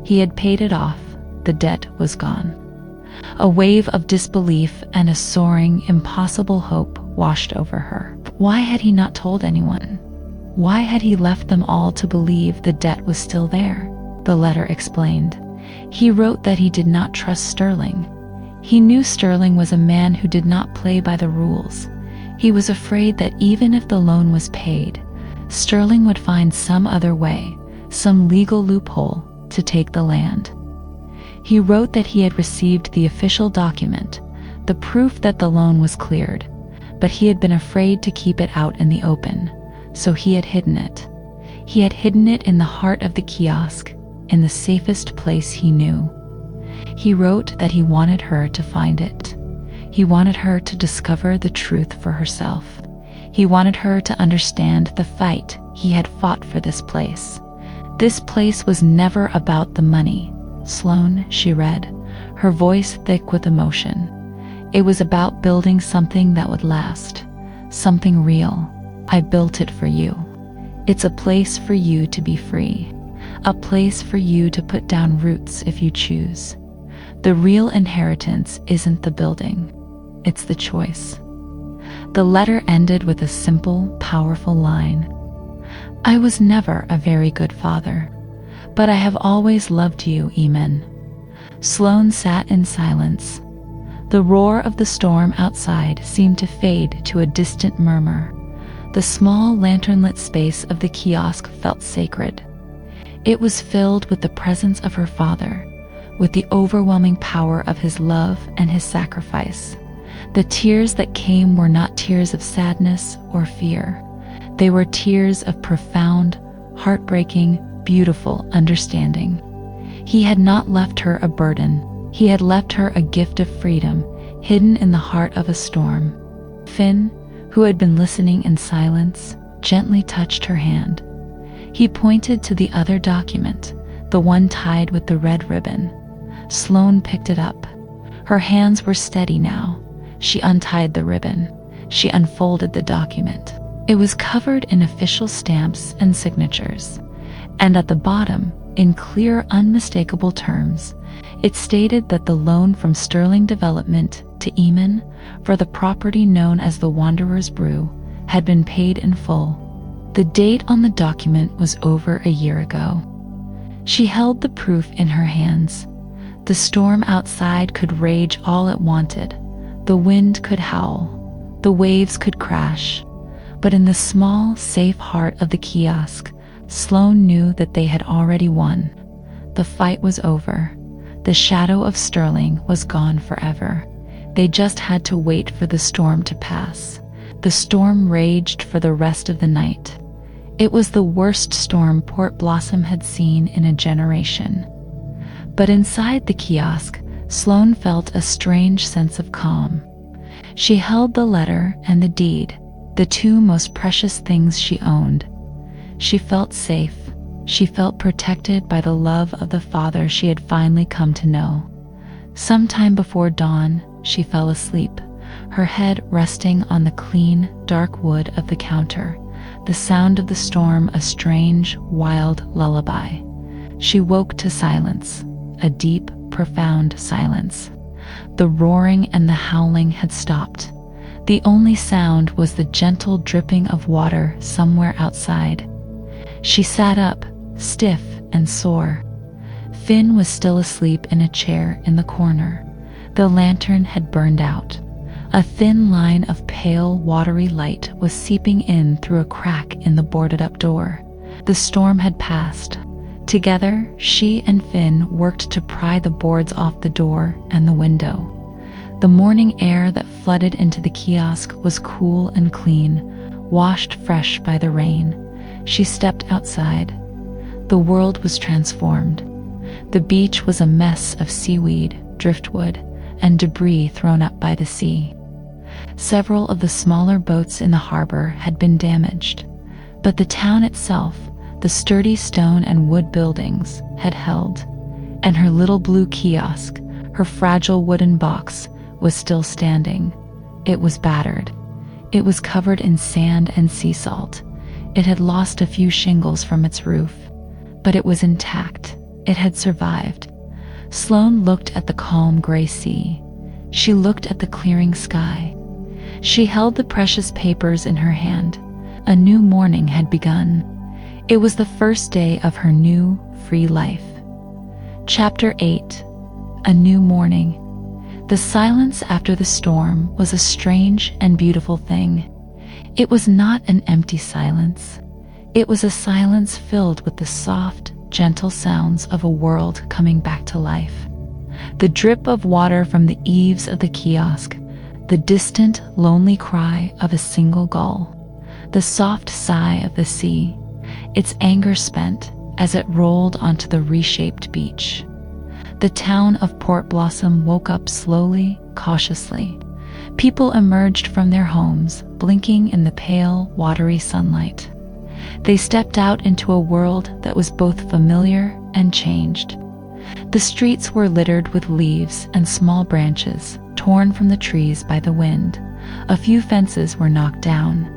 He had paid it off. The debt was gone. A wave of disbelief and a soaring, impossible hope washed over her. Why had he not told anyone? Why had he left them all to believe the debt was still there? The letter explained. He wrote that he did not trust Sterling. He knew Sterling was a man who did not play by the rules. He was afraid that even if the loan was paid, Sterling would find some other way, some legal loophole, to take the land. He wrote that he had received the official document, the proof that the loan was cleared, but he had been afraid to keep it out in the open, so he had hidden it. He had hidden it in the heart of the kiosk, in the safest place he knew. He wrote that he wanted her to find it. He wanted her to discover the truth for herself. He wanted her to understand the fight he had fought for this place. This place was never about the money, Sloane, she read, her voice thick with emotion. It was about building something that would last, something real. I built it for you. It's a place for you to be free, a place for you to put down roots if you choose. The real inheritance isn't the building, it's the choice. The letter ended with a simple, powerful line. I was never a very good father, but I have always loved you, Eamon. Sloane sat in silence. The roar of the storm outside seemed to fade to a distant murmur. The small lantern-lit space of the kiosk felt sacred. It was filled with the presence of her father, with the overwhelming power of his love and his sacrifice. The tears that came were not tears of sadness or fear. They were tears of profound, heartbreaking, beautiful understanding. He had not left her a burden. He had left her a gift of freedom, hidden in the heart of a storm. Finn, who had been listening in silence, gently touched her hand. He pointed to the other document, the one tied with the red ribbon. Sloane picked it up. Her hands were steady now. She untied the ribbon. She unfolded the document. It was covered in official stamps and signatures, and at the bottom, in clear, unmistakable terms, it stated that the loan from Sterling Development to Eamon for the property known as the Wanderer's Brew had been paid in full. The date on the document was over a year ago. She held the proof in her hands. The storm outside could rage all it wanted. The wind could howl. The waves could crash. But in the small, safe heart of the kiosk, Sloane knew that they had already won. The fight was over. The shadow of Sterling was gone forever. They just had to wait for the storm to pass. The storm raged for the rest of the night. It was the worst storm Port Blossom had seen in a generation. But inside the kiosk, Sloane felt a strange sense of calm. She held the letter and the deed, the two most precious things she owned. She felt safe. She felt protected by the love of the father she had finally come to know. Sometime before dawn, she fell asleep, her head resting on the clean, dark wood of the counter, the sound of the storm a strange, wild lullaby. She woke to silence, a deep, profound silence. The roaring and the howling had stopped. The only sound was the gentle dripping of water somewhere outside. She sat up, stiff and sore. Finn was still asleep in a chair in the corner. The lantern had burned out. A thin line of pale, watery light was seeping in through a crack in the boarded-up door. The storm had passed. Together, she and Finn worked to pry the boards off the door and the window. The morning air that flooded into the kiosk was cool and clean, washed fresh by the rain. She stepped outside. The world was transformed. The beach was a mess of seaweed, driftwood, and debris thrown up by the sea. Several of the smaller boats in the harbor had been damaged, but the town itself, the sturdy stone and wood buildings, had held, and her little blue kiosk, her fragile wooden box, was still standing. It was battered. It was covered in sand and sea salt. It had lost a few shingles from its roof, but it was intact. It had survived. Sloane looked at the calm gray sea. She looked at the clearing sky. She held the precious papers in her hand. A new morning had begun. It was the first day of her new, free life. Chapter 8. A New Morning. The silence after the storm was a strange and beautiful thing. It was not an empty silence. It was a silence filled with the soft, gentle sounds of a world coming back to life. The drip of water from the eaves of the kiosk, the distant, lonely cry of a single gull, the soft sigh of the sea, its anger spent as it rolled onto the reshaped beach. The town of Port Blossom woke up slowly, cautiously. People emerged from their homes, blinking in the pale, watery sunlight. They stepped out into a world that was both familiar and changed. The streets were littered with leaves and small branches, torn from the trees by the wind. A few fences were knocked down.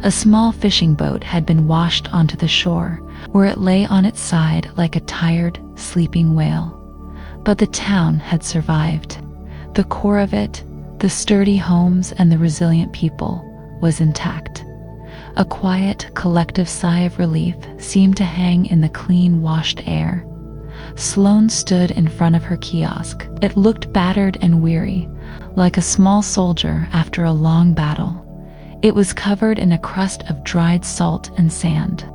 A small fishing boat had been washed onto the shore, where it lay on its side like a tired, sleeping whale. But the town had survived. The core of it, the sturdy homes and the resilient people, was intact. A quiet, collective sigh of relief seemed to hang in the clean, washed air. Sloane stood in front of her kiosk. It looked battered and weary, like a small soldier after a long battle. It was covered in a crust of dried salt and sand.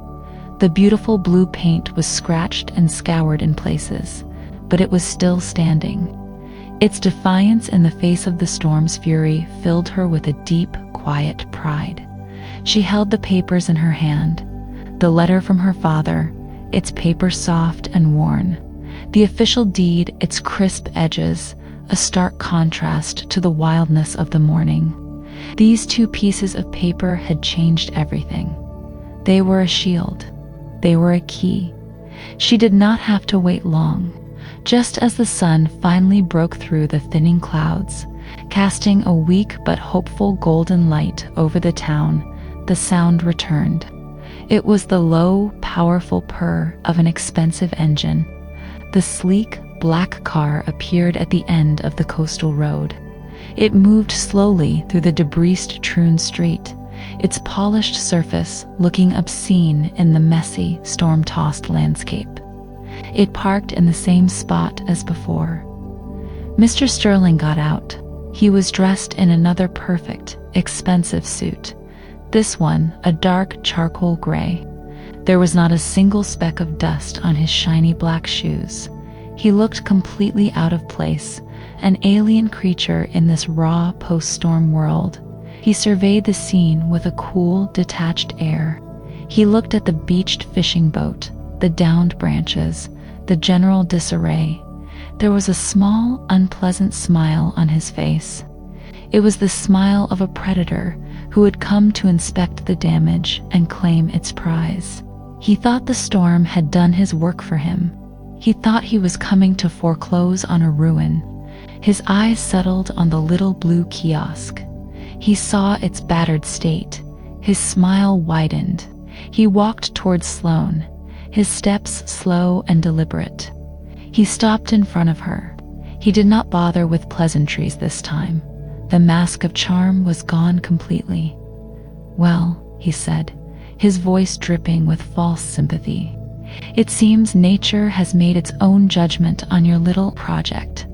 The beautiful blue paint was scratched and scoured in places, but it was still standing. Its defiance in the face of the storm's fury filled her with a deep, quiet pride. She held the papers in her hand, the letter from her father, its paper soft and worn, the official deed, its crisp edges, a stark contrast to the wildness of the morning. These two pieces of paper had changed everything. They were a shield. They were a key. She did not have to wait long. Just as the sun finally broke through the thinning clouds, casting a weak but hopeful golden light over the town, the sound returned. It was the low, powerful purr of an expensive engine. The sleek, black car appeared at the end of the coastal road. It moved slowly through the debris-strewn street, its polished surface looking obscene in the messy, storm-tossed landscape. It parked in the same spot as before. Mr. Sterling got out. He was dressed in another perfect, expensive suit. This one, a dark charcoal gray. There was not a single speck of dust on his shiny black shoes. He looked completely out of place, an alien creature in this raw post-storm world. He surveyed the scene with a cool, detached air. He looked at the beached fishing boat, the downed branches, the general disarray. There was a small, unpleasant smile on his face. It was the smile of a predator who had come to inspect the damage and claim its prize. He thought the storm had done his work for him. He thought he was coming to foreclose on a ruin. His eyes settled on the little blue kiosk. He saw its battered state. His smile widened. He walked towards Sloane, his steps slow and deliberate. He stopped in front of her. He did not bother with pleasantries this time. The mask of charm was gone completely. "Well," he said, his voice dripping with false sympathy, "it seems nature has made its own judgment on your little project.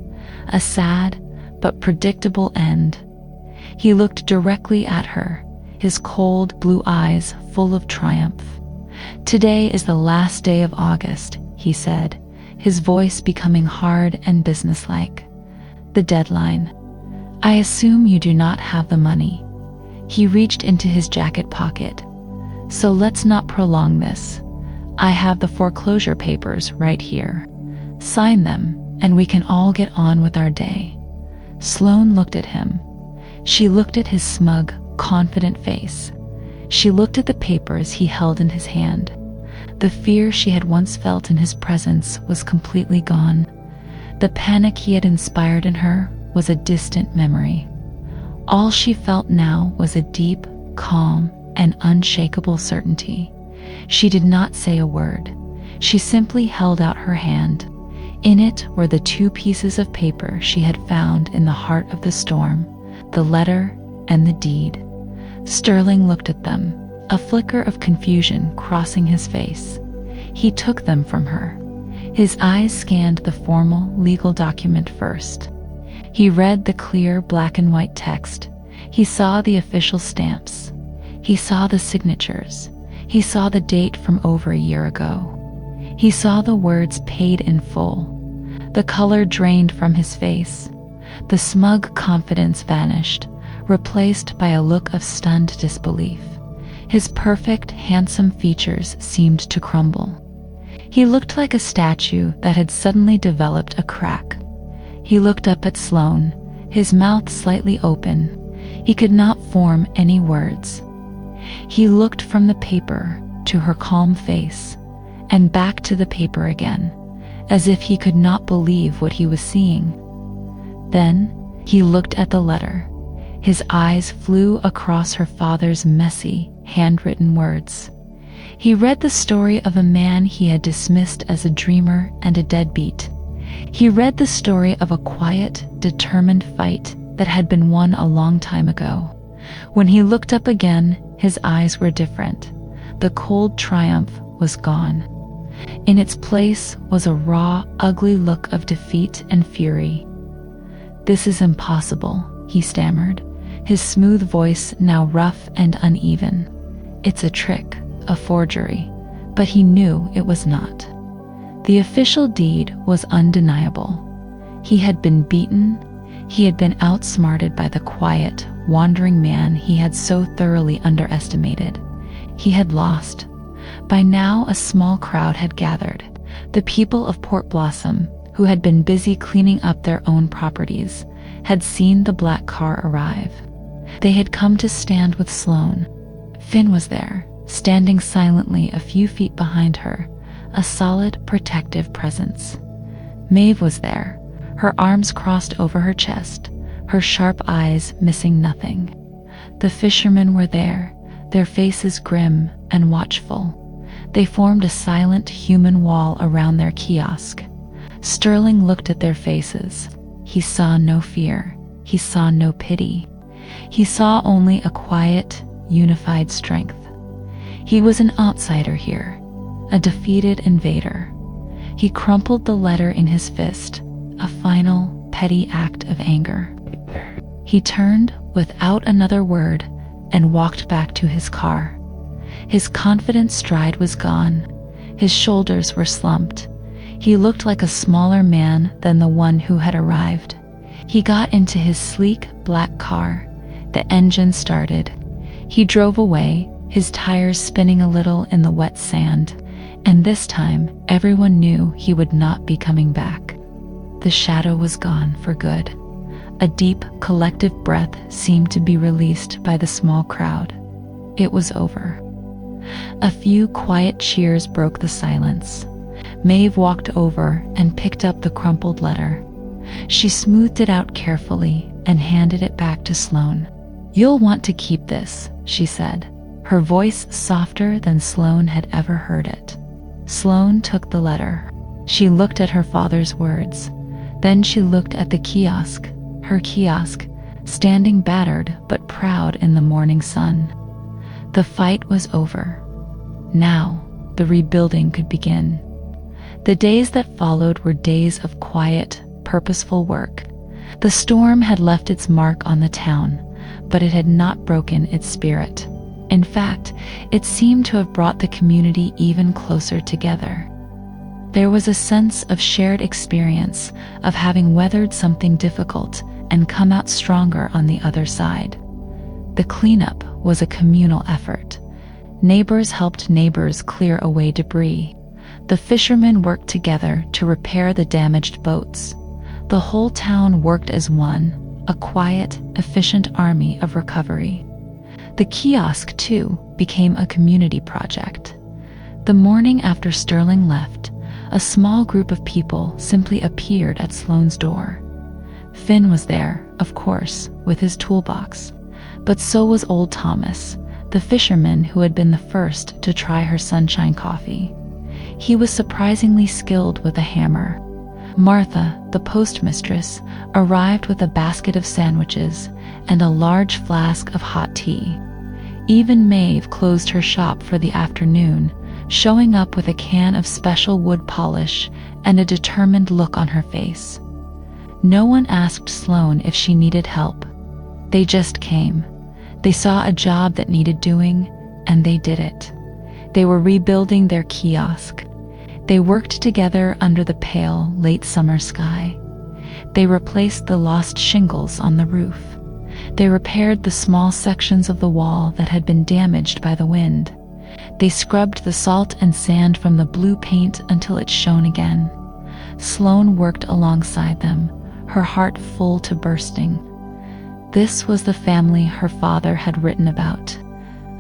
A sad but predictable end." He looked directly at her, his cold blue eyes full of triumph. "Today is the last day of August," he said, his voice becoming hard and businesslike. "The deadline. I assume you do not have the money." He reached into his jacket pocket. "So let's not prolong this. I have the foreclosure papers right here. Sign them, and we can all get on with our day." Sloane looked at him. She looked at his smug, confident face. She looked at the papers he held in his hand. The fear she had once felt in his presence was completely gone. The panic he had inspired in her was a distant memory. All she felt now was a deep, calm, and unshakable certainty. She did not say a word. She simply held out her hand. In it were the two pieces of paper she had found in the heart of the storm, the letter and the deed. Sterling looked at them, a flicker of confusion crossing his face. He took them from her. His eyes scanned the formal, legal document first. He read the clear black and white text. He saw the official stamps. He saw the signatures. He saw the date from over a year ago. He saw the words "paid in full." The color drained from his face. The smug confidence vanished, replaced by a look of stunned disbelief. His perfect, handsome features seemed to crumble. He looked like a statue that had suddenly developed a crack. He looked up at Sloane, his mouth slightly open. He could not form any words. He looked from the paper to her calm face, and back to the paper again, as if he could not believe what he was seeing. Then he looked at the letter. His eyes flew across her father's messy, handwritten words. He read the story of a man he had dismissed as a dreamer and a deadbeat. He read the story of a quiet, determined fight that had been won a long time ago. When he looked up again, his eyes were different. The cold triumph was gone. In its place was a raw, ugly look of defeat and fury. "This is impossible," he stammered, his smooth voice now rough and uneven. "It's a trick, a forgery," but he knew it was not. The official deed was undeniable. He had been beaten. He had been outsmarted by the quiet, wandering man he had so thoroughly underestimated. He had lost. By now a small crowd had gathered. The people of Port Blossom, who had been busy cleaning up their own properties, had seen the black car arrive. They had come to stand with Sloane. Finn was there, standing silently a few feet behind her, a solid, protective presence. Maeve was there, her arms crossed over her chest, her sharp eyes missing nothing. The fishermen were there, their faces grim and watchful. They formed a silent human wall around their kiosk. Sterling looked at their faces. He saw no fear. He saw no pity. He saw only a quiet, unified strength. He was an outsider here, a defeated invader. He crumpled the letter in his fist, a final, petty act of anger. He turned without another word and walked back to his car. His confident stride was gone. His shoulders were slumped. He looked like a smaller man than the one who had arrived. He got into his sleek, black car. The engine started. He drove away, his tires spinning a little in the wet sand, and this time everyone knew he would not be coming back. The shadow was gone for good. A deep, collective breath seemed to be released by the small crowd. It was over. A few quiet cheers broke the silence. Maeve walked over and picked up the crumpled letter. She smoothed it out carefully and handed it back to Sloane. "You'll want to keep this," she said, her voice softer than Sloane had ever heard it. Sloane took the letter. She looked at her father's words. Then she looked at the kiosk, her kiosk, standing battered but proud in the morning sun. The fight was over. Now, the rebuilding could begin. The days that followed were days of quiet, purposeful work. The storm had left its mark on the town, but it had not broken its spirit. In fact, it seemed to have brought the community even closer together. There was a sense of shared experience, of having weathered something difficult and come out stronger on the other side. The cleanup was a communal effort. Neighbors helped neighbors clear away debris. The fishermen worked together to repair the damaged boats. The whole town worked as one, a quiet, efficient army of recovery. The kiosk, too, became a community project. The morning after Sterling left, a small group of people simply appeared at Sloane's door. Finn was there, of course, with his toolbox, but so was old Thomas, the fisherman who had been the first to try her sunshine coffee. He was surprisingly skilled with a hammer. Martha, the postmistress, arrived with a basket of sandwiches and a large flask of hot tea. Even Maeve closed her shop for the afternoon, showing up with a can of special wood polish and a determined look on her face. No one asked Sloane if she needed help. They just came. They saw a job that needed doing, and they did it. They were rebuilding their kiosk. They worked together under the pale, late summer sky. They replaced the lost shingles on the roof. They repaired the small sections of the wall that had been damaged by the wind. They scrubbed the salt and sand from the blue paint until it shone again. Sloane worked alongside them, her heart full to bursting. This was the family her father had written about,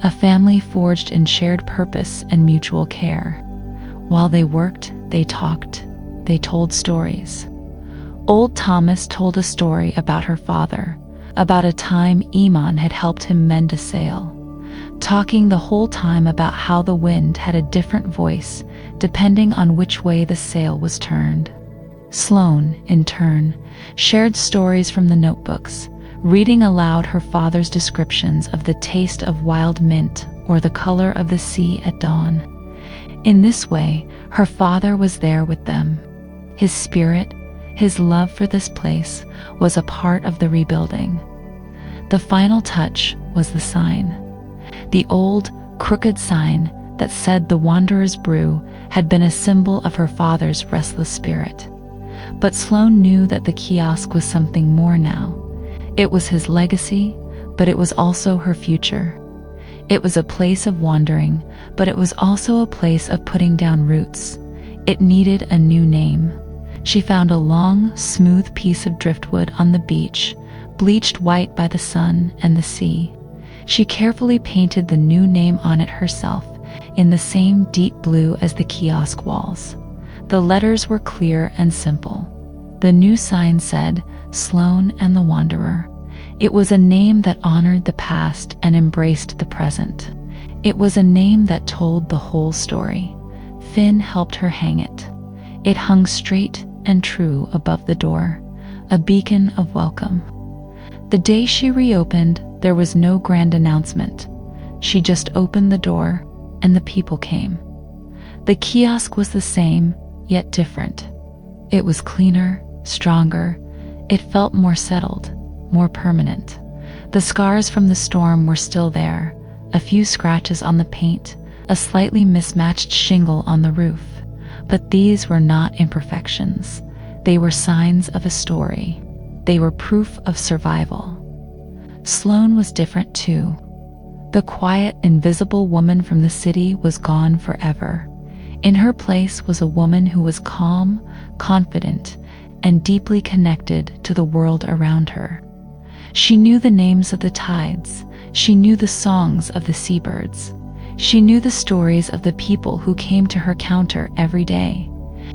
a family forged in shared purpose and mutual care. While they worked, they talked, they told stories. Old Thomas told a story about her father, about a time Iman had helped him mend a sail, talking the whole time about how the wind had a different voice depending on which way the sail was turned. Sloane, in turn, shared stories from the notebooks, reading aloud her father's descriptions of the taste of wild mint or the color of the sea at dawn. In this way, her father was there with them. His spirit, his love for this place, was a part of the rebuilding. The final touch was the sign. The old, crooked sign that said the Wanderer's Brew had been a symbol of her father's restless spirit. But Sloane knew that the kiosk was something more now. It was his legacy, but it was also her future. It was a place of wandering, but it was also a place of putting down roots. It needed a new name. She found a long, smooth piece of driftwood on the beach, bleached white by the sun and the sea. She carefully painted the new name on it herself, in the same deep blue as the kiosk walls. The letters were clear and simple. The new sign said, Sloane and the Wanderer. It was a name that honored the past and embraced the present. It was a name that told the whole story. Finn helped her hang it. It hung straight and true above the door, a beacon of welcome. The day she reopened, there was no grand announcement. She just opened the door, and the people came. The kiosk was the same, yet different. It was cleaner, stronger. It felt more settled, more permanent. The scars from the storm were still there, a few scratches on the paint, a slightly mismatched shingle on the roof. But these were not imperfections. They were signs of a story. They were proof of survival. Sloane was different too. The quiet, invisible woman from the city was gone forever. In her place was a woman who was calm, confident, and deeply connected to the world around her. She knew the names of the tides. She knew the songs of the seabirds. She knew the stories of the people who came to her counter every day.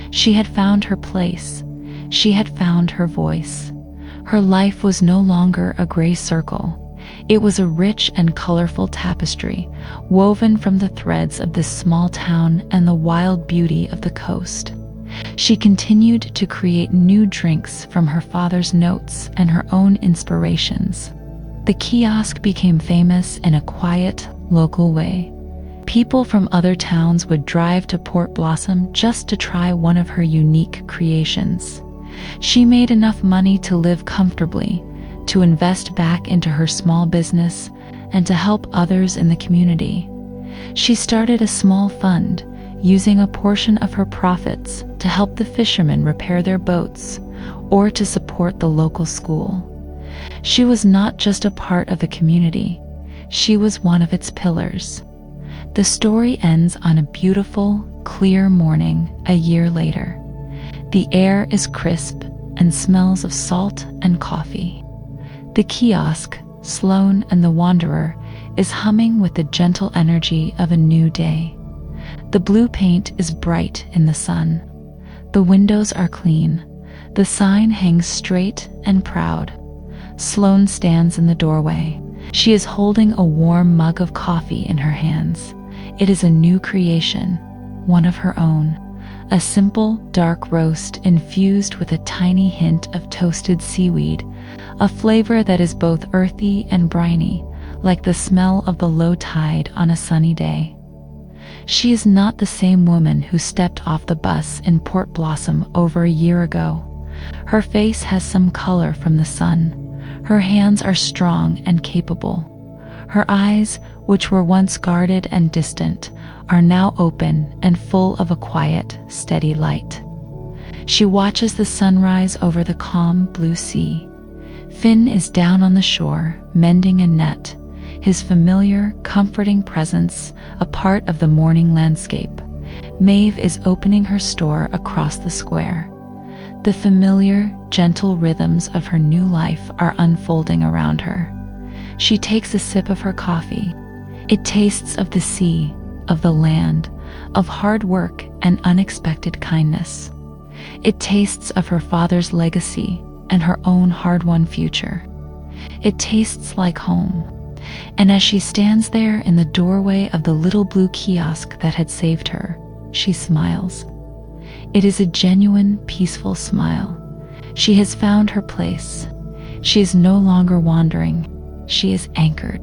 She had found her place. She had found her voice. Her life was no longer a gray circle. It was a rich and colorful tapestry, woven from the threads of this small town and the wild beauty of the coast. She continued to create new drinks from her father's notes and her own inspirations. The kiosk became famous in a quiet, local way. People from other towns would drive to Port Blossom just to try one of her unique creations. She made enough money to live comfortably, to invest back into her small business, and to help others in the community. She started a small fund, using a portion of her profits to help the fishermen repair their boats or to support the local school. She was not just a part of the community, she was one of its pillars. The story ends on a beautiful, clear morning a year later. The air is crisp and smells of salt and coffee. The kiosk, Sloane and the Wanderer, is humming with the gentle energy of a new day. The blue paint is bright in the sun. The windows are clean. The sign hangs straight and proud. Sloane stands in the doorway. She is holding a warm mug of coffee in her hands. It is a new creation, one of her own. A simple, dark roast infused with a tiny hint of toasted seaweed, a flavor that is both earthy and briny, like the smell of the low tide on a sunny day. She is not the same woman who stepped off the bus in Port Blossom over a year ago. Her face has some color from the sun. Her hands are strong and capable. Her eyes, which were once guarded and distant, are now open and full of a quiet, steady light. She watches the sunrise over the calm blue sea. Finn is down on the shore, mending a net, his familiar, comforting presence a part of the morning landscape. Maeve is opening her store across the square. The familiar, gentle rhythms of her new life are unfolding around her. She takes a sip of her coffee. It tastes of the sea, of the land, of hard work and unexpected kindness. It tastes of her father's legacy and her own hard-won future. It tastes like home. And as she stands there in the doorway of the little blue kiosk that had saved her, she smiles. It is a genuine, peaceful smile. She has found her place. She is no longer wandering. She is anchored.